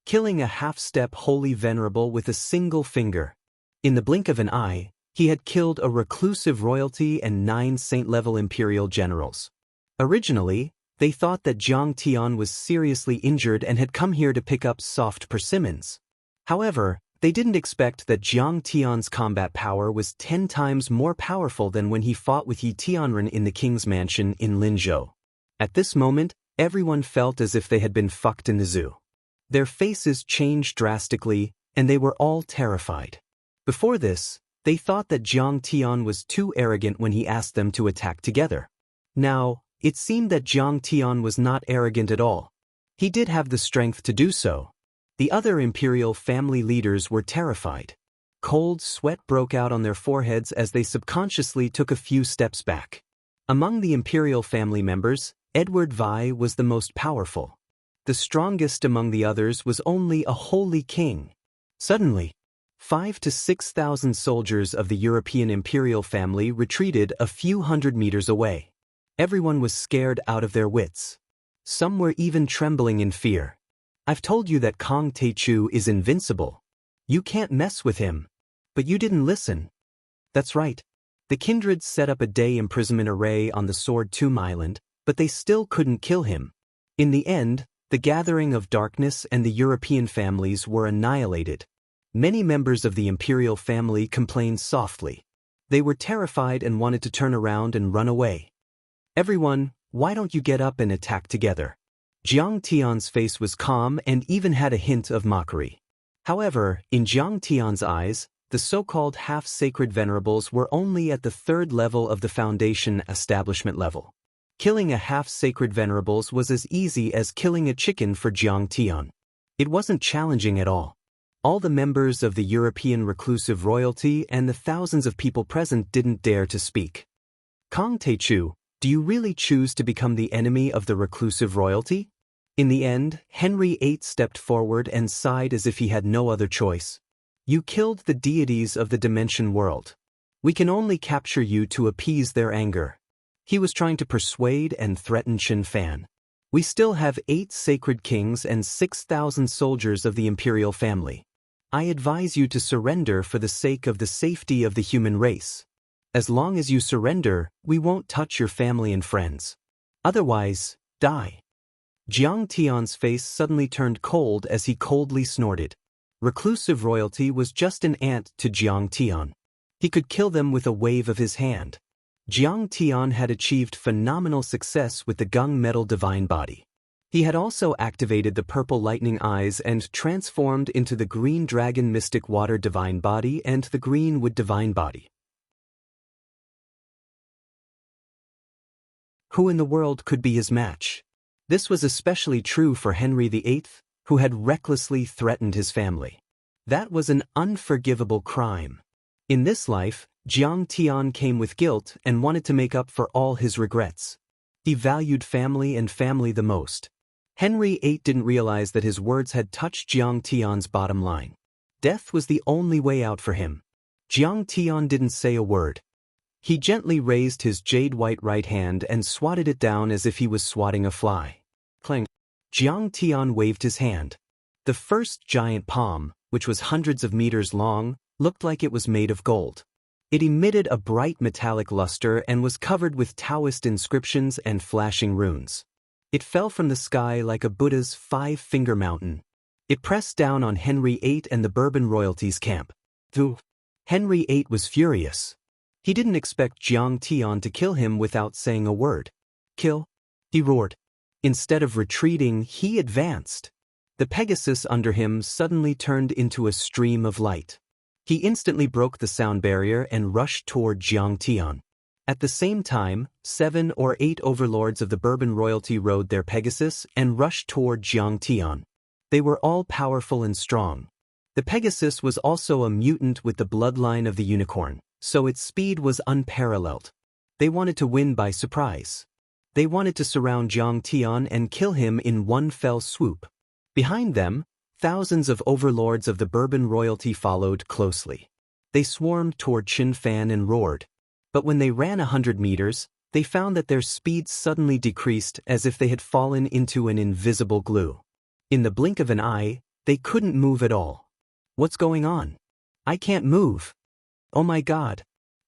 [SPEAKER 1] Killing a half-step holy venerable with a single finger. In the blink of an eye, he had killed a reclusive royalty and 9 saint-level imperial generals. Originally, they thought that Jiang Tian was seriously injured and had come here to pick up soft persimmons. However, they didn't expect that Jiang Tian's combat power was 10 times more powerful than when he fought with Yi Tianren in the king's mansion in Linzhou. At this moment, everyone felt as if they had been fucked in the zoo. Their faces changed drastically, and they were all terrified. Before this, they thought that Jiang Tian was too arrogant when he asked them to attack together. Now, it seemed that Jiang Tian was not arrogant at all. He did have the strength to do so. The other imperial family leaders were terrified. Cold sweat broke out on their foreheads as they subconsciously took a few steps back. Among the imperial family members, Edward Vi was the most powerful. The strongest among the others was only a holy king. Suddenly, 5,000 to 6,000 soldiers of the European imperial family retreated a few hundred meters away. Everyone was scared out of their wits. Some were even trembling in fear. I've told you that Kong Teichu is invincible. You can't mess with him. But you didn't listen. That's right. The kindreds set up a day imprisonment array on the Sword Tomb Island, but they still couldn't kill him. In the end, the Gathering of Darkness and the European families were annihilated. Many members of the imperial family complained softly. They were terrified and wanted to turn around and run away. Everyone, why don't you get up and attack together? Jiang Tian's face was calm and even had a hint of mockery. However, in Jiang Tian's eyes, the so-called half-sacred venerables were only at the 3rd level of the foundation establishment level. Killing a half-sacred venerables was as easy as killing a chicken for Jiang Tian. It wasn't challenging at all. All the members of the European reclusive royalty and the thousands of people present didn't dare to speak. Kong Teichu, do you really choose to become the enemy of the reclusive royalty? In the end, Henry VIII stepped forward and sighed as if he had no other choice. You killed the deities of the dimension world. We can only capture you to appease their anger. He was trying to persuade and threaten Qin Fan. We still have 8 sacred kings and 6,000 soldiers of the imperial family. I advise you to surrender for the sake of the safety of the human race. As long as you surrender, we won't touch your family and friends. Otherwise, die. Jiang Tian's face suddenly turned cold as he coldly snorted. Reclusive royalty was just an ant to Jiang Tian. He could kill them with a wave of his hand. Jiang Tian had achieved phenomenal success with the gung metal divine body. He had also activated the purple lightning eyes and transformed into the green dragon mystic water divine body and the green wood divine body. Who in the world could be his match? This was especially true for Henry VIII, who had recklessly threatened his family. That was an unforgivable crime. In this life, Jiang Tian came with guilt and wanted to make up for all his regrets. He valued family and family the most. Henry VIII didn't realize that his words had touched Jiang Tian's bottom line. Death was the only way out for him. Jiang Tian didn't say a word. He gently raised his jade-white right hand and swatted it down as if he was swatting a fly. Clang. Jiang Tian waved his hand. The first giant palm, which was hundreds of meters long, looked like it was made of gold. It emitted a bright metallic luster and was covered with Taoist inscriptions and flashing runes. It fell from the sky like a Buddha's five-finger mountain. It pressed down on Henry VIII and the Bourbon royalty's camp. Henry VIII was furious. He didn't expect Jiang Tian to kill him without saying a word. Kill? He roared. Instead of retreating, he advanced. The Pegasus under him suddenly turned into a stream of light. He instantly broke the sound barrier and rushed toward Jiang Tian. At the same time, 7 or 8 overlords of the Bourbon royalty rode their Pegasus and rushed toward Jiang Tian. They were all powerful and strong. The Pegasus was also a mutant with the bloodline of the unicorn, so its speed was unparalleled. They wanted to win by surprise. They wanted to surround Jiang Tian and kill him in one fell swoop. Behind them, thousands of overlords of the Bourbon royalty followed closely. They swarmed toward Qin Fan and roared. But when they ran 100 meters, they found that their speed suddenly decreased as if they had fallen into an invisible glue. In the blink of an eye, they couldn't move at all. What's going on? I can't move. Oh my God.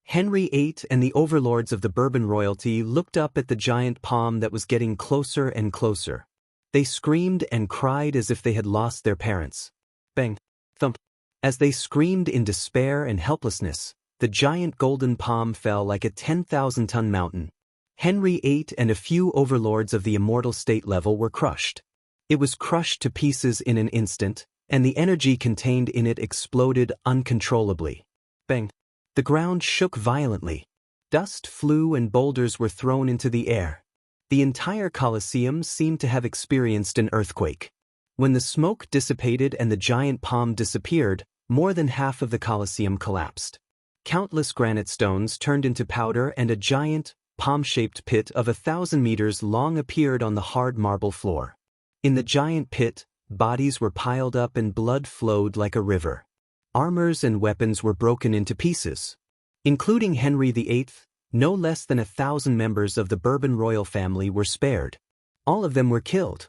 [SPEAKER 1] Henry VIII and the overlords of the Bourbon royalty looked up at the giant palm that was getting closer and closer. They screamed and cried as if they had lost their parents. Bang! Thump! As they screamed in despair and helplessness, the giant golden palm fell like a 10,000-ton mountain. Henry VIII and a few overlords of the immortal state level were crushed. It was crushed to pieces in an instant, and the energy contained in it exploded uncontrollably. Bang! The ground shook violently. Dust flew and boulders were thrown into the air. The entire Colosseum seemed to have experienced an earthquake. When the smoke dissipated and the giant palm disappeared, more than half of the Colosseum collapsed. Countless granite stones turned into powder and a giant, palm-shaped pit of 1,000 meters long appeared on the hard marble floor. In the giant pit, bodies were piled up and blood flowed like a river. Armors and weapons were broken into pieces. Including Henry VIII, no less than 1,000 members of the Bourbon royal family were spared. All of them were killed.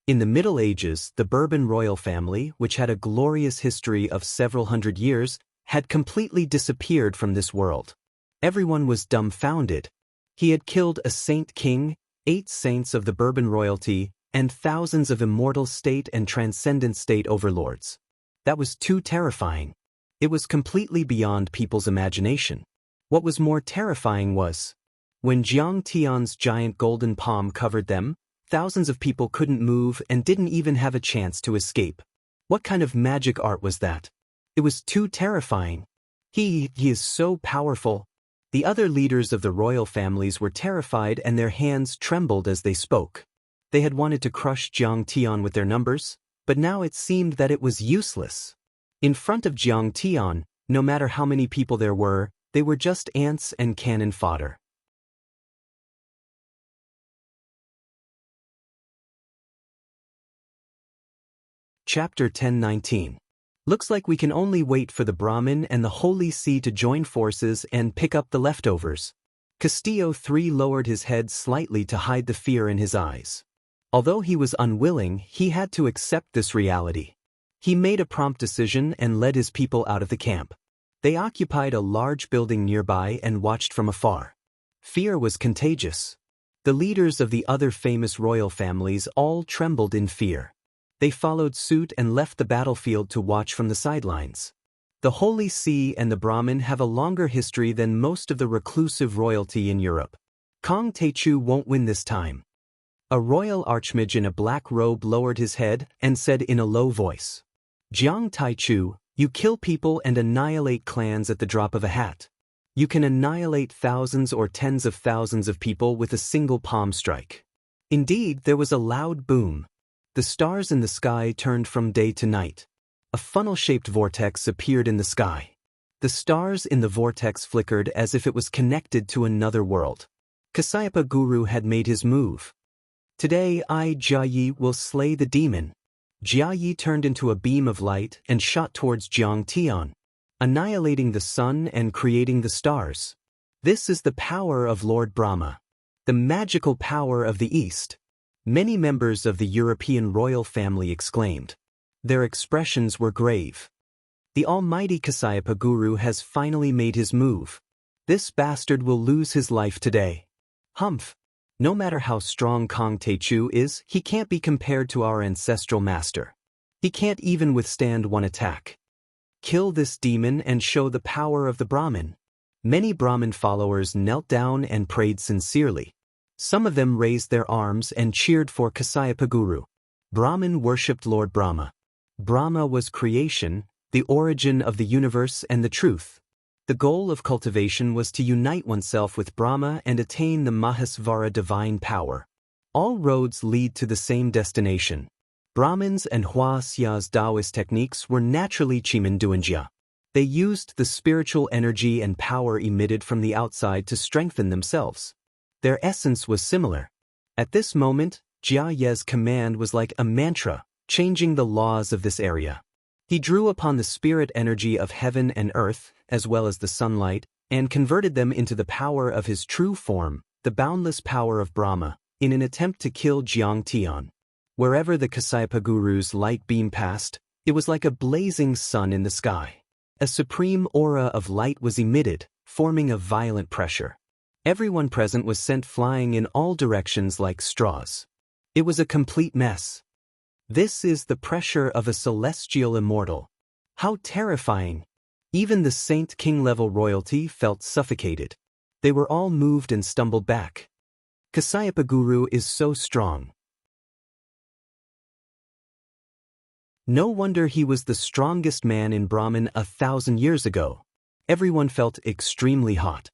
[SPEAKER 1] In the Middle Ages, the Bourbon royal family, which had a glorious history of several hundred years, had completely disappeared from this world. Everyone was dumbfounded. He had killed a saint king, 8 saints of the Bourbon royalty, and thousands of immortal state and transcendent state overlords. That was too terrifying. It was completely beyond people's imagination. What was more terrifying was, when Jiang Tian's giant golden palm covered them, thousands of people couldn't move and didn't even have a chance to escape. What kind of magic art was that? It was too terrifying. He is so powerful. The other leaders of the royal families were terrified and their hands trembled as they spoke. They had wanted to crush Jiang Tian with their numbers, but now it seemed that it was useless. In front of Jiang Tian, no matter how many people there were, they were just ants and cannon fodder. Chapter 10:19. Looks like we can only wait for the Brahmin and the Holy See to join forces and pick up the leftovers. Castillo III lowered his head slightly to hide the fear in his eyes. Although he was unwilling, he had to accept this reality. He made a prompt decision and led his people out of the camp. They occupied a large building nearby and watched from afar. Fear was contagious. The leaders of the other famous royal families all trembled in fear. They followed suit and left the battlefield to watch from the sidelines. The Holy See and the Brahmin have a longer history than most of the reclusive royalty in Europe. Kong Taichu won't win this time. A royal archmage in a black robe lowered his head and said in a low voice, "Jiang Taichu, you kill people and annihilate clans at the drop of a hat. You can annihilate thousands or tens of thousands of people with a single palm strike." Indeed, there was a loud boom. The stars in the sky turned from day to night. A funnel-shaped vortex appeared in the sky. The stars in the vortex flickered as if it was connected to another world. Kasyapa Guru had made his move. "Today I, Jia Yi, will slay the demon." Jia Yi turned into a beam of light and shot towards Jiang Tian, annihilating the sun and creating the stars. This is the power of Lord Brahma, the magical power of the East. Many members of the European royal family exclaimed. Their expressions were grave. The almighty Kasyapa Guru has finally made his move. This bastard will lose his life today. Humph! No matter how strong Kong Taichu is, he can't be compared to our ancestral master. He can't even withstand one attack. Kill this demon and show the power of the Brahmin. Many Brahmin followers knelt down and prayed sincerely. Some of them raised their arms and cheered for Kasyapa Guru. Brahmin worshipped Lord Brahma. Brahma was creation, the origin of the universe and the truth. The goal of cultivation was to unite oneself with Brahma and attain the Mahasvara divine power. All roads lead to the same destination. Brahmins and Huaxia's Taoist techniques were naturally Chimenduanjia. They used the spiritual energy and power emitted from the outside to strengthen themselves. Their essence was similar. At this moment, Jia Ye's command was like a mantra, changing the laws of this area. He drew upon the spirit energy of heaven and earth, as well as the sunlight, and converted them into the power of his true form, the boundless power of Brahma, in an attempt to kill Jiang Tian. Wherever the Kasyapa Guru's light beam passed, it was like a blazing sun in the sky. A supreme aura of light was emitted, forming a violent pressure. Everyone present was sent flying in all directions like straws. It was a complete mess. This is the pressure of a celestial immortal. How terrifying! Even the Saint King-level royalty felt suffocated. They were all moved and stumbled back. Kasyapa Guru is so strong. No wonder he was the strongest man in Brahmin 1,000 years ago. Everyone felt extremely hot.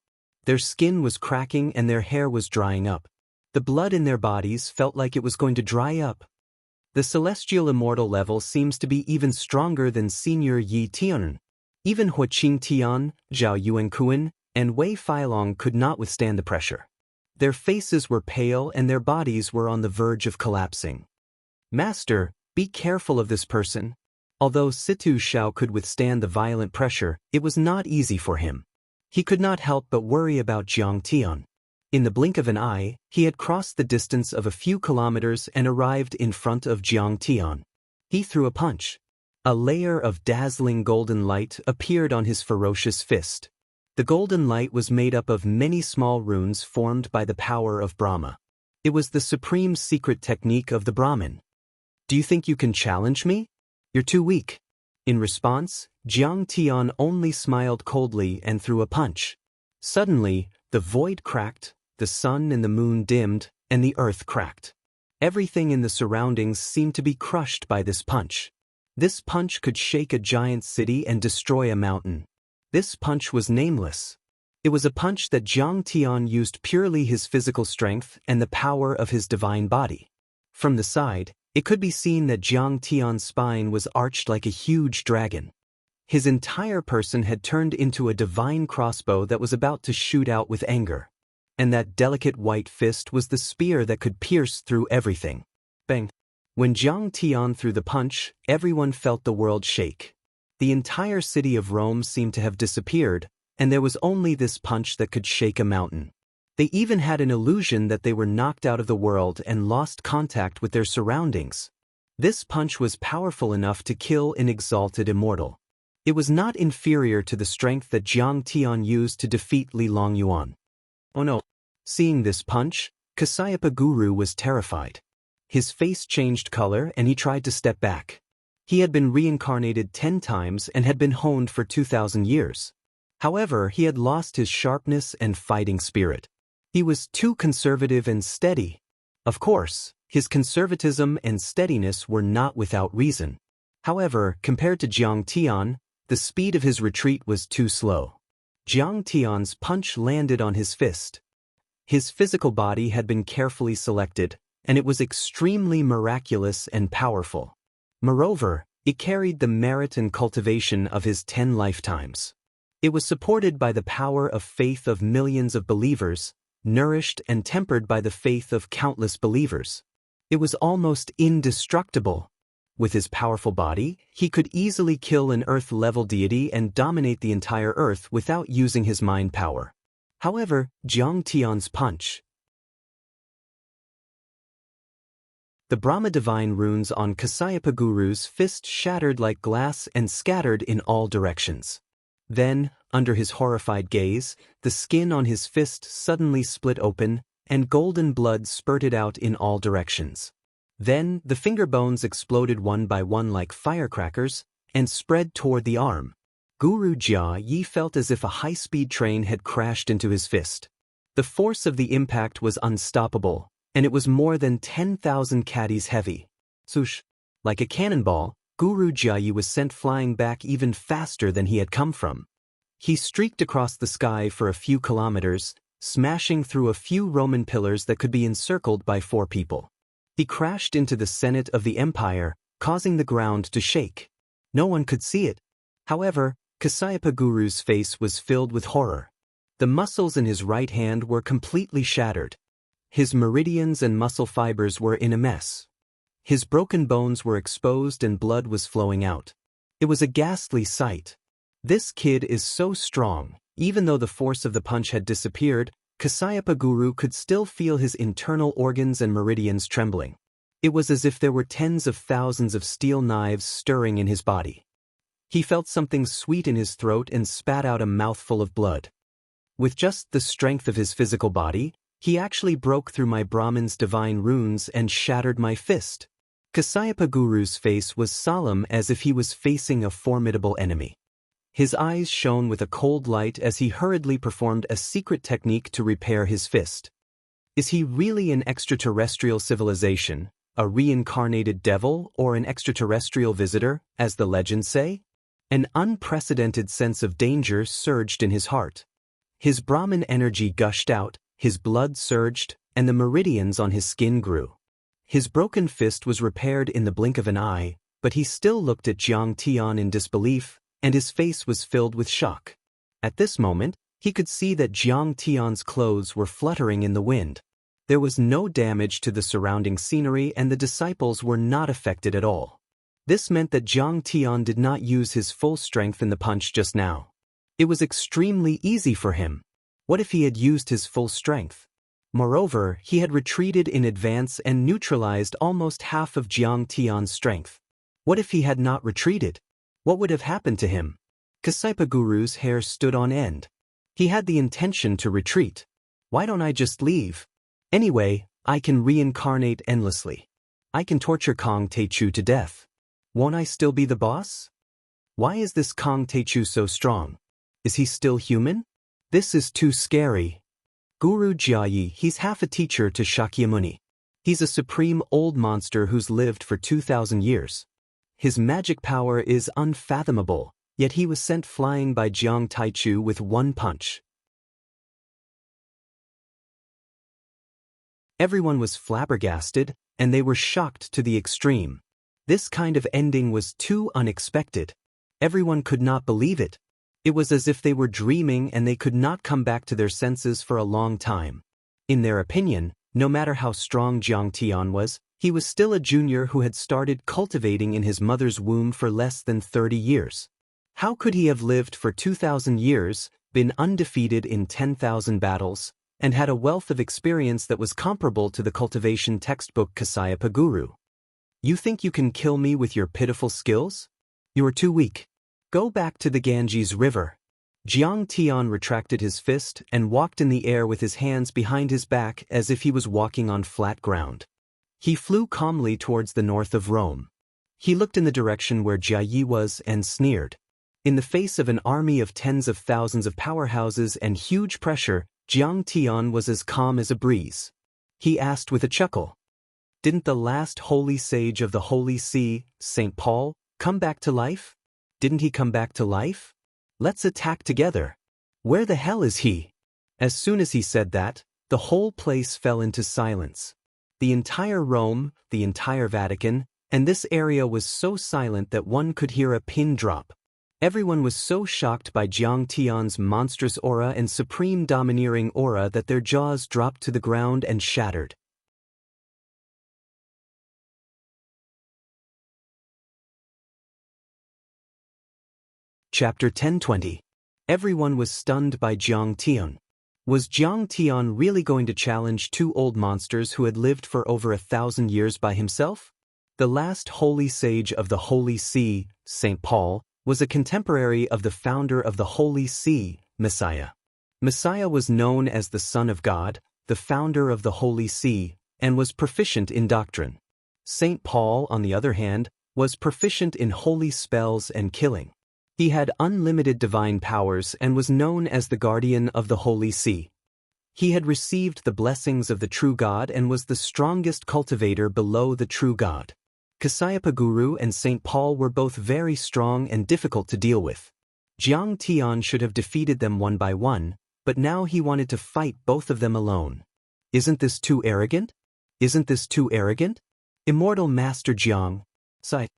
[SPEAKER 1] Their skin was cracking and their hair was drying up. The blood in their bodies felt like it was going to dry up. The celestial immortal level seems to be even stronger than Senior Yi Tian. Even Huaqing Tian, Zhao Yuankuan, and Wei Feilong could not withstand the pressure. Their faces were pale and their bodies were on the verge of collapsing. "Master, be careful of this person." Although Situ Shao could withstand the violent pressure, it was not easy for him. He could not help but worry about Jiang Tian. In the blink of an eye, he had crossed the distance of a few kilometers and arrived in front of Jiang Tian. He threw a punch. A layer of dazzling golden light appeared on his ferocious fist. The golden light was made up of many small runes formed by the power of Brahma. It was the supreme secret technique of the Brahmin. "Do you think you can challenge me? You're too weak." In response, Jiang Tian only smiled coldly and threw a punch. Suddenly, the void cracked, the sun and the moon dimmed, and the earth cracked. Everything in the surroundings seemed to be crushed by this punch. This punch could shake a giant city and destroy a mountain. This punch was nameless. It was a punch that Jiang Tian used purely his physical strength and the power of his divine body. From the side, it could be seen that Jiang Tian's spine was arched like a huge dragon. His entire person had turned into a divine crossbow that was about to shoot out with anger. And that delicate white fist was the spear that could pierce through everything. Bang! When Jiang Tian threw the punch, everyone felt the world shake. The entire city of Rome seemed to have disappeared, and there was only this punch that could shake a mountain. They even had an illusion that they were knocked out of the world and lost contact with their surroundings. This punch was powerful enough to kill an exalted immortal. It was not inferior to the strength that Jiang Tian used to defeat Li Longyuan. Oh no! Seeing this punch, Kasyapa Guru was terrified. His face changed color and he tried to step back. He had been reincarnated 10 times and had been honed for 2,000 years. However, he had lost his sharpness and fighting spirit. He was too conservative and steady. Of course, his conservatism and steadiness were not without reason. However, compared to Jiang Tian, the speed of his retreat was too slow. Jiang Tian's punch landed on his fist. His physical body had been carefully selected, and it was extremely miraculous and powerful. Moreover, it carried the merit and cultivation of his 10 lifetimes. It was supported by the power of faith of millions of believers, nourished and tempered by the faith of countless believers. It was almost indestructible. With his powerful body, he could easily kill an Earth-level deity and dominate the entire Earth without using his mind power. However, Jiang Tian's punch. The Brahma divine runes on Kasyapa Guru's fist shattered like glass and scattered in all directions. Then, under his horrified gaze, the skin on his fist suddenly split open, and golden blood spurted out in all directions. Then, the finger bones exploded one by one like firecrackers, and spread toward the arm. Guru Jia Yi felt as if a high-speed train had crashed into his fist. The force of the impact was unstoppable, and it was more than 10,000 caddies heavy. Swoosh! Like a cannonball, Guru Jia Yi was sent flying back even faster than he had come from. He streaked across the sky for a few kilometers, smashing through a few Roman pillars that could be encircled by 4 people. He crashed into the Senate of the Empire, causing the ground to shake. No one could see it. However, Kasyapa Guru's face was filled with horror. The muscles in his right hand were completely shattered. His meridians and muscle fibers were in a mess. His broken bones were exposed and blood was flowing out. It was a ghastly sight. This kid is so strong. Even though the force of the punch had disappeared, Kasyapa Guru could still feel his internal organs and meridians trembling. It was as if there were tens of thousands of steel knives stirring in his body. He felt something sweet in his throat and spat out a mouthful of blood. With just the strength of his physical body, he actually broke through my Brahman's divine runes and shattered my fist. Kasyapa Guru's face was solemn as if he was facing a formidable enemy. His eyes shone with a cold light as he hurriedly performed a secret technique to repair his fist. Is he really an extraterrestrial civilization, a reincarnated devil, or an extraterrestrial visitor, as the legends say? An unprecedented sense of danger surged in his heart. His Brahman energy gushed out, his blood surged, and the meridians on his skin grew. His broken fist was repaired in the blink of an eye, but he still looked at Jiang Tian in disbelief, and his face was filled with shock. At this moment, he could see that Jiang Tian's clothes were fluttering in the wind. There was no damage to the surrounding scenery and the disciples were not affected at all. This meant that Jiang Tian did not use his full strength in the punch just now. It was extremely easy for him. What if he had used his full strength? Moreover, he had retreated in advance and neutralized almost half of Jiang Tian's strength. What if he had not retreated? What would have happened to him? Kasyapa Guru's hair stood on end. He had the intention to retreat. Why don't I just leave? Anyway, I can reincarnate endlessly. I can torture Kong Techu to death. Won't I still be the boss? Why is this Kong Techu so strong? Is he still human? This is too scary. Guru Jia Yi, he's half a teacher to Shakyamuni. He's a supreme old monster who's lived for 2,000 years. His magic power is unfathomable, yet he was sent flying by Jiang Taichu with one punch. Everyone was flabbergasted, and they were shocked to the extreme. This kind of ending was too unexpected. Everyone could not believe it. It was as if they were dreaming and they could not come back to their senses for a long time. In their opinion, no matter how strong Jiang Tian was, he was still a junior who had started cultivating in his mother's womb for less than 30 years. How could he have lived for 2,000 years, been undefeated in 10,000 battles, and had a wealth of experience that was comparable to the cultivation textbook Kasyapa Guru? You think you can kill me with your pitiful skills? You are too weak. Go back to the Ganges River. Jiang Tian retracted his fist and walked in the air with his hands behind his back as if he was walking on flat ground. He flew calmly towards the north of Rome. He looked in the direction where Jia Yi was and sneered. In the face of an army of tens of thousands of powerhouses and huge pressure, Jiang Tian was as calm as a breeze. He asked with a chuckle, "Didn't the last holy sage of the Holy See, St. Paul, come back to life? Didn't he come back to life? Let's attack together. Where the hell is he?" As soon as he said that, the whole place fell into silence. The entire Rome, the entire Vatican, and this area was so silent that one could hear a pin drop. Everyone was so shocked by Jiang Tian's monstrous aura and supreme domineering aura that their jaws dropped to the ground and shattered. Chapter 10:20. Everyone was stunned by Jiang Tian. Was Jiang Tian really going to challenge two old monsters who had lived for over 1,000 years by himself? The last holy sage of the Holy See, St. Paul, was a contemporary of the founder of the Holy See, Messiah. Messiah was known as the Son of God, the founder of the Holy See, and was proficient in doctrine. St. Paul, on the other hand, was proficient in holy spells and killing. He had unlimited divine powers and was known as the guardian of the Holy See. He had received the blessings of the true God and was the strongest cultivator below the true God. Kasyapa Guru and St. Paul were both very strong and difficult to deal with. Jiang Tian should have defeated them one by one, but now he wanted to fight both of them alone. Isn't this too arrogant? Isn't this too arrogant? Immortal Master Jiang, sighed.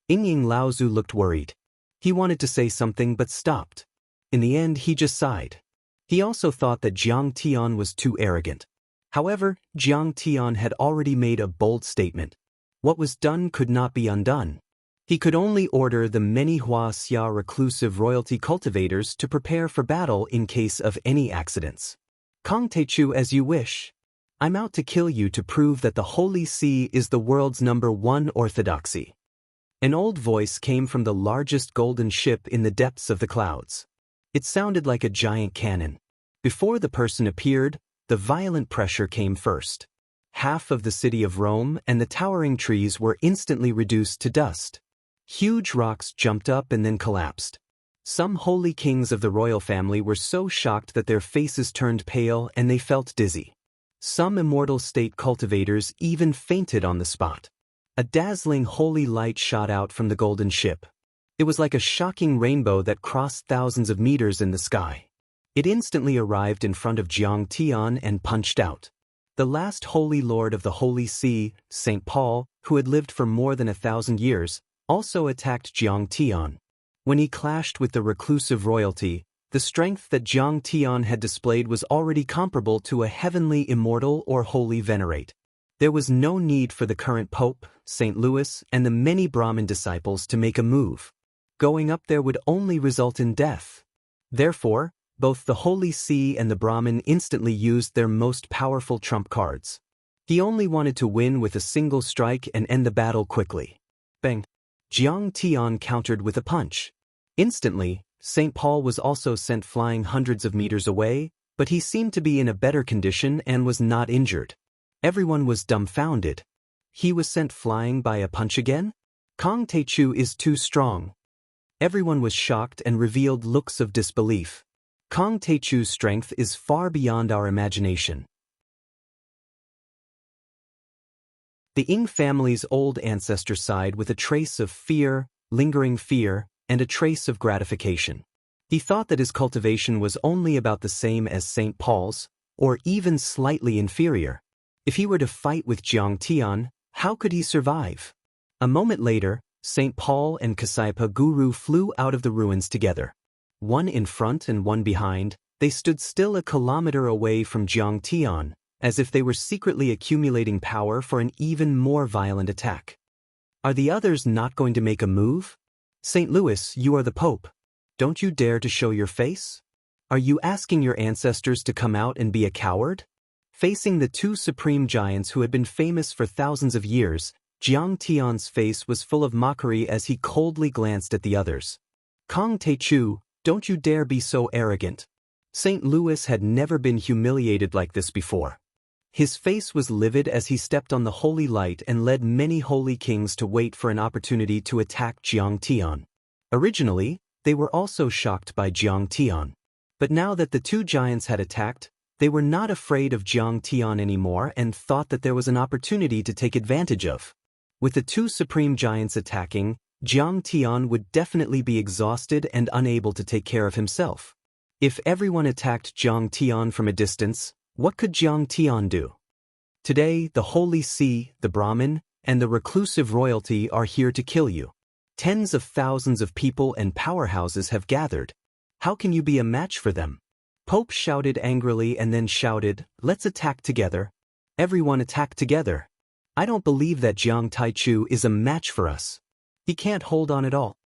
[SPEAKER 1] Yingying Laozu looked worried. He wanted to say something but stopped. In the end, he just sighed. He also thought that Jiang Tian was too arrogant. However, Jiang Tian had already made a bold statement. What was done could not be undone. He could only order the many Huaxia reclusive royalty cultivators to prepare for battle in case of any accidents. Cultivate as you wish. I'm out to kill you to prove that the Holy See is the world's #1 orthodoxy. An old voice came from the largest golden ship in the depths of the clouds. It sounded like a giant cannon. Before the person appeared, the violent pressure came first. Half of the city of Rome and the towering trees were instantly reduced to dust. Huge rocks jumped up and then collapsed. Some holy kings of the royal family were so shocked that their faces turned pale and they felt dizzy. Some immortal state cultivators even fainted on the spot. A dazzling holy light shot out from the golden ship. It was like a shocking rainbow that crossed thousands of meters in the sky. It instantly arrived in front of Jiang Tian and punched out. The last holy lord of the Holy See, St. Paul, who had lived for more than 1,000 years, also attacked Jiang Tian. When he clashed with the reclusive royalty, the strength that Jiang Tian had displayed was already comparable to a heavenly immortal or holy venerate. There was no need for the current Pope, St. Louis, and the many Brahmin disciples to make a move. Going up there would only result in death. Therefore, both the Holy See and the Brahmin instantly used their most powerful trump cards. He only wanted to win with a single strike and end the battle quickly. Bang! Jiang Tian countered with a punch. Instantly, St. Paul was also sent flying hundreds of meters away, but he seemed to be in a better condition and was not injured. Everyone was dumbfounded. He was sent flying by a punch again? Kong Teichu is too strong. Everyone was shocked and revealed looks of disbelief. Kong Teichu's strength is far beyond our imagination. The Ying family's old ancestor sighed with a trace of fear, lingering fear, and a trace of gratification. He thought that his cultivation was only about the same as St. Paul's, or even slightly inferior. If he were to fight with Jiang Tian, how could he survive? A moment later, St. Paul and Kasyapa Guru flew out of the ruins together. One in front and one behind, they stood still a kilometer away from Jiang Tian, as if they were secretly accumulating power for an even more violent attack. Are the others not going to make a move? St. Louis, you are the Pope. Don't you dare to show your face? Are you asking your ancestors to come out and be a coward? Facing the two supreme giants who had been famous for thousands of years, Jiang Tian's face was full of mockery as he coldly glanced at the others. Kong Teichu, don't you dare be so arrogant. St. Louis had never been humiliated like this before. His face was livid as he stepped on the holy light and led many holy kings to wait for an opportunity to attack Jiang Tian. Originally, they were also shocked by Jiang Tian. But now that the two giants had attacked, they were not afraid of Jiang Tian anymore and thought that there was an opportunity to take advantage of. With the two supreme giants attacking, Jiang Tian would definitely be exhausted and unable to take care of himself. If everyone attacked Jiang Tian from a distance, what could Jiang Tian do? Today, the Holy See, the Brahmin, and the reclusive royalty are here to kill you. Tens of thousands of people and powerhouses have gathered. How can you be a match for them? Pope shouted angrily and then shouted, "Let's attack together." Everyone attack together. I don't believe that Jiang Taichu is a match for us. He can't hold on at all.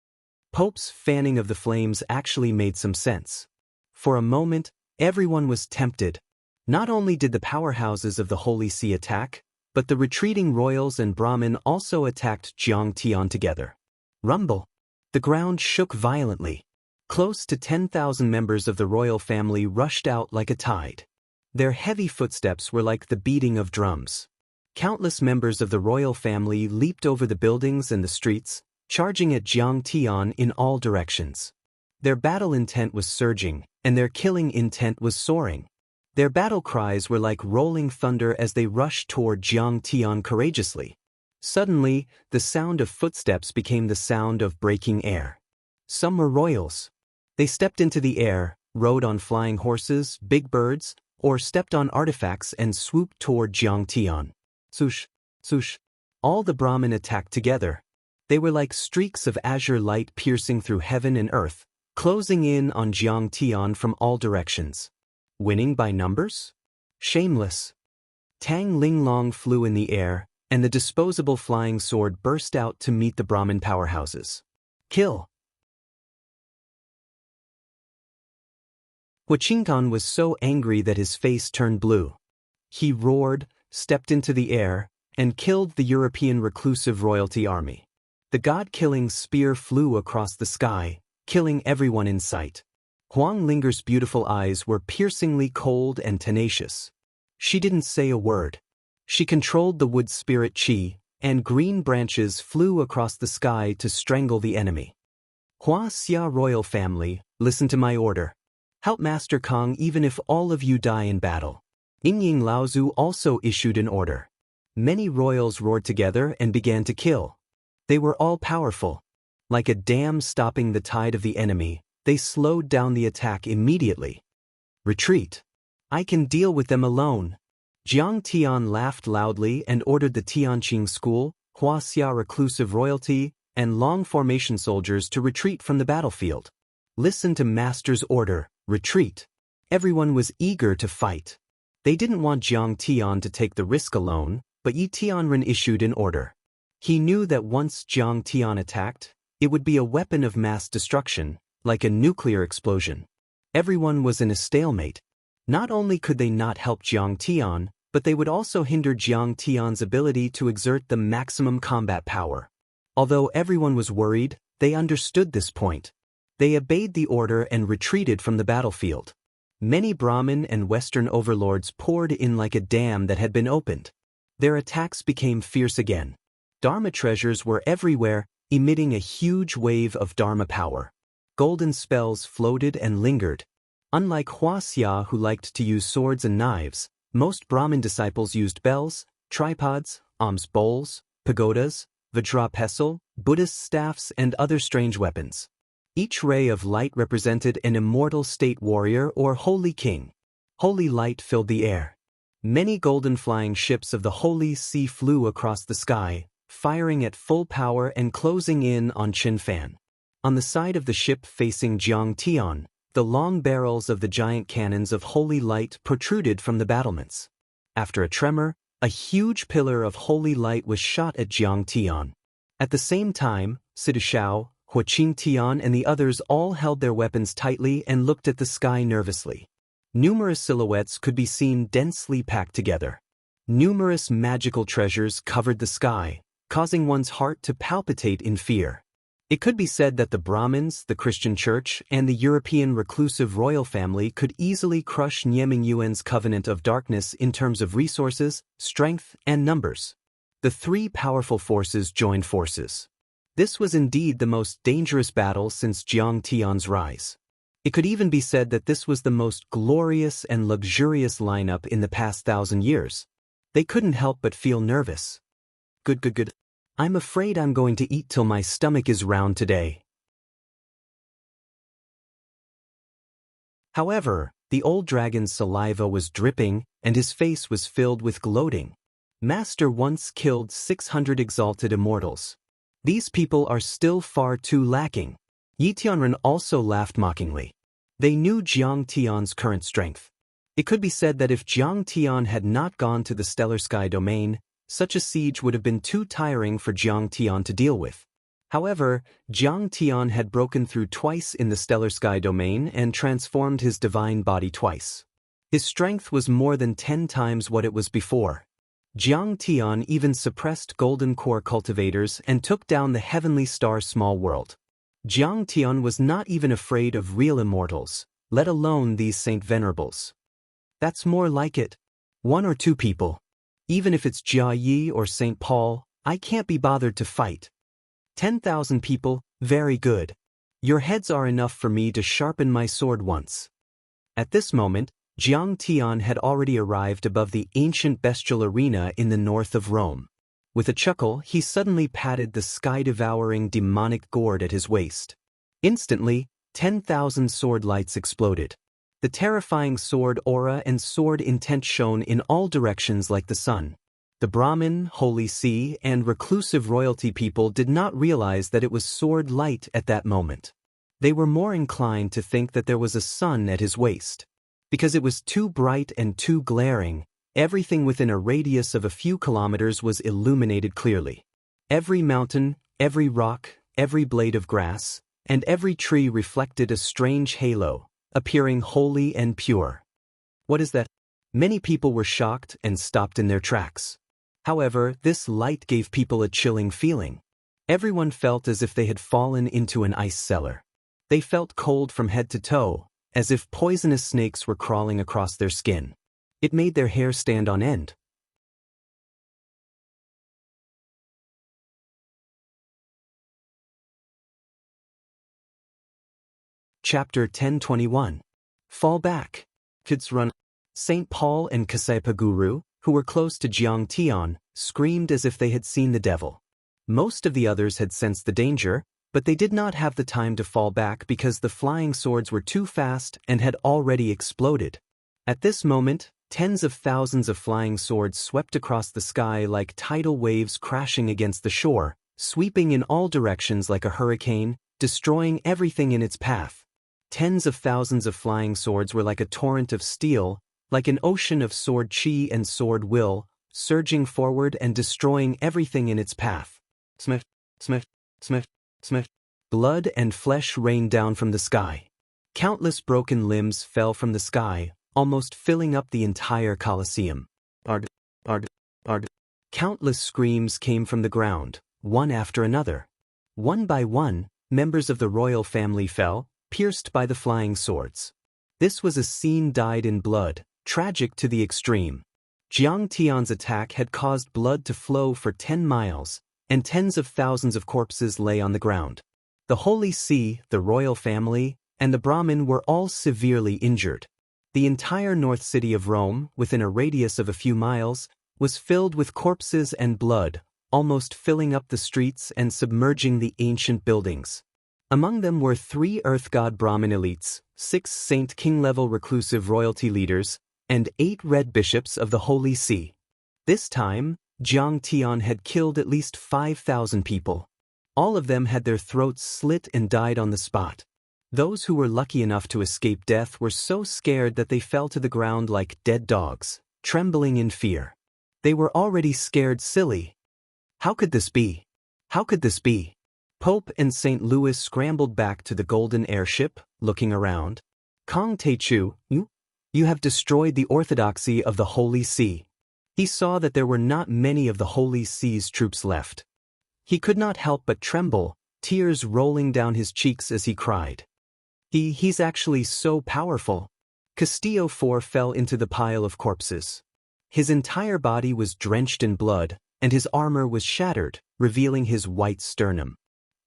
[SPEAKER 1] Pope's fanning of the flames actually made some sense. For a moment, everyone was tempted. Not only did the powerhouses of the Holy See attack, but the retreating royals and Brahmin also attacked Jiang Tian together. Rumble. The ground shook violently. Close to 10,000 members of the royal family rushed out like a tide. Their heavy footsteps were like the beating of drums. Countless members of the royal family leaped over the buildings and the streets, charging at Jiang Tian in all directions. Their battle intent was surging, and their killing intent was soaring. Their battle cries were like rolling thunder as they rushed toward Jiang Tian courageously. Suddenly, the sound of footsteps became the sound of breaking air. Some were royals. They stepped into the air, rode on flying horses, big birds, or stepped on artifacts and swooped toward Jiang Tian. Swoosh, swoosh. All the Brahmin attacked together. They were like streaks of azure light piercing through heaven and earth, closing in on Jiang Tian from all directions. Winning by numbers? Shameless. Tang Linglong flew in the air, and the disposable flying sword burst out to meet the Brahmin powerhouses. Kill. Huaqingtan was so angry that his face turned blue. He roared, stepped into the air, and killed the European reclusive royalty army. The god-killing spear flew across the sky, killing everyone in sight. Wang Linger's beautiful eyes were piercingly cold and tenacious. She didn't say a word. She controlled the wood spirit Qi, and green branches flew across the sky to strangle the enemy. Huaxia royal family, listen to my order. Help Master Kong even if all of you die in battle. Yingying Laozu also issued an order. Many royals roared together and began to kill. They were all powerful. Like a dam stopping the tide of the enemy, they slowed down the attack immediately. Retreat. I can deal with them alone. Jiang Tian laughed loudly and ordered the Tianqing school, Huaxia reclusive royalty, and long formation soldiers to retreat from the battlefield. Listen to Master's order, retreat. Everyone was eager to fight. They didn't want Jiang Tian to take the risk alone, but Yi Tianren issued an order. He knew that once Jiang Tian attacked, it would be a weapon of mass destruction, like a nuclear explosion. Everyone was in a stalemate. Not only could they not help Jiang Tian, but they would also hinder Jiang Tian's ability to exert the maximum combat power. Although everyone was worried, they understood this point. They obeyed the order and retreated from the battlefield. Many Brahmin and Western overlords poured in like a dam that had been opened. Their attacks became fierce again. Dharma treasures were everywhere, emitting a huge wave of Dharma power. Golden spells floated and lingered. Unlike Huaxia, who liked to use swords and knives, most Brahmin disciples used bells, tripods, alms bowls, pagodas, Vajra pestle, Buddhist staffs, and other strange weapons. Each ray of light represented an immortal state warrior or holy king. Holy light filled the air. Many golden flying ships of the Holy See flew across the sky, firing at full power and closing in on Qinfan. On the side of the ship facing Jiang Tian, the long barrels of the giant cannons of holy light protruded from the battlements. After a tremor, a huge pillar of holy light was shot at Jiang Tian. At the same time, Sidushao, Huaqing Tian and the others all held their weapons tightly and looked at the sky nervously. Numerous silhouettes could be seen densely packed together. Numerous magical treasures covered the sky, causing one's heart to palpitate in fear. It could be said that the Brahmins, the Christian Church, and the European reclusive royal family could easily crush Nieming Yuan's covenant of darkness in terms of resources, strength, and numbers. The three powerful forces joined forces. This was indeed the most dangerous battle since Jiang Tian's rise. It could even be said that this was the most glorious and luxurious lineup in the past 1,000 years. They couldn't help but feel nervous. Good. I'm afraid I'm going to eat till my stomach is round today. However, the old dragon's saliva was dripping and his face was filled with gloating. Master once killed 600 exalted immortals. These people are still far too lacking. Yi Tianren also laughed mockingly. They knew Jiang Tian's current strength. It could be said that if Jiang Tian had not gone to the stellar sky domain, such a siege would have been too tiring for Jiang Tian to deal with. However, Jiang Tian had broken through twice in the stellar sky domain and transformed his divine body twice. His strength was more than 10 times what it was before. Jiang Tian even suppressed golden core cultivators and took down the heavenly star small world. Jiang Tian was not even afraid of real immortals, let alone these saint venerables. That's more like it. 1 or 2 people. Even if it's Jia Yi or St. Paul, I can't be bothered to fight. 10,000 people, very good. Your heads are enough for me to sharpen my sword once. At this moment, Jiang Tian had already arrived above the ancient bestial arena in the north of Rome. With a chuckle, he suddenly patted the sky-devouring demonic gourd at his waist. Instantly, 10,000 sword lights exploded. The terrifying sword aura and sword intent shone in all directions like the sun. The Brahmin, Holy See, and reclusive royalty people did not realize that it was sword light at that moment. They were more inclined to think that there was a sun at his waist. Because it was too bright and too glaring, everything within a radius of a few kilometers was illuminated clearly. Every mountain, every rock, every blade of grass, and every tree reflected a strange halo, appearing holy and pure. What is that? Many people were shocked and stopped in their tracks. However, this light gave people a chilling feeling. Everyone felt as if they had fallen into an ice cellar. They felt cold from head to toe, as if poisonous snakes were crawling across their skin. It made their hair stand on end. Chapter 1021. Fall back. Kids run. St. Paul and Kasapa Guru, who were close to Jiang Tian, screamed as if they had seen the devil. Most of the others had sensed the danger, but they did not have the time to fall back because the flying swords were too fast and had already exploded. At this moment, tens of thousands of flying swords swept across the sky like tidal waves crashing against the shore, sweeping in all directions like a hurricane, destroying everything in its path. Tens of thousands of flying swords were like a torrent of steel, like an ocean of sword chi and sword will, surging forward and destroying everything in its path. Smith, Smith, Smith, Smith. Blood and flesh rained down from the sky. Countless broken limbs fell from the sky, almost filling up the entire Colosseum. Ard. Countless screams came from the ground, one after another. One by one, members of the royal family fell, pierced by the flying swords. This was a scene dyed in blood, tragic to the extreme. Jiang Tian's attack had caused blood to flow for 10 miles, and tens of thousands of corpses lay on the ground. The Holy See, the royal family, and the Brahmin were all severely injured. The entire north city of Rome, within a radius of a few miles, was filled with corpses and blood, almost filling up the streets and submerging the ancient buildings. Among them were 3 earth god Brahmin elites, 6 Saint King-level reclusive royalty leaders, and 8 red bishops of the Holy See. This time, Jiang Tian had killed at least 5,000 people. All of them had their throats slit and died on the spot. Those who were lucky enough to escape death were so scared that they fell to the ground like dead dogs, trembling in fear. They were already scared silly. How could this be? How could this be? Pope and St. Louis scrambled back to the golden airship, looking around. Kong Teichu, you have destroyed the orthodoxy of the Holy See. He saw that there were not many of the Holy See's troops left. He could not help but tremble, tears rolling down his cheeks as he cried. He's actually so powerful. Castillo IV fell into the pile of corpses. His entire body was drenched in blood, and his armor was shattered, revealing his white sternum.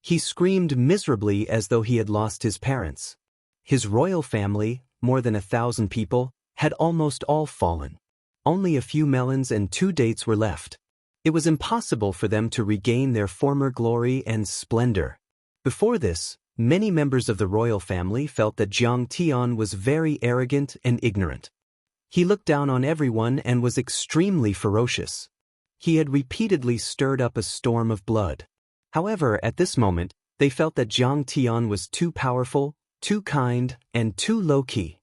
[SPEAKER 1] He screamed miserably as though he had lost his parents. His royal family, more than 1,000 people, had almost all fallen. Only a few melons and 2 dates were left. It was impossible for them to regain their former glory and splendor. Before this, many members of the royal family felt that Jiang Tian was very arrogant and ignorant. He looked down on everyone and was extremely ferocious. He had repeatedly stirred up a storm of blood. However, at this moment, they felt that Jiang Tian was too powerful, too kind, and too low-key.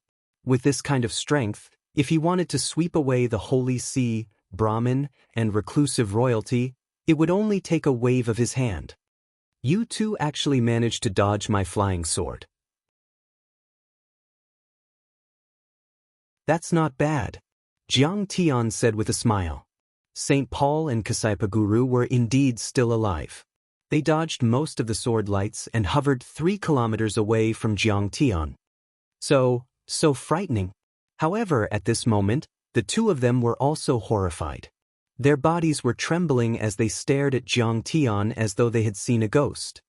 [SPEAKER 1] With this kind of strength, if he wanted to sweep away the Holy See, Brahmin, and reclusive royalty, it would only take a wave of his hand. You two actually managed to dodge my flying sword. That's not bad, Jiang Tian said with a smile. St. Paul and Kasaipa Guru were indeed still alive. They dodged most of the sword lights and hovered 3 kilometers away from Jiang Tian. So frightening. However, at this moment, the two of them were also horrified. Their bodies were trembling as they stared at Jiang Tian as though they had seen a ghost.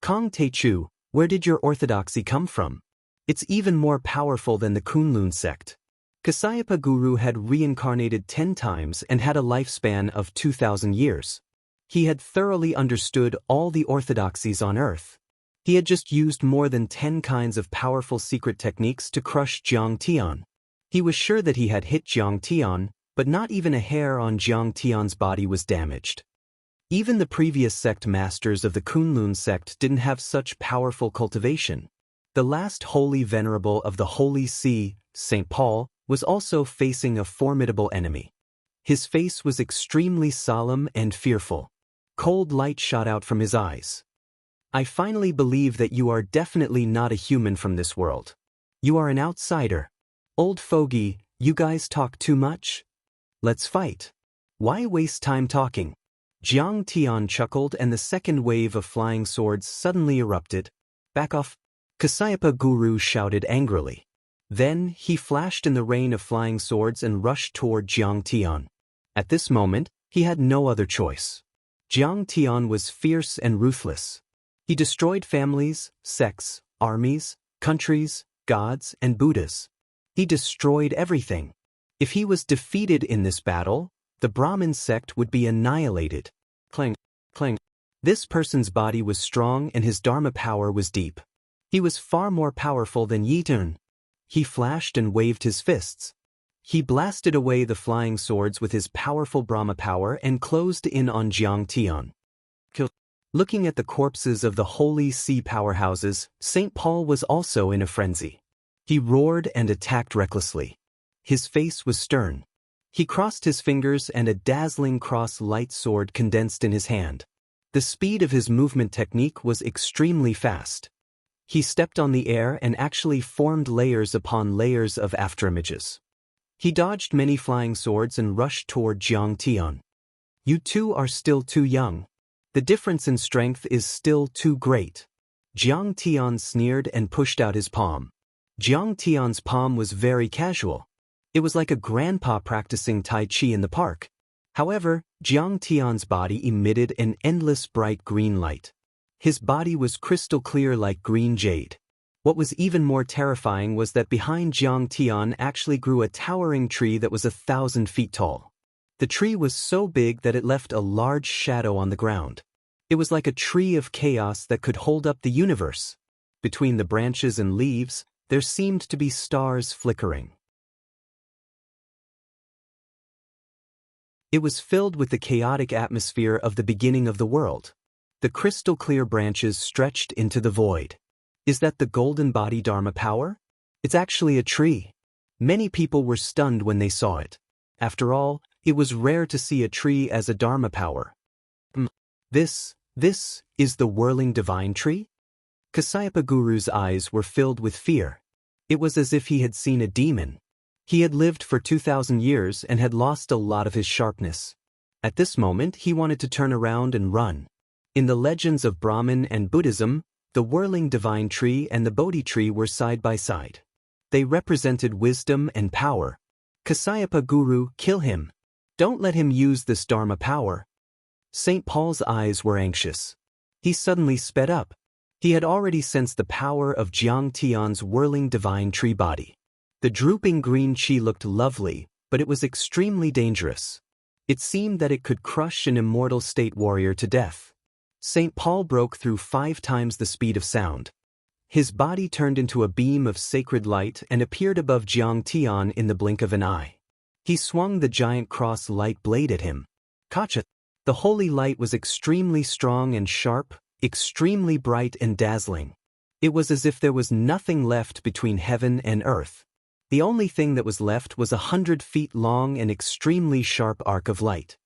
[SPEAKER 1] Kong Teichu, where did your orthodoxy come from? It's even more powerful than the Kunlun sect. Kasaipa Guru had reincarnated 10 times and had a lifespan of 2,000 years. He had thoroughly understood all the orthodoxies on earth. He had just used more than 10 kinds of powerful secret techniques to crush Jiang Tian. He was sure that he had hit Jiang Tian, but not even a hair on Jiang Tian's body was damaged. Even the previous sect masters of the Kunlun sect didn't have such powerful cultivation. The last holy venerable of the Holy See, St. Paul, was also facing a formidable enemy. His face was extremely solemn and fearful. Cold light shot out from his eyes. I finally believe that you are definitely not a human from this world. You are an outsider. Old fogey, you guys talk too much? Let's fight. Why waste time talking? Jiang Tian chuckled and the second wave of flying swords suddenly erupted. Back off! Kasaipa Guru shouted angrily. Then, he flashed in the rain of flying swords and rushed toward Jiang Tian. At this moment, he had no other choice. Jiang Tian was fierce and ruthless. He destroyed families, sects, armies, countries, gods, and Buddhas. He destroyed everything. If he was defeated in this battle, the Brahmin sect would be annihilated. Clang, clang. This person's body was strong and his dharma power was deep. He was far more powerful than Yi Dun. He flashed and waved his fists. He blasted away the flying swords with his powerful Brahma power and closed in on Jiang Tian. Looking at the corpses of the Holy See powerhouses, St. Paul was also in a frenzy. He roared and attacked recklessly. His face was stern. He crossed his fingers and a dazzling cross-light sword condensed in his hand. The speed of his movement technique was extremely fast. He stepped on the air and actually formed layers upon layers of afterimages. He dodged many flying swords and rushed toward Jiang Tian. You two are still too young. The difference in strength is still too great. Jiang Tian sneered and pushed out his palm. Jiang Tian's palm was very casual. It was like a grandpa practicing Tai Chi in the park. However, Jiang Tian's body emitted an endless bright green light. His body was crystal clear like green jade. What was even more terrifying was that behind Jiang Tian actually grew a towering tree that was 1,000 feet tall. The tree was so big that it left a large shadow on the ground. It was like a tree of chaos that could hold up the universe. Between the branches and leaves, there seemed to be stars flickering. It was filled with the chaotic atmosphere of the beginning of the world. The crystal-clear branches stretched into the void. Is that the golden body Dharma power? It's actually a tree. Many people were stunned when they saw it. After all, it was rare to see a tree as a Dharma power. This is the whirling divine tree? Kasaipa Guru's eyes were filled with fear. It was as if he had seen a demon. He had lived for 2,000 years and had lost a lot of his sharpness. At this moment, he wanted to turn around and run. In the legends of Brahman and Buddhism, the whirling divine tree and the Bodhi tree were side by side. They represented wisdom and power. Kasyapa Guru, kill him. Don't let him use this Dharma power. St. Paul's eyes were anxious. He suddenly sped up. He had already sensed the power of Jiang Tian's whirling divine tree body. The drooping green chi looked lovely, but it was extremely dangerous. It seemed that it could crush an immortal state warrior to death. St. Paul broke through 5 times the speed of sound. His body turned into a beam of sacred light and appeared above Jiang Tian in the blink of an eye. He swung the giant cross light blade at him. Kacha! The holy light was extremely strong and sharp, extremely bright and dazzling. It was as if there was nothing left between heaven and earth. The only thing that was left was 100 feet long and extremely sharp arc of light.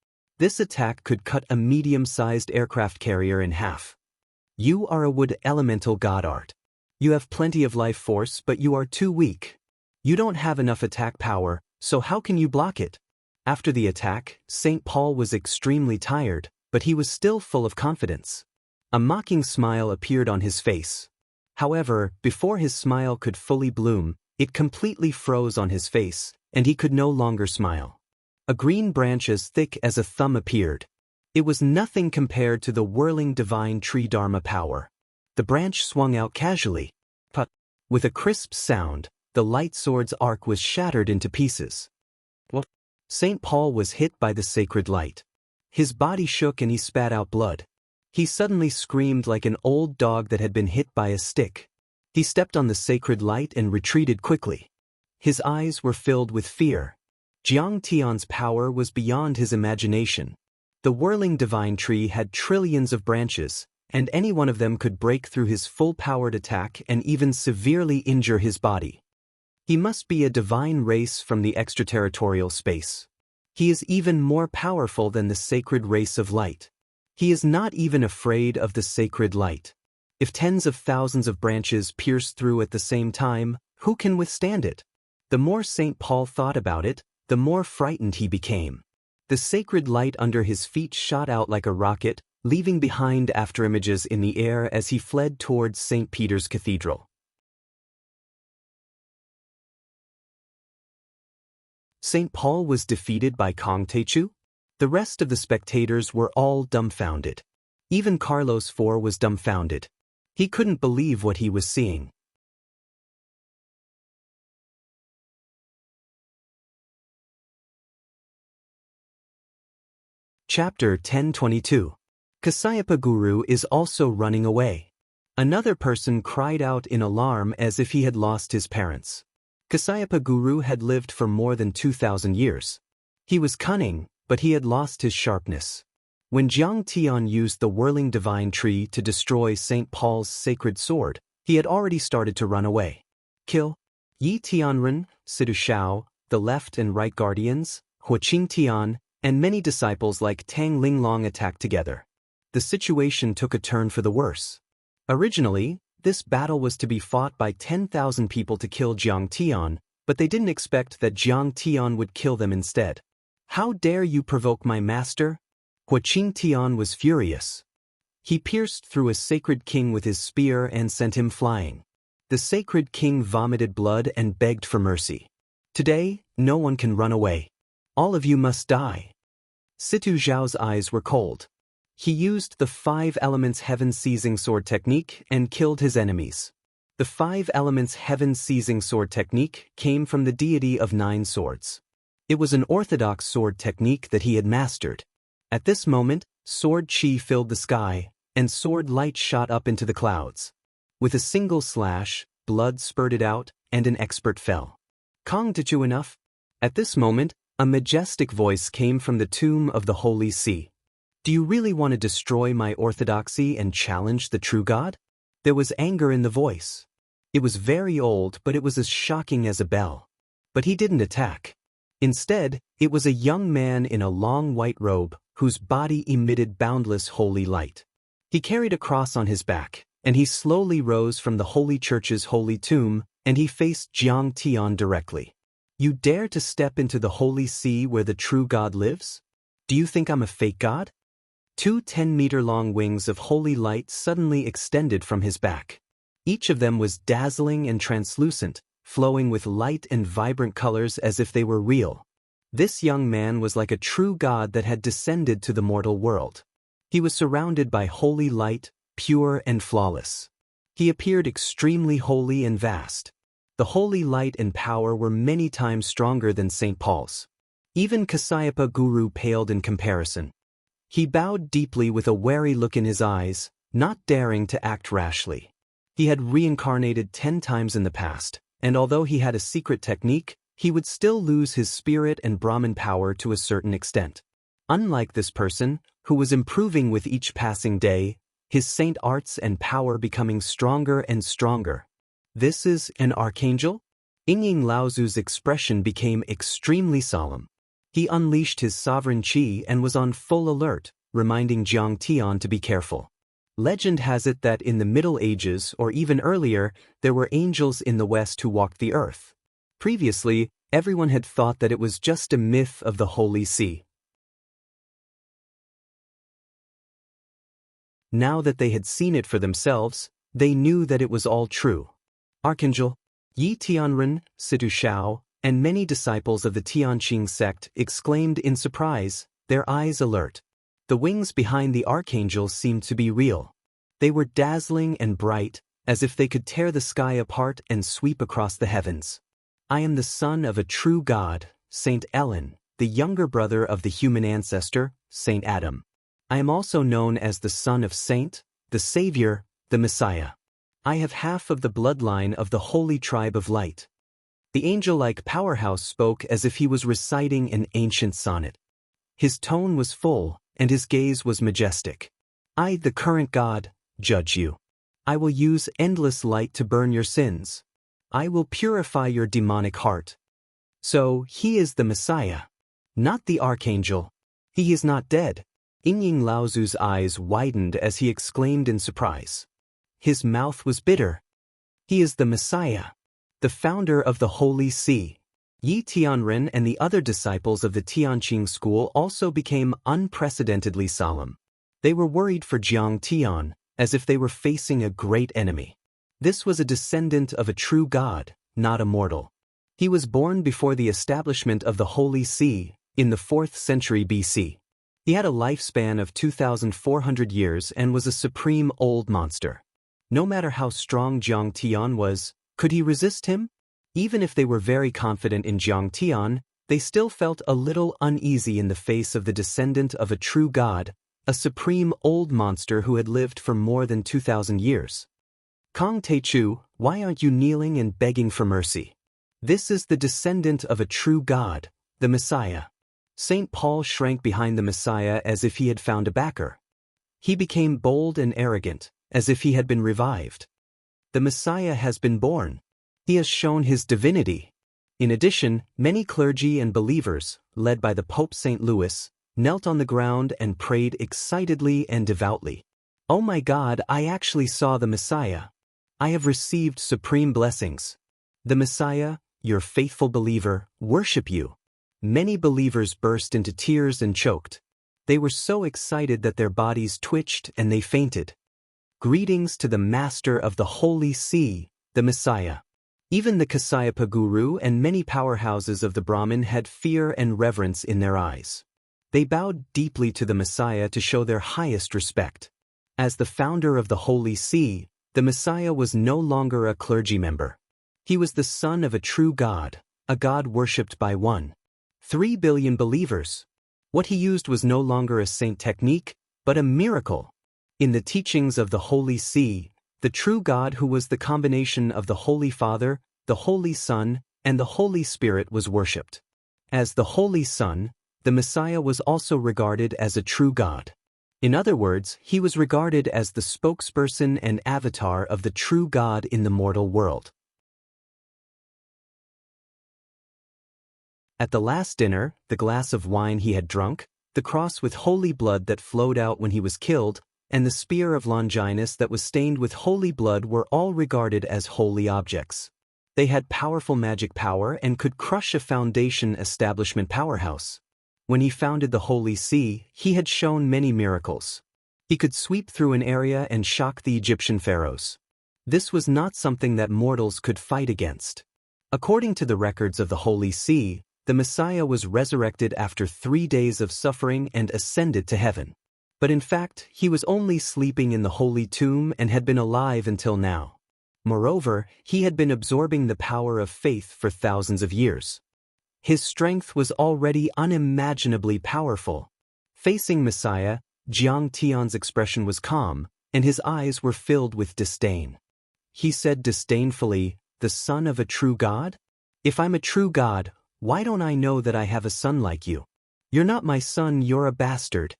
[SPEAKER 1] This attack could cut a medium-sized aircraft carrier in half. You are a wood elemental god art. You have plenty of life force, but you are too weak. You don't have enough attack power, so how can you block it? After the attack, St. Paul was extremely tired, but he was still full of confidence. A mocking smile appeared on his face. However, before his smile could fully bloom, it completely froze on his face, and he could no longer smile. A green branch as thick as a thumb appeared. It was nothing compared to the whirling divine tree Dharma power. The branch swung out casually. But, with a crisp sound, the light sword's arc was shattered into pieces. What? St. Paul was hit by the sacred light. His body shook and he spat out blood. He suddenly screamed like an old dog that had been hit by a stick. He stepped on the sacred light and retreated quickly. His eyes were filled with fear. Jiang Tian's power was beyond his imagination. The whirling divine tree had trillions of branches, and any one of them could break through his full-powered attack and even severely injure his body. He must be a divine race from the extraterritorial space. He is even more powerful than the sacred race of light. He is not even afraid of the sacred light. If tens of thousands of branches pierce through at the same time, who can withstand it? The more St. Paul thought about it, the more frightened he became. The sacred light under his feet shot out like a rocket, leaving behind afterimages in the air as he fled towards St. Peter's Cathedral. St. Paul was defeated by Kong Techu? The rest of the spectators were all dumbfounded. Even Carlos IV was dumbfounded. He couldn't believe what he was seeing. Chapter 1022. Kasyapa Guru is also running away. Another person cried out in alarm as if he had lost his parents. Kasyapa Guru had lived for more than 2,000 years. He was cunning, but he had lost his sharpness. When Jiang Tian used the whirling divine tree to destroy St. Paul's sacred sword, he had already started to run away. Kill Yi Tianren, Sidu Shao, the left and right guardians, Huaqing Tian, and many disciples like Tang Linglong attacked together. The situation took a turn for the worse. Originally, this battle was to be fought by 10,000 people to kill Jiang Tian, but they didn't expect that Jiang Tian would kill them instead. How dare you provoke my master? Huaqing Tian was furious. He pierced through a sacred king with his spear and sent him flying. The sacred king vomited blood and begged for mercy. Today, no one can run away. All of you must die. Situ Zhao's eyes were cold. He used the 5 elements heaven seizing sword technique and killed his enemies. The 5 elements heaven seizing sword technique came from the deity of 9 swords. It was an orthodox sword technique that he had mastered. At this moment, sword chi filled the sky, and sword light shot up into the clouds. With a single slash, blood spurted out, and an expert fell. Kong Techu enough? At this moment, a majestic voice came from the tomb of the Holy See. Do you really want to destroy my orthodoxy and challenge the true God? There was anger in the voice. It was very old, but it was as shocking as a bell. But he didn't attack. Instead, it was a young man in a long white robe, whose body emitted boundless holy light. He carried a cross on his back, and he slowly rose from the Holy Church's holy tomb, and he faced Jiang Tian directly. You dare to step into the Holy See where the true God lives? Do you think I'm a fake God? Two 10-meter-long wings of holy light suddenly extended from his back. Each of them was dazzling and translucent, flowing with light and vibrant colors as if they were real. This young man was like a true god that had descended to the mortal world. He was surrounded by holy light, pure and flawless. He appeared extremely holy and vast. The holy light and power were many times stronger than St. Paul's. Even Kasyapa Guru paled in comparison. He bowed deeply with a wary look in his eyes, not daring to act rashly. He had reincarnated 10 times in the past, and although he had a secret technique, he would still lose his spirit and Brahmin power to a certain extent. Unlike this person, who was improving with each passing day, his saint arts and power becoming stronger and stronger. This is an archangel? Yingying Laozu's expression became extremely solemn. He unleashed his sovereign qi and was on full alert, reminding Jiang Tian to be careful. Legend has it that in the Middle Ages or even earlier, there were angels in the West who walked the earth. Previously, everyone had thought that it was just a myth of the Holy See. Now that they had seen it for themselves, they knew that it was all true. Archangel Yi Tianren, Situ Shao, and many disciples of the Tianqing sect exclaimed in surprise, their eyes alert. The wings behind the archangel seemed to be real. They were dazzling and bright, as if they could tear the sky apart and sweep across the heavens. I am the son of a true God, Saint Ellen, the younger brother of the human ancestor, Saint Adam. I am also known as the son of Saint, the Savior, the Messiah. I have half of the bloodline of the holy tribe of light. The angel-like powerhouse spoke as if he was reciting an ancient sonnet. His tone was full, and his gaze was majestic. I, the current God, judge you. I will use endless light to burn your sins. I will purify your demonic heart. So, he is the Messiah. Not the archangel. He is not dead. Yingying Laozu's eyes widened as he exclaimed in surprise. His mouth was bitter. He is the Messiah, the founder of the Holy See. Yi Tianren and the other disciples of the Tianqing school also became unprecedentedly solemn. They were worried for Jiang Tian, as if they were facing a great enemy. This was a descendant of a true god, not a mortal. He was born before the establishment of the Holy See, in the 4th century BC. He had a lifespan of 2,400 years and was a supreme old monster. No matter how strong Jiang Tian was, could he resist him? Even if they were very confident in Jiang Tian, they still felt a little uneasy in the face of the descendant of a true god, a supreme old monster who had lived for more than 2,000 years. Kong Teichu, why aren't you kneeling and begging for mercy? This is the descendant of a true god, the Messiah. St. Paul shrank behind the Messiah as if he had found a backer. He became bold and arrogant, as if he had been revived. The Messiah has been born. He has shown his divinity. In addition, many clergy and believers, led by the Pope St. Louis, knelt on the ground and prayed excitedly and devoutly. Oh my God, I actually saw the Messiah. I have received supreme blessings. The Messiah, your faithful believer, worship you. Many believers burst into tears and choked. They were so excited that their bodies twitched and they fainted. Greetings to the Master of the Holy See, the Messiah. Even the Kasyapa Guru and many powerhouses of the Brahmin had fear and reverence in their eyes. They bowed deeply to the Messiah to show their highest respect. As the founder of the Holy See, the Messiah was no longer a clergy member. He was the son of a true God, a God worshipped by 1.3 billion believers. What he used was no longer a saint technique, but a miracle. In the teachings of the Holy See, the true God who was the combination of the Holy Father, the Holy Son, and the Holy Spirit was worshipped. As the Holy Son, the Messiah was also regarded as a true God. In other words, he was regarded as the spokesperson and avatar of the true God in the mortal world. At the last dinner, the glass of wine he had drunk, the cross with holy blood that flowed out when he was killed, and the spear of Longinus that was stained with holy blood were all regarded as holy objects. They had powerful magic power and could crush a foundation establishment powerhouse. When he founded the Holy See, he had shown many miracles. He could sweep through an area and shock the Egyptian pharaohs. This was not something that mortals could fight against. According to the records of the Holy See, the Messiah was resurrected after 3 days of suffering and ascended to heaven. But in fact, he was only sleeping in the holy tomb and had been alive until now. Moreover, he had been absorbing the power of faith for thousands of years. His strength was already unimaginably powerful. Facing Messiah, Jiang Tian's expression was calm, and his eyes were filled with disdain. He said disdainfully, "The son of a true God? If I'm a true God, why don't I know that I have a son like you? You're not my son, you're a bastard.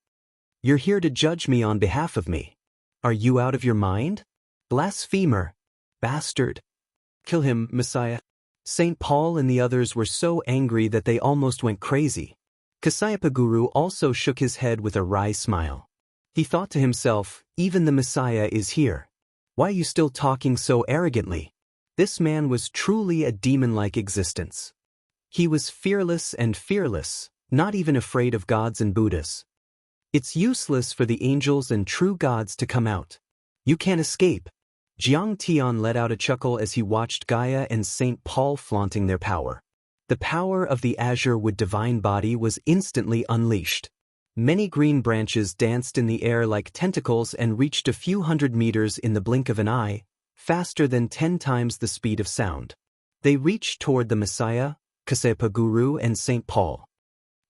[SPEAKER 1] You're here to judge me on behalf of me. Are you out of your mind? Blasphemer! Bastard! Kill him, Messiah." St. Paul and the others were so angry that they almost went crazy. Kasayapaguru also shook his head with a wry smile. He thought to himself, even the Messiah is here. Why are you still talking so arrogantly? This man was truly a demon-like existence. He was fearless and fearless, not even afraid of gods and Buddhas. It's useless for the angels and true gods to come out. You can't escape. Jiang Tian let out a chuckle as he watched Gaia and St. Paul flaunting their power. The power of the azure wood divine body was instantly unleashed. Many green branches danced in the air like tentacles and reached a few hundred meters in the blink of an eye, faster than 10 times the speed of sound. They reached toward the Messiah, Kasayapaguru and St. Paul.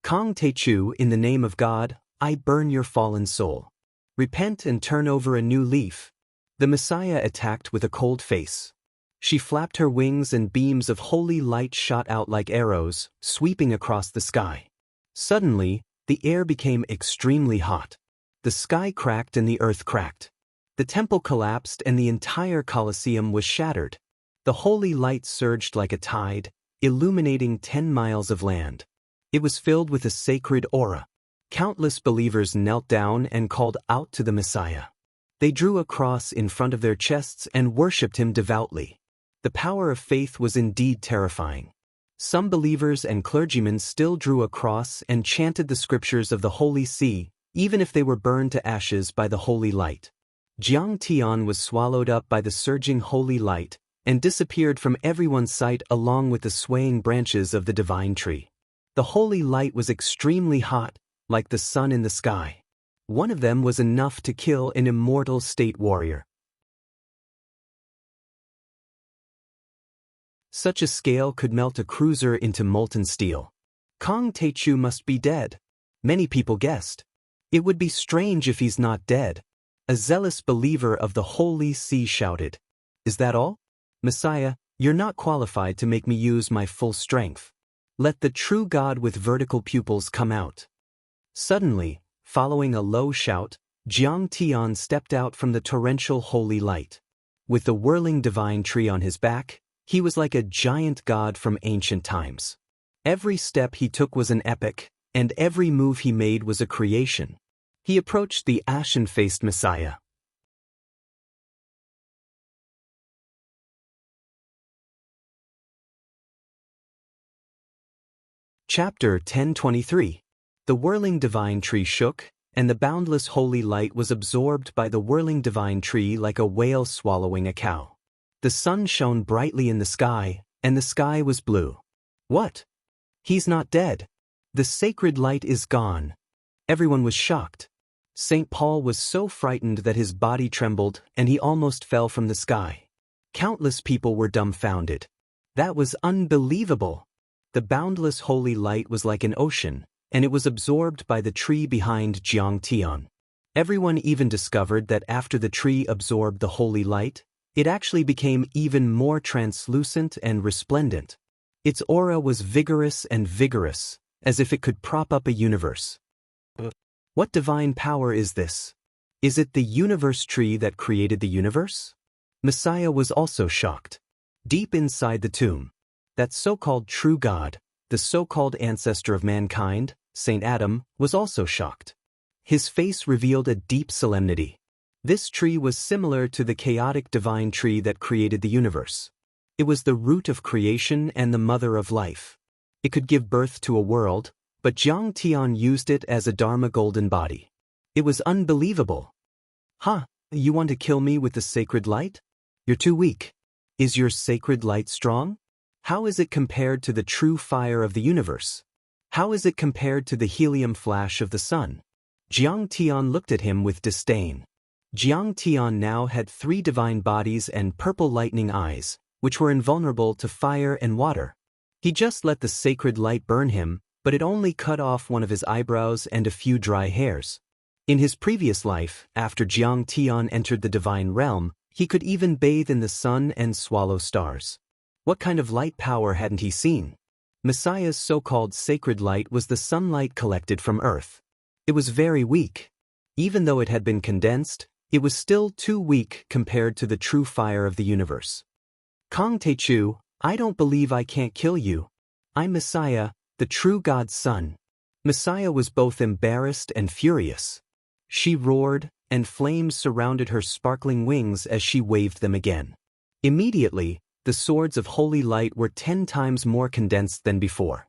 [SPEAKER 1] Kong Techu, in the name of God, I burn your fallen soul. Repent and turn over a new leaf. The Messiah attacked with a cold face. She flapped her wings and beams of holy light shot out like arrows, sweeping across the sky. Suddenly, the air became extremely hot. The sky cracked and the earth cracked. The temple collapsed and the entire Colosseum was shattered. The holy light surged like a tide, illuminating 10 miles of land. It was filled with a sacred aura. Countless believers knelt down and called out to the Messiah. They drew a cross in front of their chests and worshipped him devoutly. The power of faith was indeed terrifying. Some believers and clergymen still drew a cross and chanted the scriptures of the Holy See, even if they were burned to ashes by the holy light. Jiang Tian was swallowed up by the surging holy light and disappeared from everyone's sight along with the swaying branches of the divine tree. The holy light was extremely hot, like the sun in the sky. One of them was enough to kill an immortal state warrior. Such a scale could melt a cruiser into molten steel. Kong Techu must be dead. Many people guessed. It would be strange if he's not dead. A zealous believer of the Holy See shouted, "Is that all? Messiah, you're not qualified to make me use my full strength. Let the true God with vertical pupils come out." Suddenly, following a low shout, Jiang Tian stepped out from the torrential holy light. With the whirling divine tree on his back, he was like a giant god from ancient times. Every step he took was an epic, and every move he made was a creation. He approached the ashen-faced Messiah. Chapter 1023. The whirling divine tree shook, and the boundless holy light was absorbed by the whirling divine tree like a whale swallowing a cow. The sun shone brightly in the sky, and the sky was blue. What? He's not dead. The sacred light is gone. Everyone was shocked. St. Paul was so frightened that his body trembled and he almost fell from the sky. Countless people were dumbfounded. That was unbelievable. The boundless holy light was like an ocean, and it was absorbed by the tree behind Jiang Tian. Everyone even discovered that after the tree absorbed the holy light, it actually became even more translucent and resplendent. Its aura was vigorous and vigorous, as if it could prop up a universe. What divine power is this? Is it the universe tree that created the universe? Messiah was also shocked. Deep inside the tomb, that so-called true God, the so-called ancestor of mankind, Saint Adam, was also shocked. His face revealed a deep solemnity. This tree was similar to the chaotic divine tree that created the universe. It was the root of creation and the mother of life. It could give birth to a world, but Jiang Tian used it as a Dharma golden body. It was unbelievable. Huh, you want to kill me with the sacred light? You're too weak. Is your sacred light strong? How is it compared to the true fire of the universe? How is it compared to the helium flash of the sun? Jiang Tian looked at him with disdain. Jiang Tian now had 3 divine bodies and purple lightning eyes, which were invulnerable to fire and water. He just let the sacred light burn him, but it only cut off one of his eyebrows and a few dry hairs. In his previous life, after Jiang Tian entered the divine realm, he could even bathe in the sun and swallow stars. What kind of light power hadn't he seen? Messiah's so-called sacred light was the sunlight collected from Earth. It was very weak. Even though it had been condensed, it was still too weak compared to the true fire of the universe. Kong Techu, I don't believe I can't kill you. I'm Messiah, the true God's son. Messiah was both embarrassed and furious. She roared, and flames surrounded her sparkling wings as she waved them again. Immediately, the swords of holy light were 10 times more condensed than before.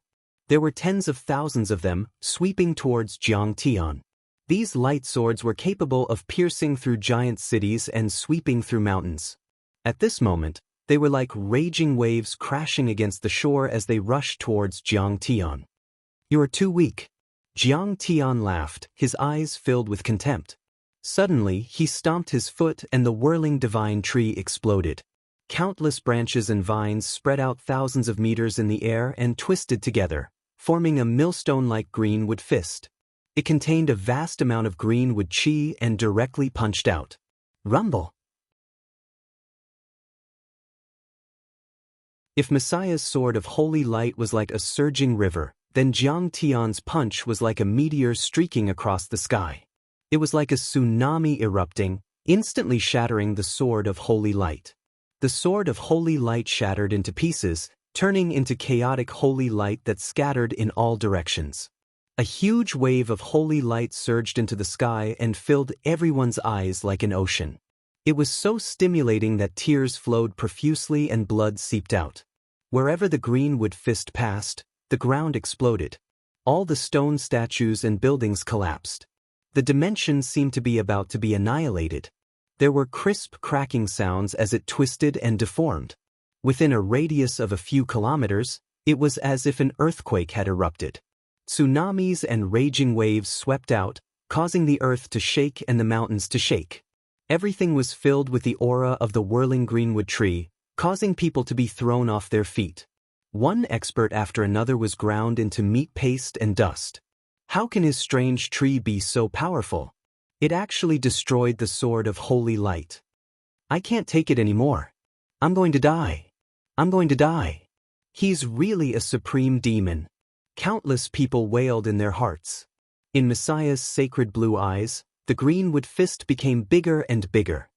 [SPEAKER 1] There were tens of thousands of them, sweeping towards Jiang Tian. These light swords were capable of piercing through giant cities and sweeping through mountains. At this moment, they were like raging waves crashing against the shore as they rushed towards Jiang Tian. You are too weak. Jiang Tian laughed, his eyes filled with contempt. Suddenly, he stomped his foot and the whirling divine tree exploded. Countless branches and vines spread out thousands of meters in the air and twisted together, forming a millstone-like greenwood fist. It contained a vast amount of greenwood chi and directly punched out. Rumble! If Messiah's sword of holy light was like a surging river, then Jiang Tian's punch was like a meteor streaking across the sky. It was like a tsunami erupting, instantly shattering the sword of holy light. The sword of holy light shattered into pieces, turning into chaotic holy light that scattered in all directions. A huge wave of holy light surged into the sky and filled everyone's eyes like an ocean. It was so stimulating that tears flowed profusely and blood seeped out. Wherever the greenwood fist passed, the ground exploded. All the stone statues and buildings collapsed. The dimension seemed to be about to be annihilated. There were crisp cracking sounds as it twisted and deformed. Within a radius of a few kilometers, it was as if an earthquake had erupted. Tsunamis and raging waves swept out, causing the earth to shake and the mountains to shake. Everything was filled with the aura of the whirling greenwood tree, causing people to be thrown off their feet. One expert after another was ground into meat paste and dust. How can his strange tree be so powerful? It actually destroyed the sword of holy light. I can't take it anymore. I'm going to die. I'm going to die. He's really a supreme demon. Countless people wailed in their hearts. In Messiah's sacred blue eyes, the greenwood fist became bigger and bigger.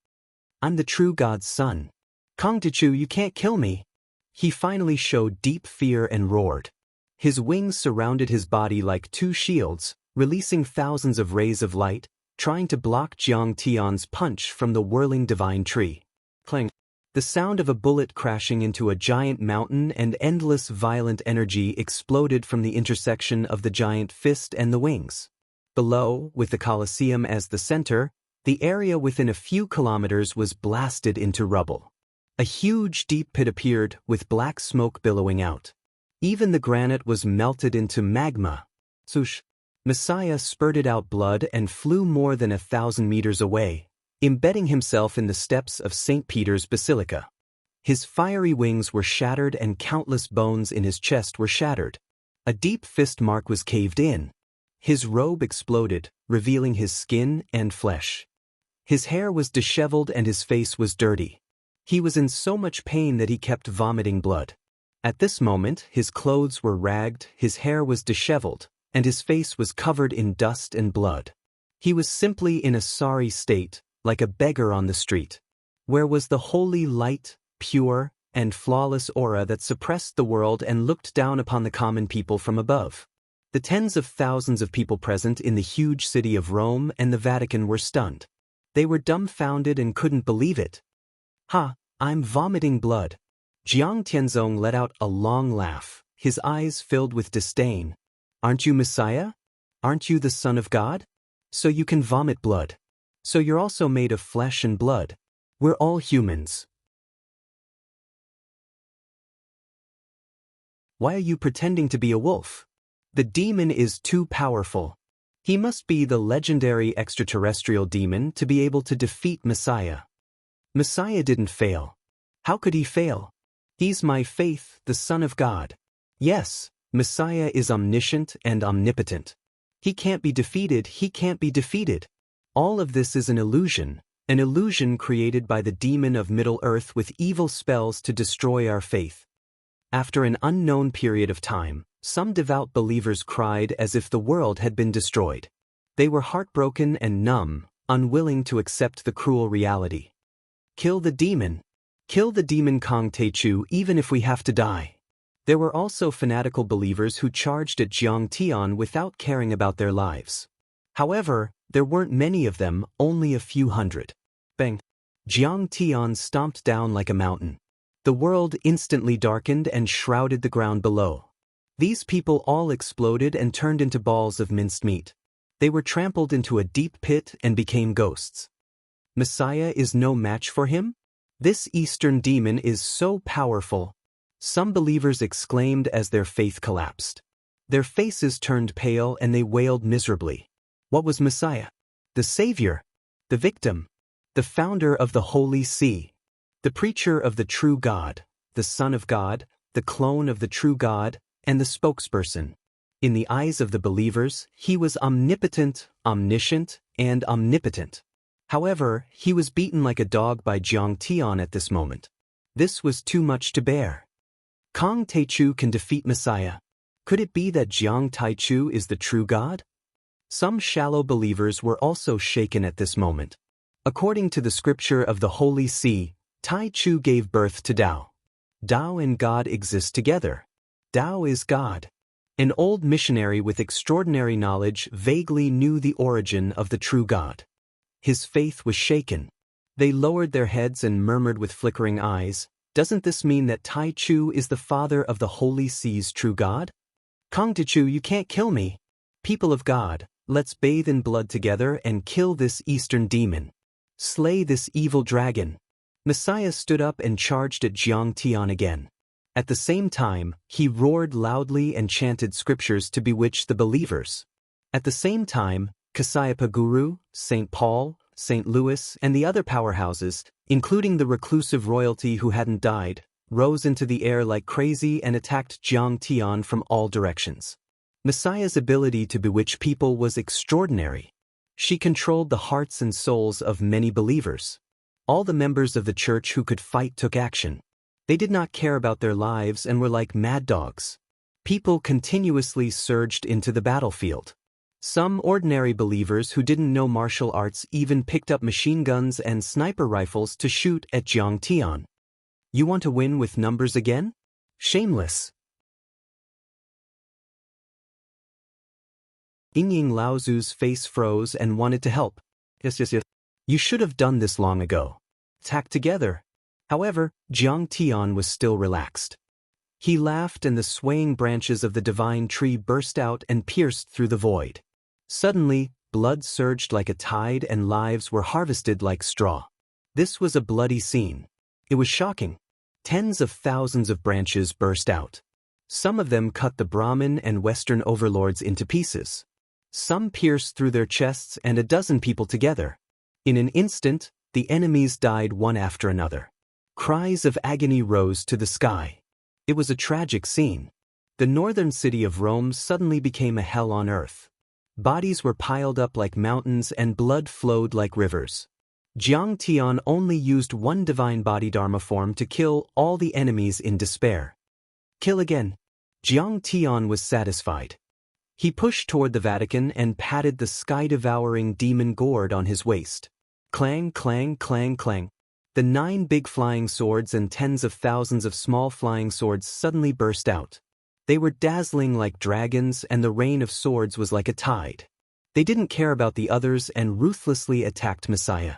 [SPEAKER 1] I'm the true God's son. Kong Tichu, you can't kill me. He finally showed deep fear and roared. His wings surrounded his body like 2 shields, releasing thousands of rays of light, trying to block Jiang Tian's punch from the whirling divine tree. Clang! The sound of a bullet crashing into a giant mountain and endless violent energy exploded from the intersection of the giant fist and the wings. Below, with the Colosseum as the center, the area within a few kilometers was blasted into rubble. A huge deep pit appeared, with black smoke billowing out. Even the granite was melted into magma. Swoosh! Messiah spurted out blood and flew more than 1,000 meters away, embedding himself in the steps of St. Peter's Basilica. His fiery wings were shattered and countless bones in his chest were shattered. A deep fist mark was caved in. His robe exploded, revealing his skin and flesh. His hair was disheveled and his face was dirty. He was in so much pain that he kept vomiting blood. At this moment, his clothes were ragged, his hair was disheveled, and his face was covered in dust and blood. He was simply in a sorry state, like a beggar on the street. Where was the holy light, pure, and flawless aura that suppressed the world and looked down upon the common people from above? The tens of thousands of people present in the huge city of Rome and the Vatican were stunned. They were dumbfounded and couldn't believe it. Ha, I'm vomiting blood. Jiang Tianzong let out a long laugh, his eyes filled with disdain. Aren't you Messiah? Aren't you the Son of God? So you can vomit blood. So you're also made of flesh and blood. We're all humans. Why are you pretending to be a wolf? The demon is too powerful. He must be the legendary extraterrestrial demon to be able to defeat Messiah. Messiah didn't fail. How could he fail? He's my faith, the Son of God. Yes, Messiah is omniscient and omnipotent. He can't be defeated, he can't be defeated. All of this is an illusion created by the demon of Middle-earth with evil spells to destroy our faith. After an unknown period of time, some devout believers cried as if the world had been destroyed. They were heartbroken and numb, unwilling to accept the cruel reality. Kill the demon. Kill the demon Kong Techu even if we have to die. There were also fanatical believers who charged at Jiang Tian without caring about their lives. However, there weren't many of them, only a few hundred. Bang! Jiang Tian stomped down like a mountain. The world instantly darkened and shrouded the ground below. These people all exploded and turned into balls of minced meat. They were trampled into a deep pit and became ghosts. Messiah is no match for him? This Eastern demon is so powerful. Some believers exclaimed as their faith collapsed. Their faces turned pale and they wailed miserably. What was Messiah? The Savior, the victim, the founder of the Holy See, the preacher of the true God, the Son of God, the clone of the true God, and the spokesperson. In the eyes of the believers, he was omnipotent, omniscient, and omnipotent. However, he was beaten like a dog by Jiang Tian at this moment. This was too much to bear. Kong Techu can defeat Messiah. Could it be that Jiang Taichu is the true God? Some shallow believers were also shaken at this moment. According to the scripture of the Holy See, Taichu gave birth to Tao. Tao and God exist together. Tao is God. An old missionary with extraordinary knowledge vaguely knew the origin of the true God. His faith was shaken. They lowered their heads and murmured with flickering eyes, "Doesn't this mean that Taichu is the father of the Holy See's true God? Kong Techu, you can't kill me. People of God, let's bathe in blood together and kill this Eastern demon. Slay this evil dragon." Messiah stood up and charged at Jiang Tian again. At the same time, he roared loudly and chanted scriptures to bewitch the believers. At the same time, Kasyapa Guru, St. Paul, St. Louis, and the other powerhouses, including the reclusive royalty who hadn't died, rose into the air like crazy and attacked Jiang Tian from all directions. Messiah's ability to bewitch people was extraordinary. She controlled the hearts and souls of many believers. All the members of the church who could fight took action. They did not care about their lives and were like mad dogs. People continuously surged into the battlefield. Some ordinary believers who didn't know martial arts even picked up machine guns and sniper rifles to shoot at Jiang Tian. You want to win with numbers again? Shameless. Yingying Laozu's face froze and wanted to help. Yes. You should have done this long ago. Tack together. However, Jiang Tian was still relaxed. He laughed and the swaying branches of the divine tree burst out and pierced through the void. Suddenly, blood surged like a tide and lives were harvested like straw. This was a bloody scene. It was shocking. Tens of thousands of branches burst out. Some of them cut the Brahmin and Western overlords into pieces. Some pierced through their chests and a dozen people together. In an instant, the enemies died one after another. Cries of agony rose to the sky. It was a tragic scene. The northern city of Rome suddenly became a hell on earth. Bodies were piled up like mountains and blood flowed like rivers. Jiang Tian only used one divine body dharma form to kill all the enemies in despair. Kill again. Jiang Tian was satisfied. He pushed toward the Vatican and patted the sky-devouring demon gourd on his waist. Clang, clang, clang, clang. The 9 big flying swords and tens of thousands of small flying swords suddenly burst out. They were dazzling like dragons and the rain of swords was like a tide. They didn't care about the others and ruthlessly attacked Messiah.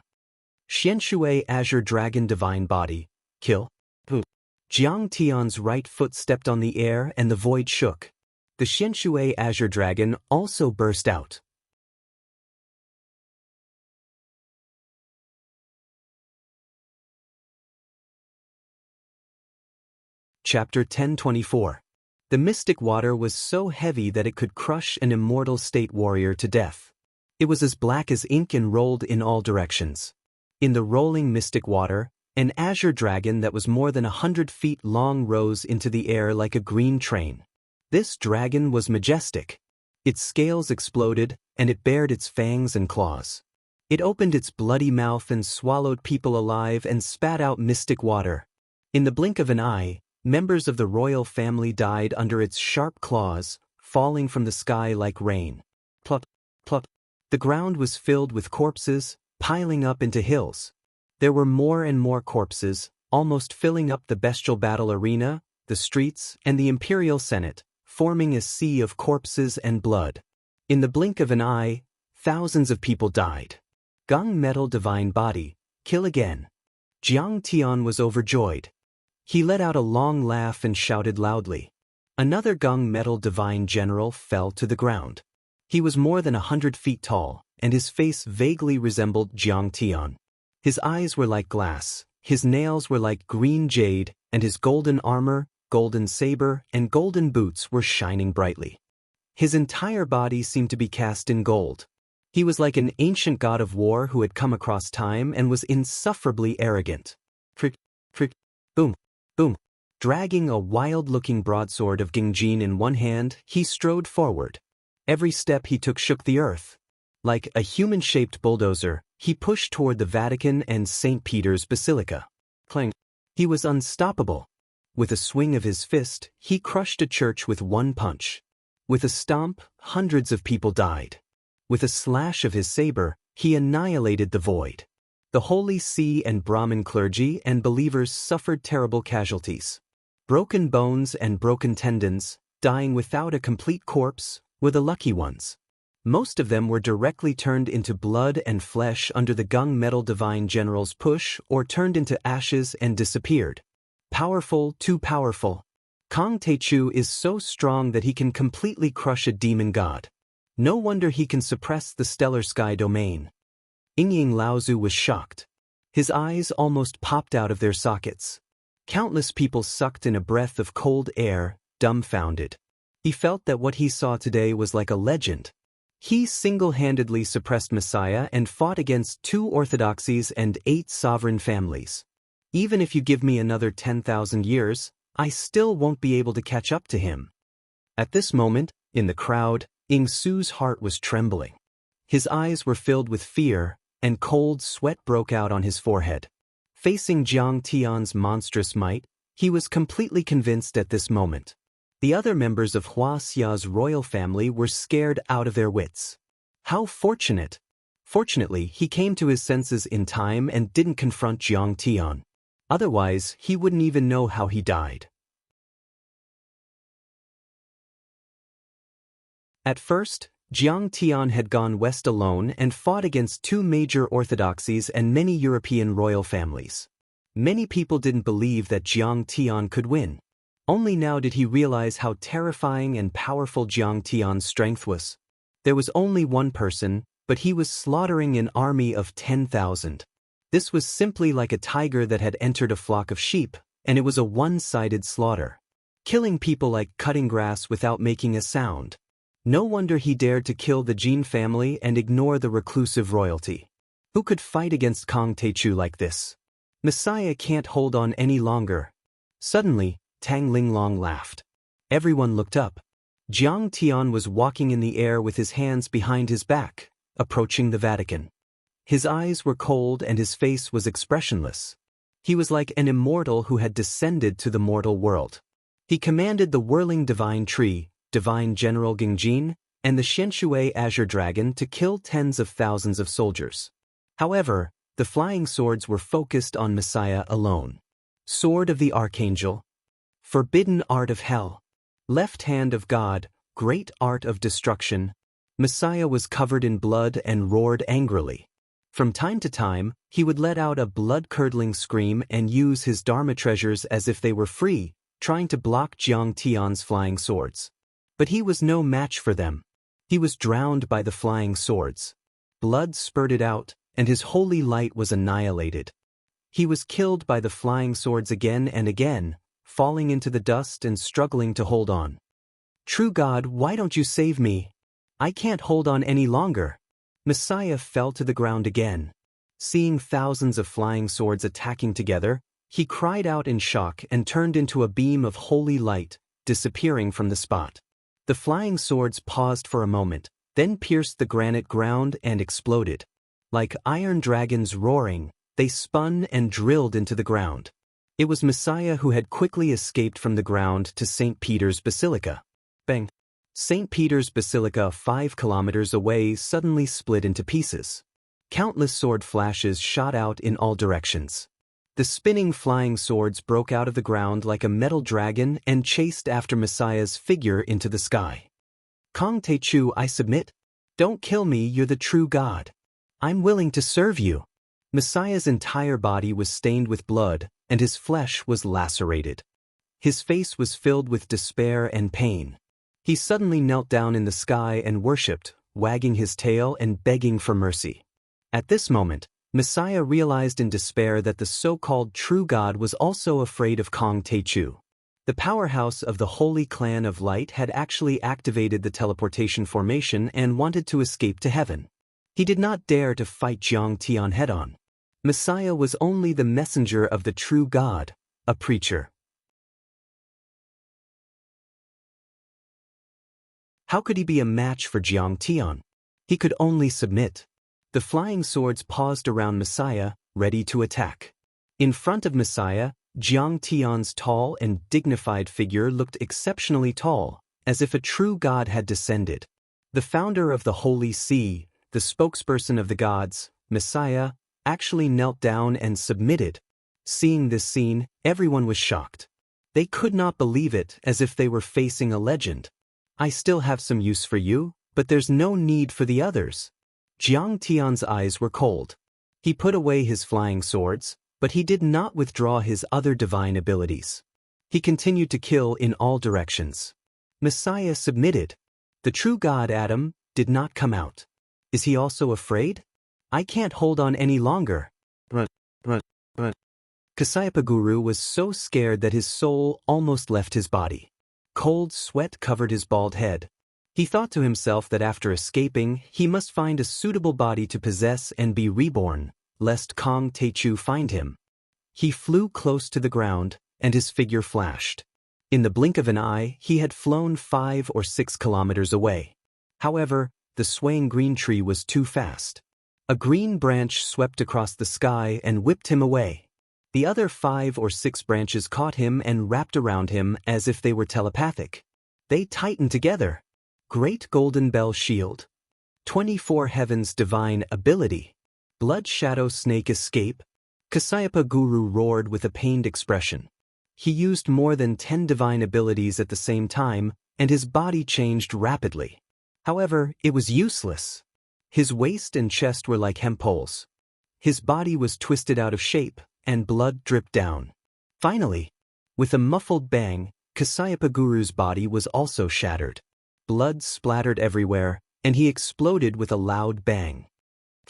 [SPEAKER 1] Xianxia Azure Dragon Divine Body. Kill. Jiang Tian's right foot stepped on the air and the void shook. The Xianxia Azure Dragon also burst out. Chapter 1024. The mystic water was so heavy that it could crush an immortal state warrior to death. It was as black as ink and rolled in all directions. In the rolling mystic water, an azure dragon that was more than 100 feet long rose into the air like a green train. This dragon was majestic. Its scales exploded, and it bared its fangs and claws. It opened its bloody mouth and swallowed people alive and spat out mystic water. In the blink of an eye, members of the royal family died under its sharp claws, falling from the sky like rain. Plop, plop. The ground was filled with corpses, piling up into hills. There were more and more corpses, almost filling up the bestial battle arena, the streets, and the imperial senate, forming a sea of corpses and blood. In the blink of an eye, thousands of people died. Gung metal divine body, kill again. Jiang Tian was overjoyed. He let out a long laugh and shouted loudly. Another Gung metal divine general fell to the ground. He was more than 100 feet tall, and his face vaguely resembled Jiang Tian. His eyes were like glass, his nails were like green jade, and his golden armor, golden saber, and golden boots were shining brightly. His entire body seemed to be cast in gold. He was like an ancient god of war who had come across time and was insufferably arrogant. Frick, frick, boom, boom. Dragging a wild-looking broadsword of Gingjin in one hand, he strode forward. Every step he took shook the earth. Like a human-shaped bulldozer, he pushed toward the Vatican and St. Peter's Basilica. Clang. He was unstoppable. With a swing of his fist, he crushed a church with one punch. With a stomp, hundreds of people died. With a slash of his saber, he annihilated the void. The Holy See and Brahmin clergy and believers suffered terrible casualties. Broken bones and broken tendons, dying without a complete corpse, were the lucky ones. Most of them were directly turned into blood and flesh under the Gung metal divine general's push or turned into ashes and disappeared. Powerful, too powerful. Kong Teichu is so strong that he can completely crush a demon god. No wonder he can suppress the stellar sky domain. Yingying Laozu was shocked. His eyes almost popped out of their sockets. Countless people sucked in a breath of cold air, dumbfounded. He felt that what he saw today was like a legend. He single-handedly suppressed Messiah and fought against 2 orthodoxies and 8 sovereign families. Even if you give me another 10,000 years, I still won't be able to catch up to him. At this moment, in the crowd, Ying Su's heart was trembling. His eyes were filled with fear, and cold sweat broke out on his forehead. Facing Jiang Tian's monstrous might, he was completely convinced at this moment. The other members of Hua Xia's royal family were scared out of their wits. How fortunate! Fortunately, he came to his senses in time and didn't confront Jiang Tian. Otherwise, he wouldn't even know how he died. At first, Jiang Tian had gone west alone and fought against 2 major orthodoxies and many European royal families. Many people didn't believe that Jiang Tian could win. Only now did he realize how terrifying and powerful Jiang Tian's strength was. There was only one person, but he was slaughtering an army of 10,000. This was simply like a tiger that had entered a flock of sheep, and it was a one-sided slaughter. Killing people like cutting grass without making a sound. No wonder he dared to kill the Jin family and ignore the reclusive royalty. Who could fight against Kong Teichu like this? Messiah can't hold on any longer. Suddenly, Tang Linglong laughed. Everyone looked up. Jiang Tian was walking in the air with his hands behind his back, approaching the Vatican. His eyes were cold and his face was expressionless. He was like an immortal who had descended to the mortal world. He commanded the whirling divine tree, Divine General Gingjin, and the Xianxia Azure Dragon to kill tens of thousands of soldiers. However, the flying swords were focused on Messiah alone. Sword of the Archangel. Forbidden art of hell. Left hand of God, great art of destruction. Messiah was covered in blood and roared angrily. From time to time, he would let out a blood-curdling scream and use his Dharma treasures as if they were free, trying to block Jiang Tian's flying swords. But he was no match for them. He was drowned by the flying swords. Blood spurted out, and his holy light was annihilated. He was killed by the flying swords again and again, falling into the dust and struggling to hold on. "True God, why don't you save me? I can't hold on any longer." Messiah fell to the ground again. Seeing thousands of flying swords attacking together, he cried out in shock and turned into a beam of holy light, disappearing from the spot. The flying swords paused for a moment, then pierced the granite ground and exploded. Like iron dragons roaring, they spun and drilled into the ground. It was Messiah who had quickly escaped from the ground to St. Peter's Basilica. Bang! St. Peter's Basilica 5 kilometers away suddenly split into pieces. Countless sword flashes shot out in all directions. The spinning flying swords broke out of the ground like a metal dragon and chased after Messiah's figure into the sky. "Kong Te-Chu, I submit. Don't kill me, you're the true God. I'm willing to serve you." Messiah's entire body was stained with blood, and his flesh was lacerated. His face was filled with despair and pain. He suddenly knelt down in the sky and worshipped, wagging his tail and begging for mercy. At this moment, Messiah realized in despair that the so-called true God was also afraid of Kong Te-Chu. The powerhouse of the Holy Clan of Light had actually activated the teleportation formation and wanted to escape to heaven. He did not dare to fight Jiang Tian head-on. Messiah was only the messenger of the true God, a preacher. How could he be a match for Jiang Tian? He could only submit. The flying swords paused around Messiah, ready to attack. In front of Messiah, Jiang Tian's tall and dignified figure looked exceptionally tall, as if a true god had descended. The founder of the Holy See, the spokesperson of the gods, Messiah, actually knelt down and submitted. Seeing this scene, everyone was shocked. They could not believe it, as if they were facing a legend. "I still have some use for you, but there's no need for the others." Jiang Tian's eyes were cold. He put away his flying swords, but he did not withdraw his other divine abilities. He continued to kill in all directions. Messiah submitted. The true God, Adam, did not come out. Is he also afraid? "I can't hold on any longer." Kasyapa Guru was so scared that his soul almost left his body. Cold sweat covered his bald head. He thought to himself that after escaping, he must find a suitable body to possess and be reborn, lest Kong Te-Chu find him. He flew close to the ground, and his figure flashed. In the blink of an eye, he had flown 5 or 6 kilometers away. However, the swaying green tree was too fast. A green branch swept across the sky and whipped him away. The other 5 or 6 branches caught him and wrapped around him as if they were telepathic. They tightened together. Great Golden Bell Shield. 24 Heavens Divine Ability. Blood Shadow Snake Escape. Kasyapa Guru roared with a pained expression. He used more than 10 divine abilities at the same time, and his body changed rapidly. However, it was useless. His waist and chest were like hemp poles. His body was twisted out of shape, and blood dripped down. Finally, with a muffled bang, Kasyapa Guru's body was also shattered. Blood splattered everywhere, and he exploded with a loud bang.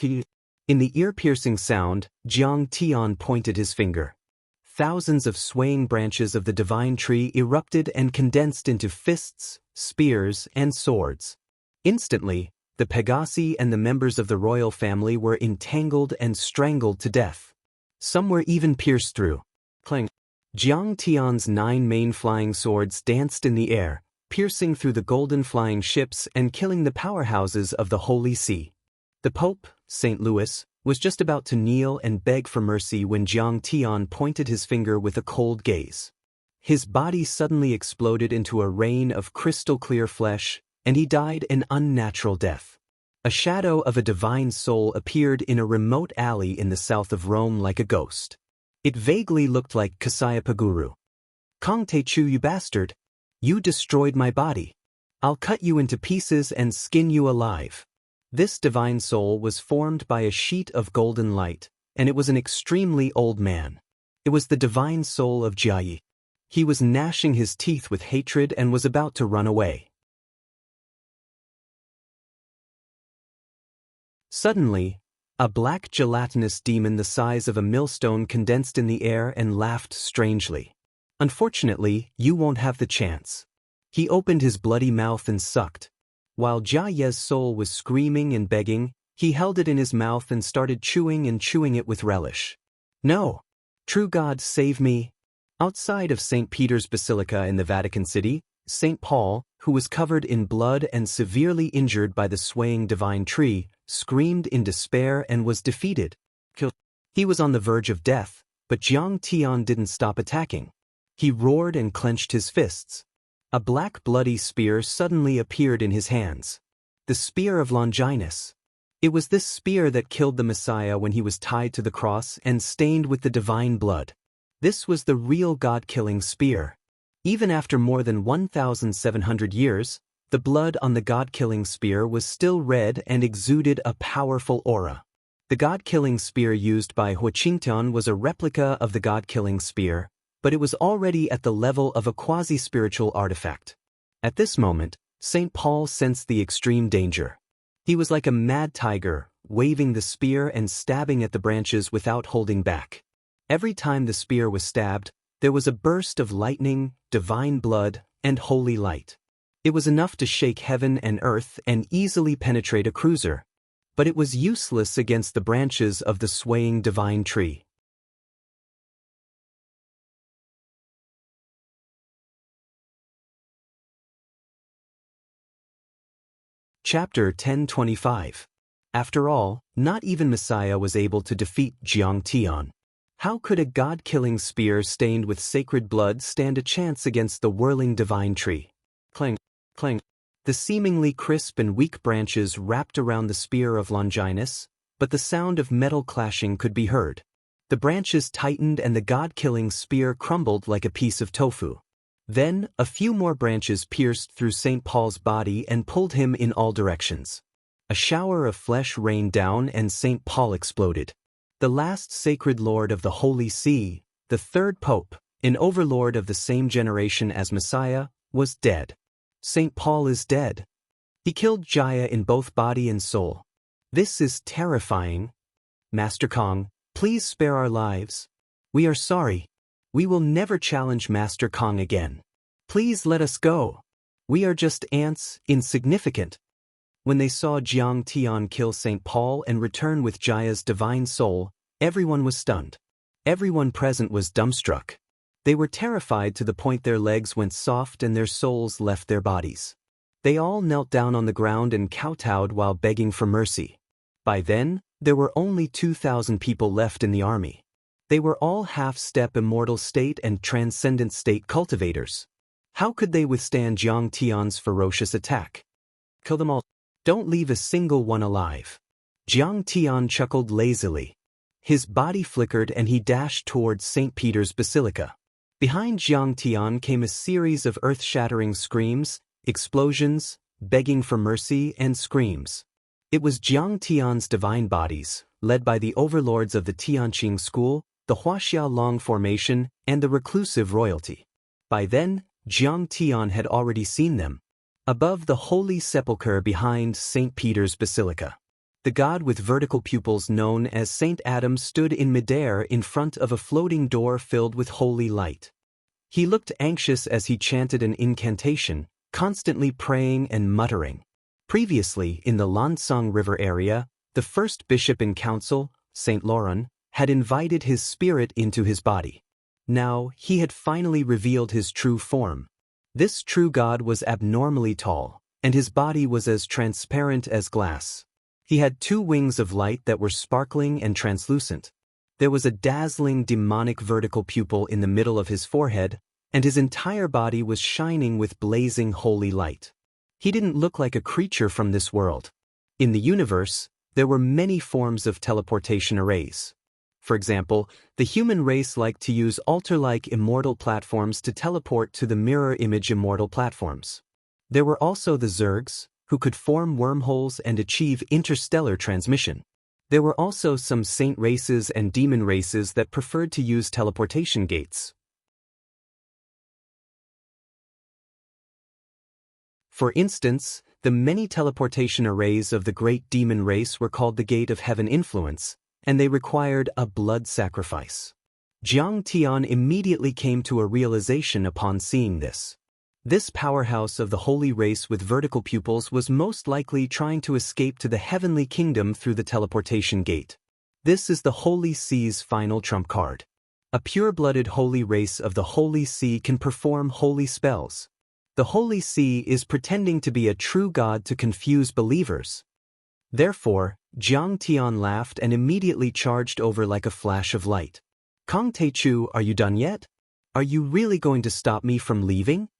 [SPEAKER 1] In the ear-piercing sound, Jiang Tian pointed his finger. Thousands of swaying branches of the divine tree erupted and condensed into fists, spears, and swords. Instantly, the Pegasi and the members of the royal family were entangled and strangled to death. Some were even pierced through. Clang! Jiang Tian's 9 main flying swords danced in the air, piercing through the golden flying ships and killing the powerhouses of the Holy See. The Pope, St. Louis, was just about to kneel and beg for mercy when Jiang Tian pointed his finger with a cold gaze. His body suddenly exploded into a rain of crystal-clear flesh, and he died an unnatural death. A shadow of a divine soul appeared in a remote alley in the south of Rome like a ghost. It vaguely looked like Kasyapa Guru. "Kong Te-Chu, you bastard! You destroyed my body. I'll cut you into pieces and skin you alive." This divine soul was formed by a sheet of golden light, and it was an extremely old man. It was the divine soul of Jiayi. He was gnashing his teeth with hatred and was about to run away. Suddenly, a black gelatinous demon the size of a millstone condensed in the air and laughed strangely. Unfortunately, you won't have the chance. He opened his bloody mouth and sucked. While Jia Ye's soul was screaming and begging, he held it in his mouth and started chewing it with relish. No! True God, save me! Outside of St. Peter's Basilica in the Vatican City, St. Paul, who was covered in blood and severely injured by the swaying divine tree, screamed in despair and was defeated. He was on the verge of death, but Jiang Tian didn't stop attacking. He roared and clenched his fists. A black bloody spear suddenly appeared in his hands. The spear of Longinus. It was this spear that killed the Messiah when he was tied to the cross and stained with the divine blood. This was the real God-killing spear. Even after more than 1,700 years, the blood on the God-killing spear was still red and exuded a powerful aura. The God-killing spear used by Huaqingtian was a replica of the God-killing spear, but it was already at the level of a quasi-spiritual artifact. At this moment, St. Paul sensed the extreme danger. He was like a mad tiger, waving the spear and stabbing at the branches without holding back. Every time the spear was stabbed, there was a burst of lightning, divine blood, and holy light. It was enough to shake heaven and earth and easily penetrate a cruiser. But it was useless against the branches of the swaying divine tree. Chapter 1025. After all, not even Messiah was able to defeat Jiang Tian. How could a God-killing spear stained with sacred blood stand a chance against the whirling divine tree? Clang, clang. The seemingly crisp and weak branches wrapped around the spear of Longinus, but the sound of metal clashing could be heard. The branches tightened and the God-killing spear crumbled like a piece of tofu. Then, a few more branches pierced through St. Paul's body and pulled him in all directions. A shower of flesh rained down and St. Paul exploded. The last sacred lord of the Holy See, the third pope, an overlord of the same generation as Messiah, was dead. St. Paul is dead. He killed Jia in both body and soul. This is terrifying. Master Kong, please spare our lives. We are sorry. We will never challenge Master Kong again. Please let us go. We are just ants, insignificant. When they saw Jiang Tian kill St. Paul and return with Jia's divine soul, everyone was stunned. Everyone present was dumbstruck. They were terrified to the point their legs went soft and their souls left their bodies. They all knelt down on the ground and kowtowed while begging for mercy. By then, there were only 2,000 people left in the army. They were all half-step immortal state and transcendent state cultivators. How could they withstand Jiang Tian's ferocious attack? Kill them all. Don't leave a single one alive. Jiang Tian chuckled lazily. His body flickered and he dashed towards St. Peter's Basilica. Behind Jiang Tian came a series of earth-shattering screams, explosions, begging for mercy, and screams. It was Jiang Tian's divine bodies, led by the overlords of the Tianqing school, the Huaxia Long formation, and the reclusive royalty. By then, Jiang Tian had already seen them. Above the holy sepulchre behind St. Peter's Basilica, the god with vertical pupils known as Saint Adam stood in midair in front of a floating door filled with holy light. He looked anxious as he chanted an incantation, constantly praying and muttering. Previously, in the Lansang River area, the first bishop in council, Saint Laurent, had invited his spirit into his body. Now, he had finally revealed his true form. This true god was abnormally tall, and his body was as transparent as glass. He had 2 wings of light that were sparkling and translucent. There was a dazzling demonic vertical pupil in the middle of his forehead, and his entire body was shining with blazing holy light. He didn't look like a creature from this world. In the universe, there were many forms of teleportation arrays. For example, the human race liked to use altar-like immortal platforms to teleport to the mirror image immortal platforms. There were also the Zergs, who could form wormholes and achieve interstellar transmission. There were also some saint races and demon races that preferred to use teleportation gates. For instance, The many teleportation arrays of the great demon race were called the Gate of Heaven Influence, and they required a blood sacrifice. Jiang Tian immediately came to a realization upon seeing this. This powerhouse of the holy race with vertical pupils was most likely trying to escape to the heavenly kingdom through the teleportation gate. This is the Holy Sea's final trump card. A pure-blooded holy race of the Holy Sea can perform holy spells. The Holy Sea is pretending to be a true god to confuse believers. Therefore, Jiang Tian laughed and immediately charged over like a flash of light. Kong Teichu, are you done yet? Are you really going to stop me from leaving?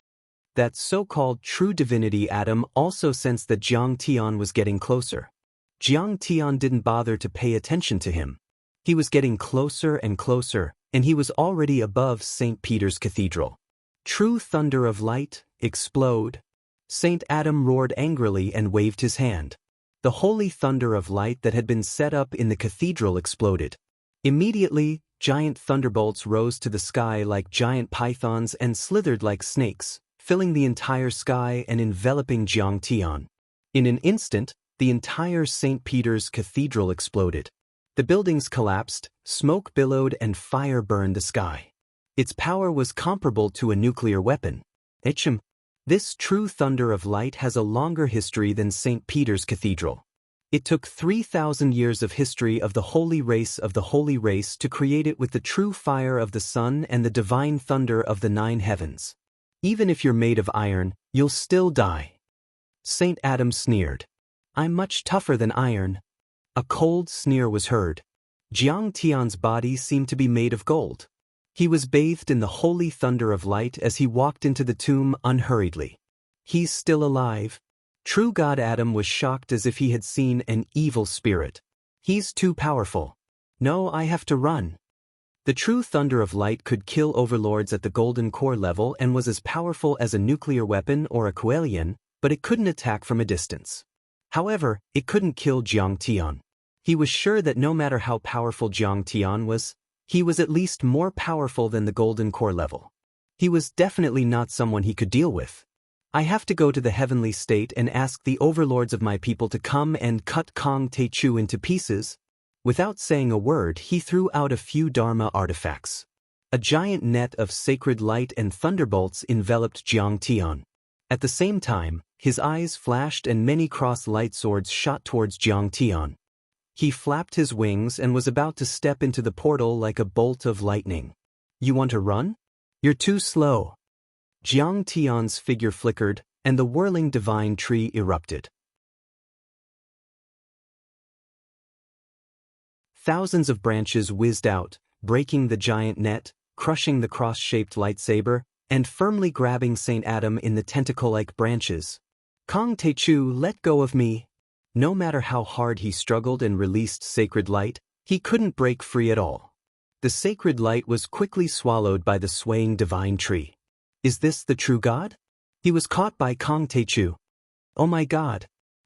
[SPEAKER 1] That so-called true divinity Adam also sensed that Jiang Tian was getting closer. Jiang Tian didn't bother to pay attention to him. He was getting closer and closer, and he was already above St. Peter's Cathedral. True thunder of light, explode. St. Adam roared angrily and waved his hand. The holy thunder of light that had been set up in the cathedral exploded. Immediately, giant thunderbolts rose to the sky like giant pythons and slithered like snakes, filling the entire sky and enveloping Jiang Tian. In an instant, the entire St. Peter's Cathedral exploded. The buildings collapsed, smoke billowed and fire burned the sky. Its power was comparable to a nuclear weapon. This true thunder of light has a longer history than St. Peter's Cathedral. It took 3,000 years of history of the holy race to create it with the true fire of the sun and the divine thunder of the 9 heavens. Even if you're made of iron, you'll still die. St. Adam sneered. I'm much tougher than iron. A cold sneer was heard. Jiang Tian's body seemed to be made of gold. He was bathed in the holy thunder of light as he walked into the tomb unhurriedly. He's still alive. True God Adam was shocked as if he had seen an evil spirit. He's too powerful. No, I have to run. The true thunder of light could kill overlords at the golden core level and was as powerful as a nuclear weapon or a Kuelian, but it couldn't attack from a distance. However, it couldn't kill Jiang Tian. He was sure that no matter how powerful Jiang Tian was, he was at least more powerful than the golden core level. He was definitely not someone he could deal with. I have to go to the heavenly state and ask the overlords of my people to come and cut Kong Teichu into pieces. Without saying a word, he threw out a few Dharma artifacts. A giant net of sacred light and thunderbolts enveloped Jiang Tian. At the same time, his eyes flashed and many cross-light swords shot towards Jiang Tian. He flapped his wings and was about to step into the portal like a bolt of lightning. You want to run? You're too slow. Jiang Tian's figure flickered, and the whirling divine tree erupted. Thousands of branches whizzed out, breaking the giant net, crushing the cross-shaped lightsaber, and firmly grabbing St. Adam in the tentacle-like branches. Kong Teichu, let go of me. No matter how hard he struggled and released sacred light, he couldn't break free at all. The sacred light was quickly swallowed by the swaying divine tree. Is this the true God? He was caught by Kong Teichu. Oh my God!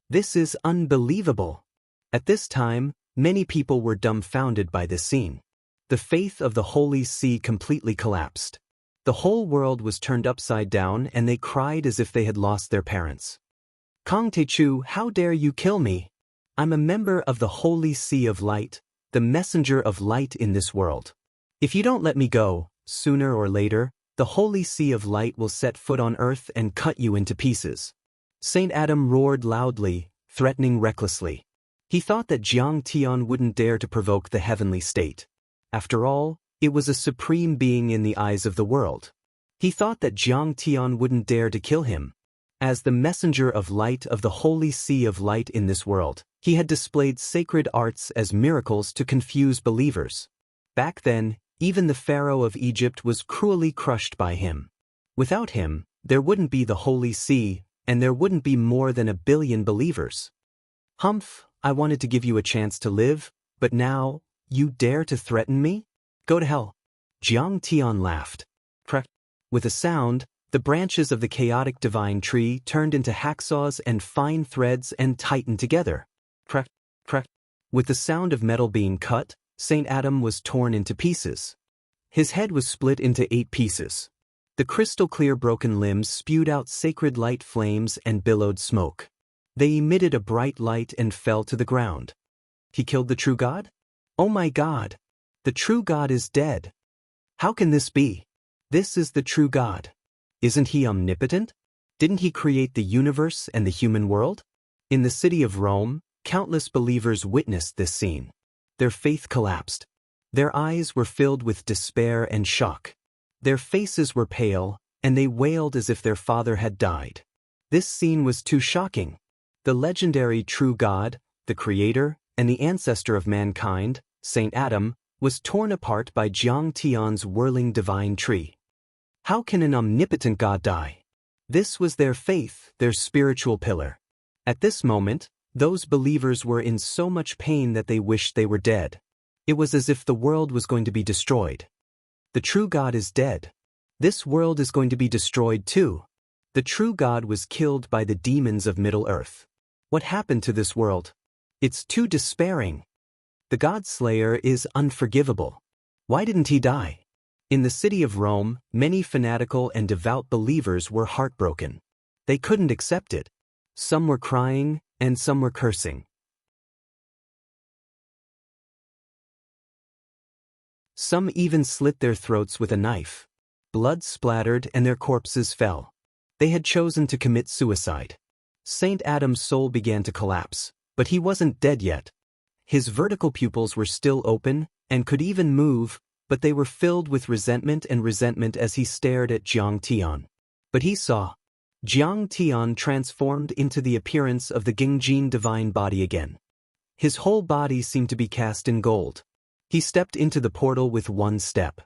[SPEAKER 1] This is unbelievable! At this time, many people were dumbfounded by this scene. The faith of the Holy See completely collapsed. The whole world was turned upside down and they cried as if they had lost their parents. Kong Teichu, how dare you kill me? I'm a member of the Holy Sea of Light, the messenger of light in this world. If you don't let me go, sooner or later, the Holy Sea of Light will set foot on earth and cut you into pieces. St. Adam roared loudly, threatening recklessly. He thought that Jiang Tian wouldn't dare to provoke the heavenly state. After all, it was a supreme being in the eyes of the world. He thought that Jiang Tian wouldn't dare to kill him. As the messenger of light of the Holy Sea of Light in this world, he had displayed sacred arts as miracles to confuse believers. Back then, even the Pharaoh of Egypt was cruelly crushed by him. Without him, there wouldn't be the Holy Sea, and there wouldn't be more than 1 billion believers. Humph, I wanted to give you a chance to live, but now, you dare to threaten me? Go to hell. Jiang Tian laughed. Crack. With a sound, the branches of the chaotic divine tree turned into hacksaws and fine threads and tightened together. Crack, crack. With the sound of metal being cut, St. Adam was torn into pieces. His head was split into 8 pieces. The crystal-clear broken limbs spewed out sacred light flames and billowed smoke. They emitted a bright light and fell to the ground. He killed the true God? Oh my God! The true God is dead. How can this be? This is the true God. Isn't he omnipotent? Didn't he create the universe and the human world? In the city of Rome, countless believers witnessed this scene. Their faith collapsed. Their eyes were filled with despair and shock. Their faces were pale, and they wailed as if their father had died. This scene was too shocking. The legendary true God, the creator, and the ancestor of mankind, Saint Adam, was torn apart by Jiang Tian's whirling divine tree. How can an omnipotent God die? This was their faith, their spiritual pillar. At this moment, those believers were in so much pain that they wished they were dead. It was as if the world was going to be destroyed. The true God is dead. This world is going to be destroyed too. The true God was killed by the demons of Middle-earth. What happened to this world? It's too despairing. The God-slayer is unforgivable. Why didn't he die? In the city of Rome, many fanatical and devout believers were heartbroken. They couldn't accept it. Some were crying, and some were cursing. Some even slit their throats with a knife. Blood splattered and their corpses fell. They had chosen to commit suicide. Saint Adam's soul began to collapse, but he wasn't dead yet. His vertical pupils were still open, and could even move, but they were filled with resentment as he stared at Jiang Tian. But he saw. Jiang Tian transformed into the appearance of the Gingjin divine body again. His whole body seemed to be cast in gold. He stepped into the portal with one step.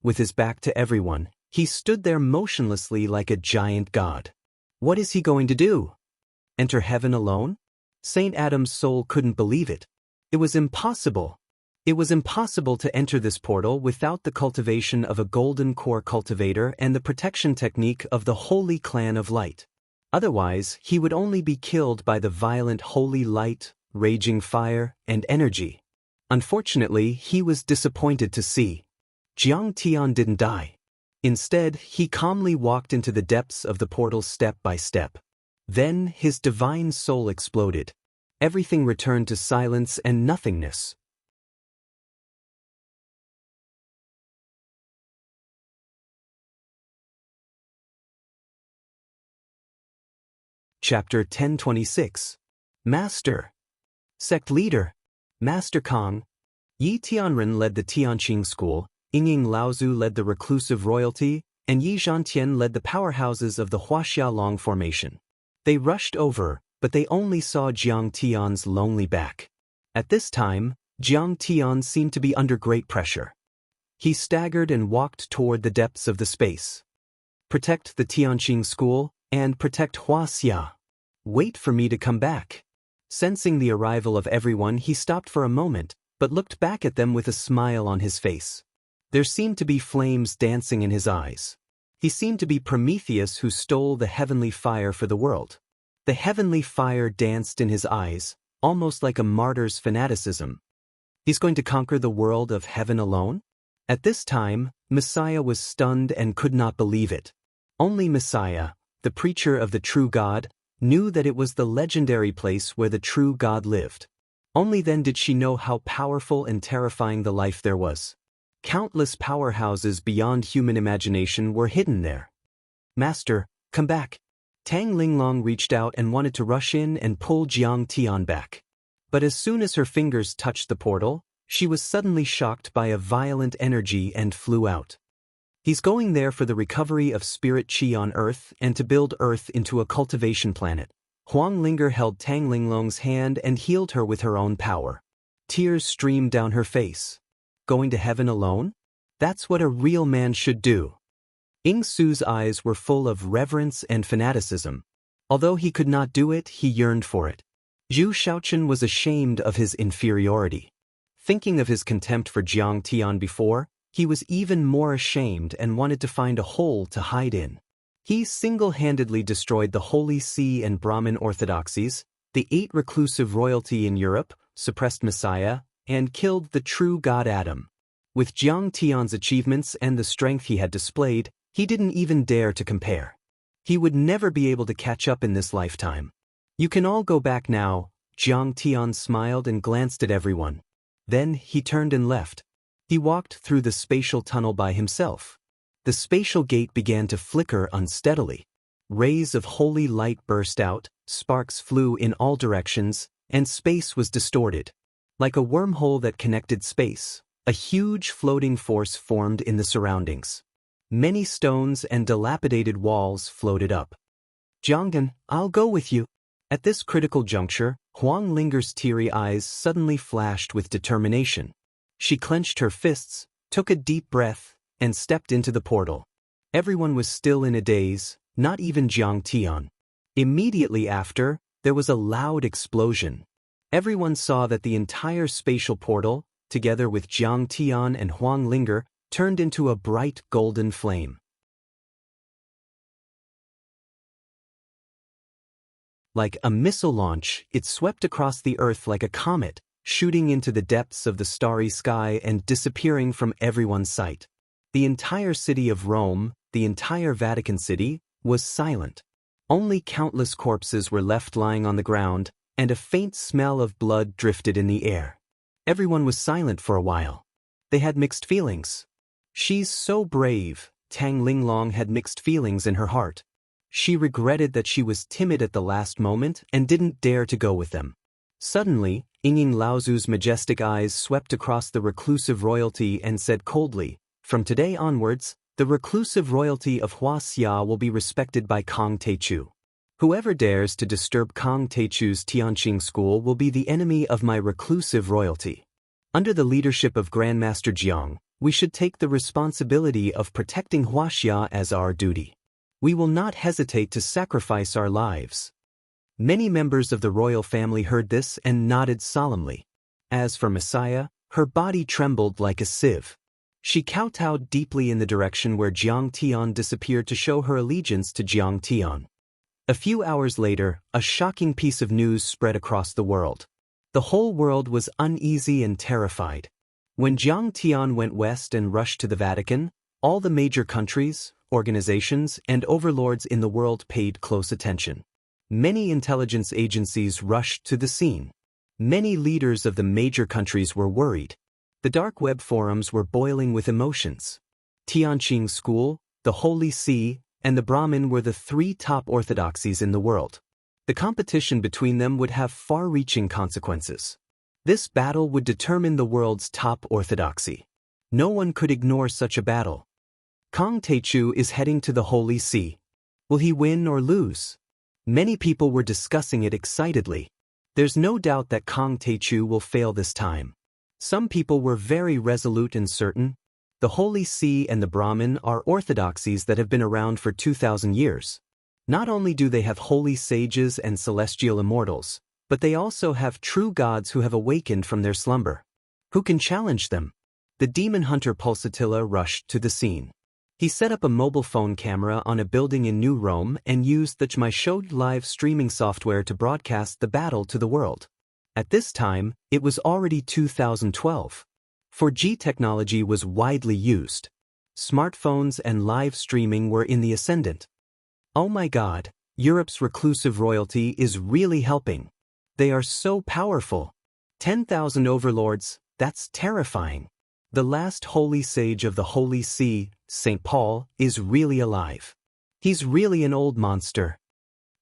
[SPEAKER 1] With his back to everyone, he stood there motionlessly like a giant god. What is he going to do? Enter heaven alone? Saint Adam's soul couldn't believe it. It was impossible. It was impossible to enter this portal without the cultivation of a golden core cultivator and the protection technique of the Holy Clan of Light. Otherwise, he would only be killed by the violent holy light, raging fire, and energy. Unfortunately, he was disappointed to see. Jiang Tian didn't die. Instead, he calmly walked into the depths of the portal step by step. Then, his divine soul exploded. Everything returned to silence and nothingness. Chapter 1026. Master. Sect Leader. Master Kang. Yi Tianren led the Tianqing school, Yingying Laozu led the reclusive royalty, and Yi Zhantian led the powerhouses of the Huaxialong formation. They rushed over, but they only saw Jiang Tian's lonely back. At this time, Jiang Tian seemed to be under great pressure. He staggered and walked toward the depths of the space. Protect the Tianqing school, and protect Huaxia. Wait for me to come back. Sensing the arrival of everyone, he stopped for a moment, but looked back at them with a smile on his face. There seemed to be flames dancing in his eyes. He seemed to be Prometheus who stole the heavenly fire for the world. The heavenly fire danced in his eyes, almost like a martyr's fanaticism. He's going to conquer the world of heaven alone? At this time, Messiah was stunned and could not believe it. Only Messiah, the preacher of the true God, knew that it was the legendary place where the true God lived. Only then did she know how powerful and terrifying the life there was. Countless powerhouses beyond human imagination were hidden there. Master, come back. Tang Linglong reached out and wanted to rush in and pull Jiang Tian back. But as soon as her fingers touched the portal, she was suddenly shocked by a violent energy and flew out. He's going there for the recovery of spirit chi on Earth and to build Earth into a cultivation planet. Huang Linger held Tang Linglong's hand and healed her with her own power. Tears streamed down her face. Going to heaven alone? That's what a real man should do. Ying Su's eyes were full of reverence and fanaticism. Although he could not do it, he yearned for it. Zhu Shaochen was ashamed of his inferiority. Thinking of his contempt for Jiang Tian before, he was even more ashamed and wanted to find a hole to hide in. He single-handedly destroyed the Holy See and Brahmin orthodoxies, the 8 reclusive royalty in Europe, suppressed Messiah, and killed the true God Adam. With Jiang Tian's achievements and the strength he had displayed, he didn't even dare to compare. He would never be able to catch up in this lifetime. You can all go back now. Jiang Tian smiled and glanced at everyone. Then he turned and left. He walked through the spatial tunnel by himself. The spatial gate began to flicker unsteadily. Rays of holy light burst out, sparks flew in all directions, and space was distorted. Like a wormhole that connected space, a huge floating force formed in the surroundings. Many stones and dilapidated walls floated up. Jiangdan, I'll go with you. At this critical juncture, Wang Linger's teary eyes suddenly flashed with determination. She clenched her fists, took a deep breath, and stepped into the portal. Everyone was still in a daze, not even Jiang Tian. Immediately after, there was a loud explosion. Everyone saw that the entire spatial portal, together with Jiang Tian and Wang Linger, turned into a bright golden flame. Like a missile launch, it swept across the earth like a comet, shooting into the depths of the starry sky and disappearing from everyone's sight. The entire city of Rome, the entire Vatican City, was silent. Only countless corpses were left lying on the ground, and a faint smell of blood drifted in the air. Everyone was silent for a while. They had mixed feelings. She's so brave, Tang Linglong had mixed feelings in her heart. She regretted that she was timid at the last moment and didn't dare to go with them. Suddenly, Yingying Laozu's majestic eyes swept across the reclusive royalty and said coldly, "From today onwards, the reclusive royalty of Wuxia will be respected by Kong Teichu. Whoever dares to disturb Kong Teichu's Tianqing school will be the enemy of my reclusive royalty. Under the leadership of Grandmaster Jiang, we should take the responsibility of protecting Wuxia as our duty. We will not hesitate to sacrifice our lives." Many members of the royal family heard this and nodded solemnly. As for Messiah, her body trembled like a sieve. She kowtowed deeply in the direction where Jiang Tian disappeared to show her allegiance to Jiang Tian. A few hours later, a shocking piece of news spread across the world. The whole world was uneasy and terrified. When Jiang Tian went west and rushed to the Vatican, all the major countries, organizations, and overlords in the world paid close attention. Many intelligence agencies rushed to the scene. Many leaders of the major countries were worried. The dark web forums were boiling with emotions. Tianqing School, the Holy See, and the Brahmin were the three top orthodoxies in the world. The competition between them would have far-reaching consequences. This battle would determine the world's top orthodoxy. No one could ignore such a battle. Kong Teichu is heading to the Holy See. Will he win or lose? Many people were discussing it excitedly. There's no doubt that Kong Teichu will fail this time. Some people were very resolute and certain. The Holy See and the Brahmin are orthodoxies that have been around for 2,000 years. Not only do they have holy sages and celestial immortals, but they also have true gods who have awakened from their slumber. Who can challenge them? The demon hunter Pulsatilla rushed to the scene. He set up a mobile phone camera on a building in New Rome and used the Chmai live streaming software to broadcast the battle to the world. At this time, it was already 2012. 4G technology was widely used. Smartphones and live streaming were in the ascendant. Oh my God, Europe's reclusive royalty is really helping. They are so powerful. 10,000 overlords, that's terrifying. The last holy sage of the Holy See, St. Paul, is really alive. He's really an old monster.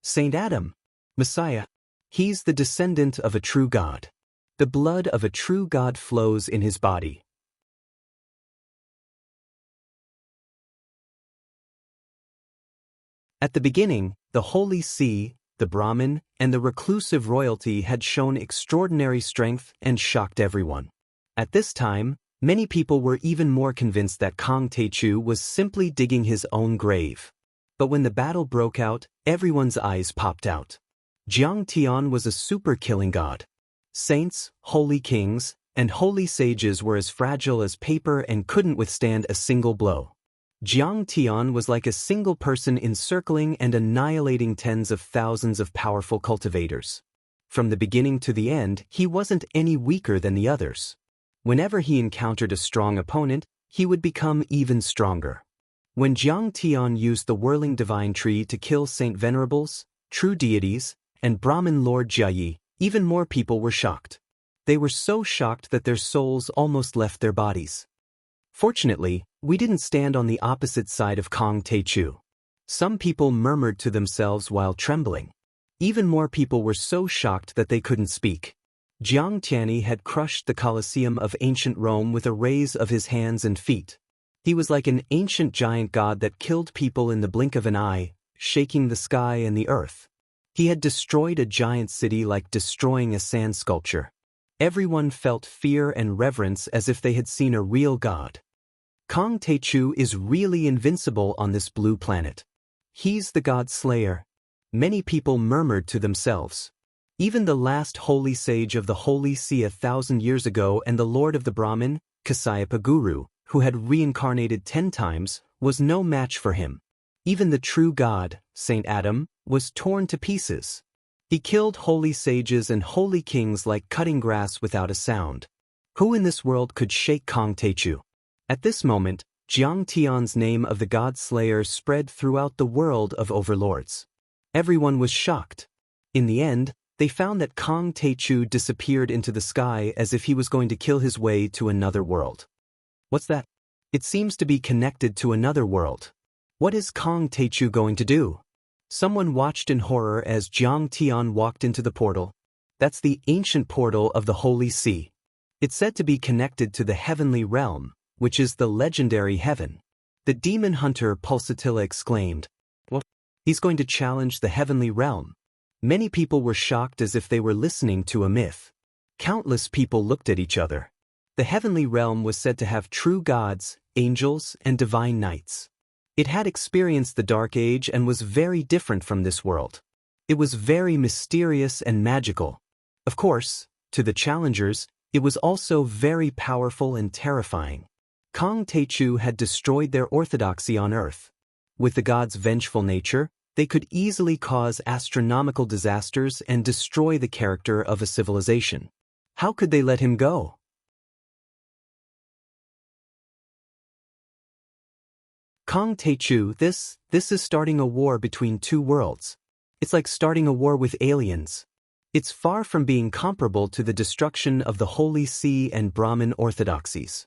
[SPEAKER 1] St. Adam, Messiah, he's the descendant of a true God. The blood of a true God flows in his body. At the beginning, the Holy See, the Brahmin, and the reclusive royalty had shown extraordinary strength and shocked everyone. At this time, many people were even more convinced that Kong Teichu was simply digging his own grave. But when the battle broke out, everyone's eyes popped out. Jiang Tian was a super-killing god. Saints, holy kings, and holy sages were as fragile as paper and couldn't withstand a single blow. Jiang Tian was like a single person encircling and annihilating tens of thousands of powerful cultivators. From the beginning to the end, he wasn't any weaker than the others. Whenever he encountered a strong opponent, he would become even stronger. When Jiang Tian used the whirling divine tree to kill Saint Venerables, true deities, and Brahmin Lord Jiayi, even more people were shocked. They were so shocked that their souls almost left their bodies. Fortunately, we didn't stand on the opposite side of Kong Teichu. Some people murmured to themselves while trembling. Even more people were so shocked that they couldn't speak. Jiang Tianyi had crushed the Colosseum of ancient Rome with a raise of his hands and feet. He was like an ancient giant god that killed people in the blink of an eye, shaking the sky and the earth. He had destroyed a giant city like destroying a sand sculpture. Everyone felt fear and reverence as if they had seen a real god. Kong Teichu is really invincible on this blue planet. He's the god slayer. Many people murmured to themselves. Even the last holy sage of the Holy See 1,000 years ago and the lord of the Brahmin, Kasyapa Guru, who had reincarnated 10 times, was no match for him. Even the true god, Saint Adam, was torn to pieces. He killed holy sages and holy kings like cutting grass without a sound. Who in this world could shake Kong Teichu? At this moment, Jiang Tian's name of the god slayer spread throughout the world of overlords. Everyone was shocked. In the end, they found that Kong Teichu disappeared into the sky as if he was going to kill his way to another world. What's that? It seems to be connected to another world. What is Kong Teichu going to do? Someone watched in horror as Jiang Tian walked into the portal. That's the ancient portal of the Holy See. It's said to be connected to the heavenly realm, which is the legendary heaven. The demon hunter Pulsatilla exclaimed, "What? He's going to challenge the heavenly realm." Many people were shocked as if they were listening to a myth. Countless people looked at each other. The heavenly realm was said to have true gods, angels, and divine knights. It had experienced the Dark Age and was very different from this world. It was very mysterious and magical. Of course, to the challengers, it was also very powerful and terrifying. Kong Teichu had destroyed their orthodoxy on Earth. With the god's vengeful nature, they could easily cause astronomical disasters and destroy the character of a civilization. How could they let him go? Kong Teichu, this is starting a war between two worlds. It's like starting a war with aliens. It's far from being comparable to the destruction of the Holy See and Brahmin orthodoxies.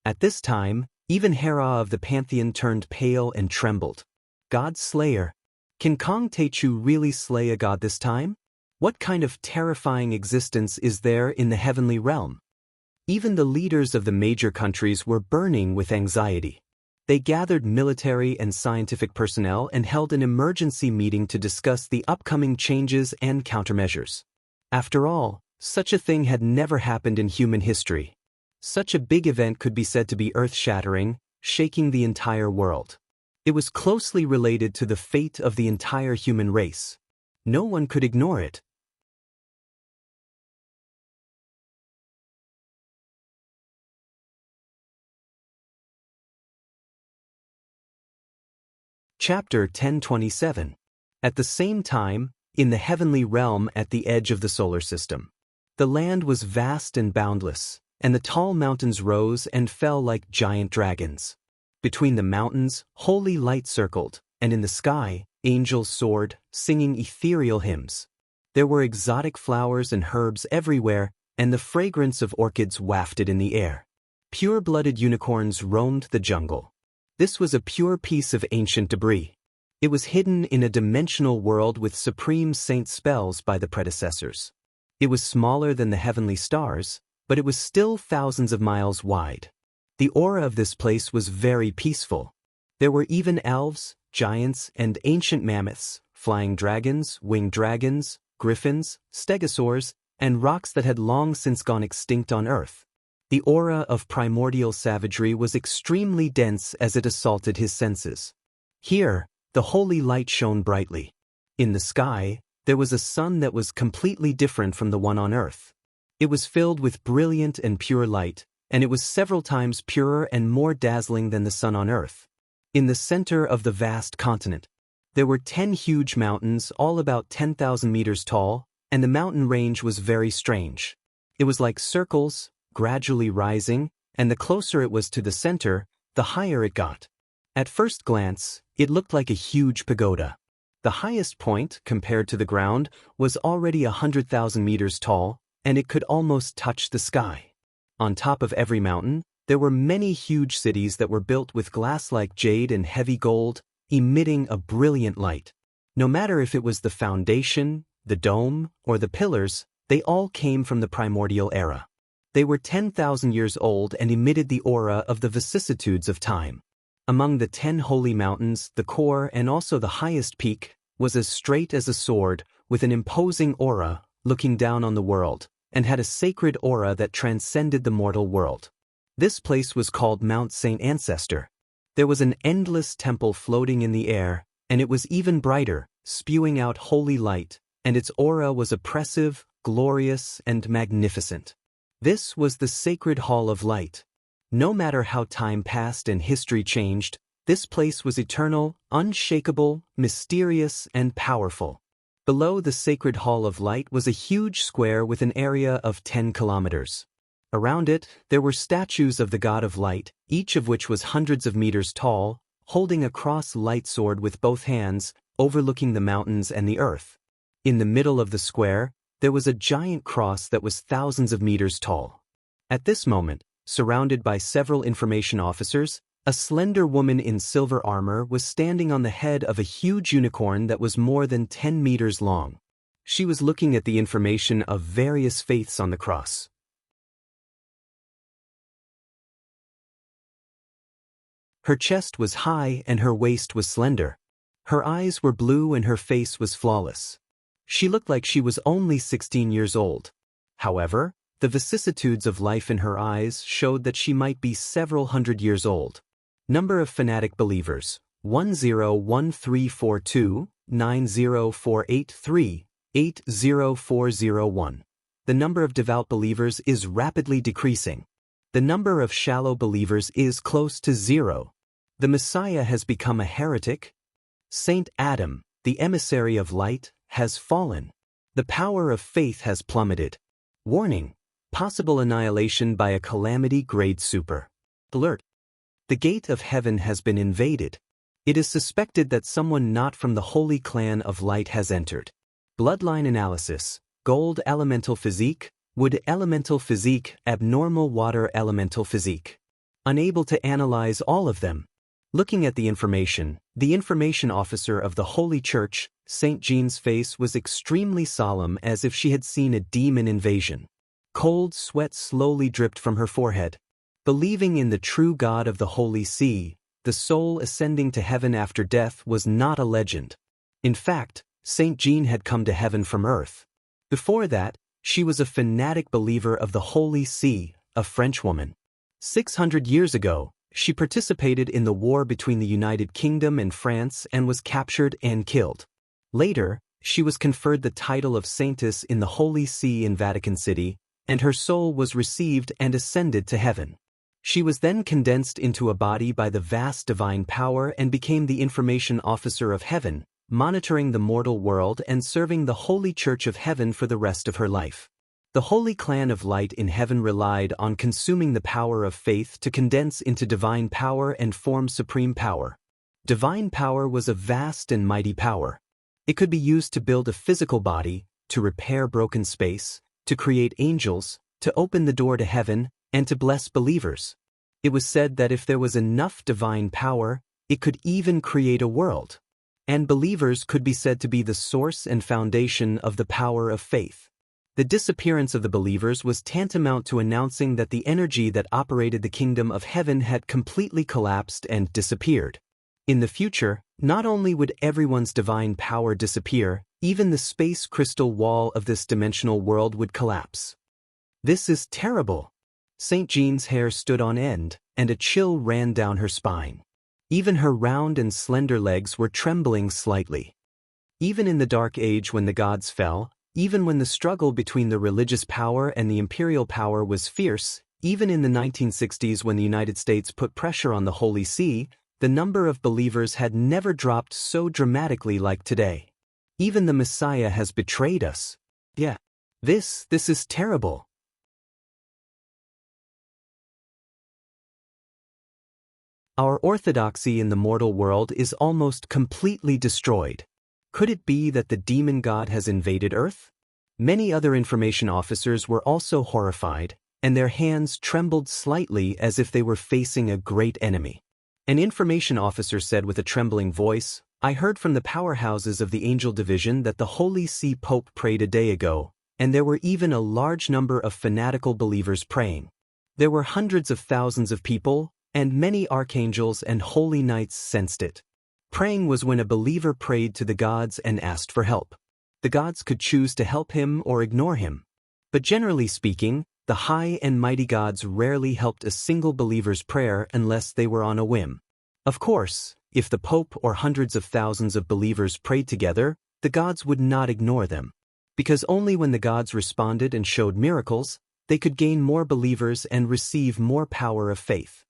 [SPEAKER 1] At this time, even Hera of the pantheon turned pale and trembled. God Slayer. Can Kong Teichu really slay a god this time? What kind of terrifying existence is there in the heavenly realm? Even the leaders of the major countries were burning with anxiety. They gathered military and scientific personnel and held an emergency meeting to discuss the upcoming changes and countermeasures. After all, such a thing had never happened in human history. Such a big event could be said to be earth-shattering, shaking the entire world. It was closely related to the fate of the entire human race. No one could ignore it. Chapter 1027. At the same time, in the heavenly realm at the edge of the solar system. The land was vast and boundless, and the tall mountains rose and fell like giant dragons. Between the mountains, holy light circled, and in the sky, angels soared, singing ethereal hymns. There were exotic flowers and herbs everywhere, and the fragrance of orchids wafted in the air. Pure-blooded unicorns roamed the jungle. This was a pure piece of ancient debris. It was hidden in a dimensional world with supreme saint spells by the predecessors. It was smaller than the heavenly stars, but it was still thousands of miles wide. The aura of this place was very peaceful. There were even elves, giants, and ancient mammoths, flying dragons, winged dragons, griffins, stegosaurs, and rocks that had long since gone extinct on Earth. The aura of primordial savagery was extremely dense as it assaulted his senses. Here, the holy light shone brightly. In the sky, there was a sun that was completely different from the one on Earth. It was filled with brilliant and pure light, and it was several times purer and more dazzling than the sun on Earth. In the center of the vast continent, there were 10 huge mountains, all about 10,000 meters tall, and the mountain range was very strange. It was like circles, gradually rising, and the closer it was to the center, the higher it got. At first glance, it looked like a huge pagoda. The highest point, compared to the ground, was already 100,000 meters tall, and it could almost touch the sky. On top of every mountain, there were many huge cities that were built with glass like jade and heavy gold, emitting a brilliant light. No matter if it was the foundation, the dome, or the pillars, they all came from the primordial era. They were 10,000 years old and emitted the aura of the vicissitudes of time. Among the 10 holy mountains, the core and also the highest peak was as straight as a sword, with an imposing aura, looking down on the world, and had a sacred aura that transcended the mortal world. This place was called Mount Saint Ancestor. There was an endless temple floating in the air, and it was even brighter, spewing out holy light, and its aura was oppressive, glorious, and magnificent. This was the sacred hall of light. No matter how time passed and history changed, this place was eternal, unshakable, mysterious, and powerful. Below the sacred hall of light was a huge square with an area of 10 kilometers. Around it, there were statues of the god of light, each of which was hundreds of meters tall, holding a cross-light sword with both hands, overlooking the mountains and the earth. In the middle of the square, there was a giant cross that was thousands of meters tall. At this moment, surrounded by several information officers, a slender woman in silver armor was standing on the head of a huge unicorn that was more than 10 meters long. She was looking at the information of various faiths on the cross. Her chest was high and her waist was slender. Her eyes were blue and her face was flawless. She looked like she was only 16 years old. However, the vicissitudes of life in her eyes showed that she might be several hundred years old. Number of fanatic believers: 101342, 90483, 80401. The number of devout believers is rapidly decreasing. The number of shallow believers is close to zero. The Messiah has become a heretic. Saint Adam, the emissary of light, has fallen. The power of faith has plummeted. Warning: possible annihilation by a calamity grade super. Alert: the gate of heaven has been invaded. It is suspected that someone not from the holy clan of light has entered. Bloodline analysis: gold elemental physique, wood elemental physique, abnormal water elemental physique. Unable to analyze all of them. Looking at the information officer of the Holy Church, St. Jean's face was extremely solemn, as if she had seen a demon invasion. Cold sweat slowly dripped from her forehead. Believing in the true God of the Holy See, the soul ascending to heaven after death was not a legend. In fact, St. Jean had come to heaven from earth. Before that, she was a fanatic believer of the Holy See, a Frenchwoman. 600 years ago, she participated in the war between the United Kingdom and France and was captured and killed. Later, she was conferred the title of Saintess in the Holy See in Vatican City, and her soul was received and ascended to heaven. She was then condensed into a body by the vast divine power and became the information officer of heaven, monitoring the mortal world and serving the Holy Church of Heaven for the rest of her life. The Holy Clan of Light in heaven relied on consuming the power of faith to condense into divine power and form supreme power. Divine power was a vast and mighty power. It could be used to build a physical body, to repair broken space, to create angels, to open the door to heaven, and to bless believers. It was said that if there was enough divine power, it could even create a world. And believers could be said to be the source and foundation of the power of faith. The disappearance of the believers was tantamount to announcing that the energy that operated the kingdom of heaven had completely collapsed and disappeared. In the future, not only would everyone's divine power disappear, even the space crystal wall of this dimensional world would collapse. This is terrible. St. Jean's hair stood on end, and a chill ran down her spine. Even her round and slender legs were trembling slightly. Even in the Dark Age, when the gods fell, even when the struggle between the religious power and the imperial power was fierce, even in the 1960s when the United States put pressure on the Holy See, the number of believers had never dropped so dramatically like today. Even the Messiah has betrayed us. Yeah. This is terrible. Our orthodoxy in the mortal world is almost completely destroyed. Could it be that the demon god has invaded Earth? Many other information officers were also horrified, and their hands trembled slightly as if they were facing a great enemy. An information officer said with a trembling voice, "I heard from the powerhouses of the Angel Division that the Holy See Pope prayed a day ago, and there were even a large number of fanatical believers praying. There were hundreds of thousands of people, and many archangels and holy knights sensed it. Praying was when a believer prayed to the gods and asked for help. The gods could choose to help him or ignore him. But generally speaking, the high and mighty gods rarely helped a single believer's prayer unless they were on a whim. Of course, if the Pope or hundreds of thousands of believers prayed together, the gods would not ignore them. Because only when the gods responded and showed miracles, they could gain more believers and receive more power of faith.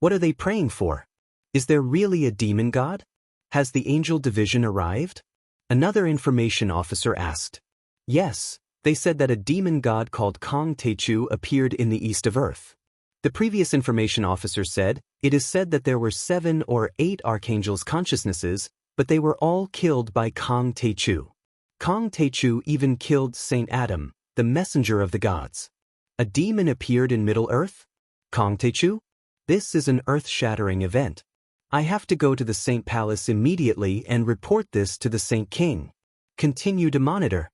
[SPEAKER 1] What are they praying for? Is there really a demon god? Has the Angel Division arrived? Another information officer asked. Yes, they said that a demon god called Kong Techu appeared in the east of Earth. The previous information officer said, it is said that there were 7 or 8 archangels' consciousnesses, but they were all killed by Kong Techu. Kong Techu even killed Saint Adam, the messenger of the gods. A demon appeared in Middle-earth? Kong Techu? This is an earth-shattering event. I have to go to the Saint Palace immediately and report this to the Saint King. Continue to monitor.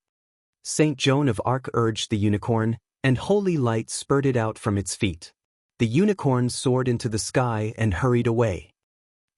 [SPEAKER 1] Saint Joan of Arc urged the unicorn, and holy light spurted out from its feet. The unicorn soared into the sky and hurried away.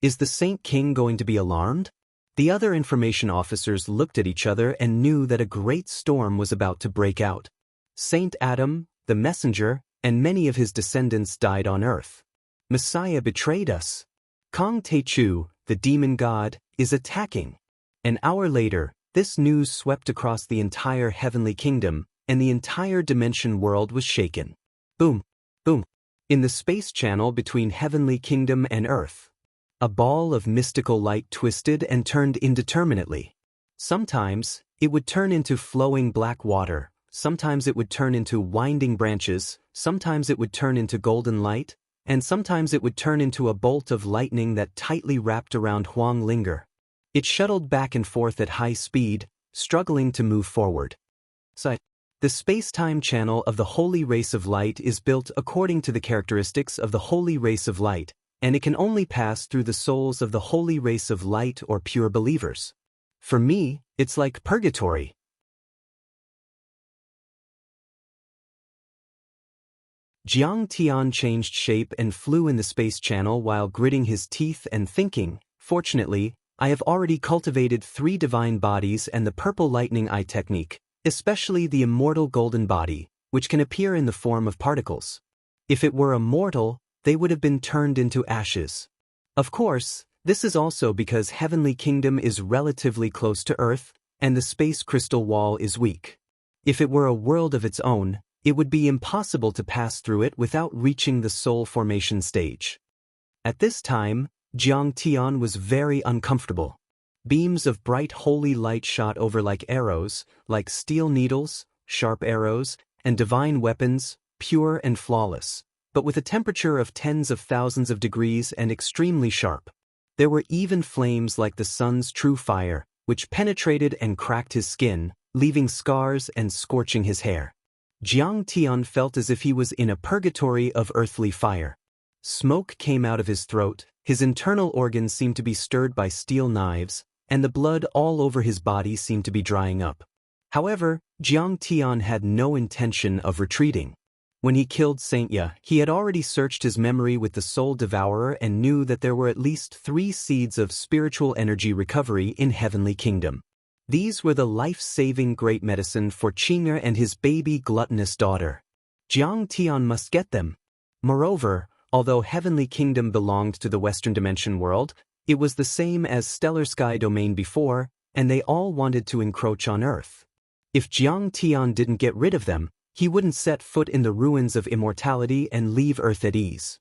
[SPEAKER 1] Is the Saint King going to be alarmed? The other information officers looked at each other and knew that a great storm was about to break out. Saint Adam, the messenger, and many of his descendants died on earth. Messiah betrayed us. Kong Techu, the demon god, is attacking. An hour later, this news swept across the entire heavenly kingdom, and the entire dimension world was shaken. Boom, boom. In the space channel between heavenly kingdom and earth, a ball of mystical light twisted and turned indeterminately. Sometimes, it would turn into flowing black water, sometimes it would turn into winding branches, sometimes it would turn into golden light, and sometimes it would turn into a bolt of lightning that tightly wrapped around Wang Lin. It shuttled back and forth at high speed, struggling to move forward. The space-time channel of the holy race of light is built according to the characteristics of the holy race of light, and it can only pass through the souls of the holy race of light or pure believers. For me, it's like purgatory. Jiang Tian changed shape and flew in the space channel while gritting his teeth and thinking, fortunately, I have already cultivated 3 divine bodies and the purple lightning eye technique, especially the immortal golden body, which can appear in the form of particles. If it were immortal, they would have been turned into ashes. Of course, this is also because Heavenly Kingdom is relatively close to Earth, and the space crystal wall is weak. If it were a world of its own, it would be impossible to pass through it without reaching the soul formation stage. At this time, Jiang Tian was very uncomfortable. Beams of bright holy light shot over like arrows, like steel needles, sharp arrows, and divine weapons, pure and flawless, but with a temperature of tens of thousands of degrees and extremely sharp. There were even flames like the sun's true fire, which penetrated and cracked his skin, leaving scars and scorching his hair. Jiang Tian felt as if he was in a purgatory of earthly fire. Smoke came out of his throat, his internal organs seemed to be stirred by steel knives, and the blood all over his body seemed to be drying up. However, Jiang Tian had no intention of retreating. When he killed Xianxia, he had already searched his memory with the Soul Devourer and knew that there were at least 3 seeds of spiritual energy recovery in Heavenly Kingdom. These were the life-saving great medicine for Qing'er and his baby gluttonous daughter. Jiang Tian must get them. Moreover, although Heavenly Kingdom belonged to the Western Dimension world, it was the same as Stellar Sky Domain before, and they all wanted to encroach on Earth. If Jiang Tian didn't get rid of them, he wouldn't set foot in the ruins of immortality and leave Earth at ease.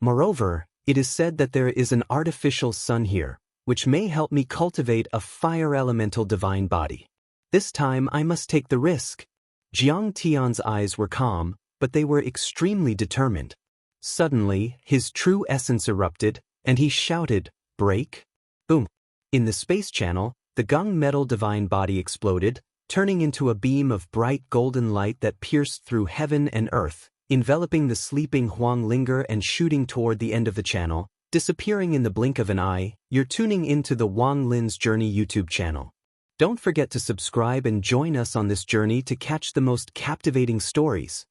[SPEAKER 1] Moreover, it is said that there is an artificial sun here, which may help me cultivate a fire elemental divine body. This time I must take the risk. Jiang Tian's eyes were calm, but they were extremely determined. Suddenly, his true essence erupted, and he shouted, "Break!" Boom! In the space channel, The gung metal divine body exploded, turning into a beam of bright golden light that pierced through heaven and earth, enveloping the sleeping Huang Linger and shooting toward the end of the channel, disappearing in the blink of an eye. You're tuning into the Wang Lin's Journey YouTube channel. Don't forget to subscribe and join us on this journey to catch the most captivating stories.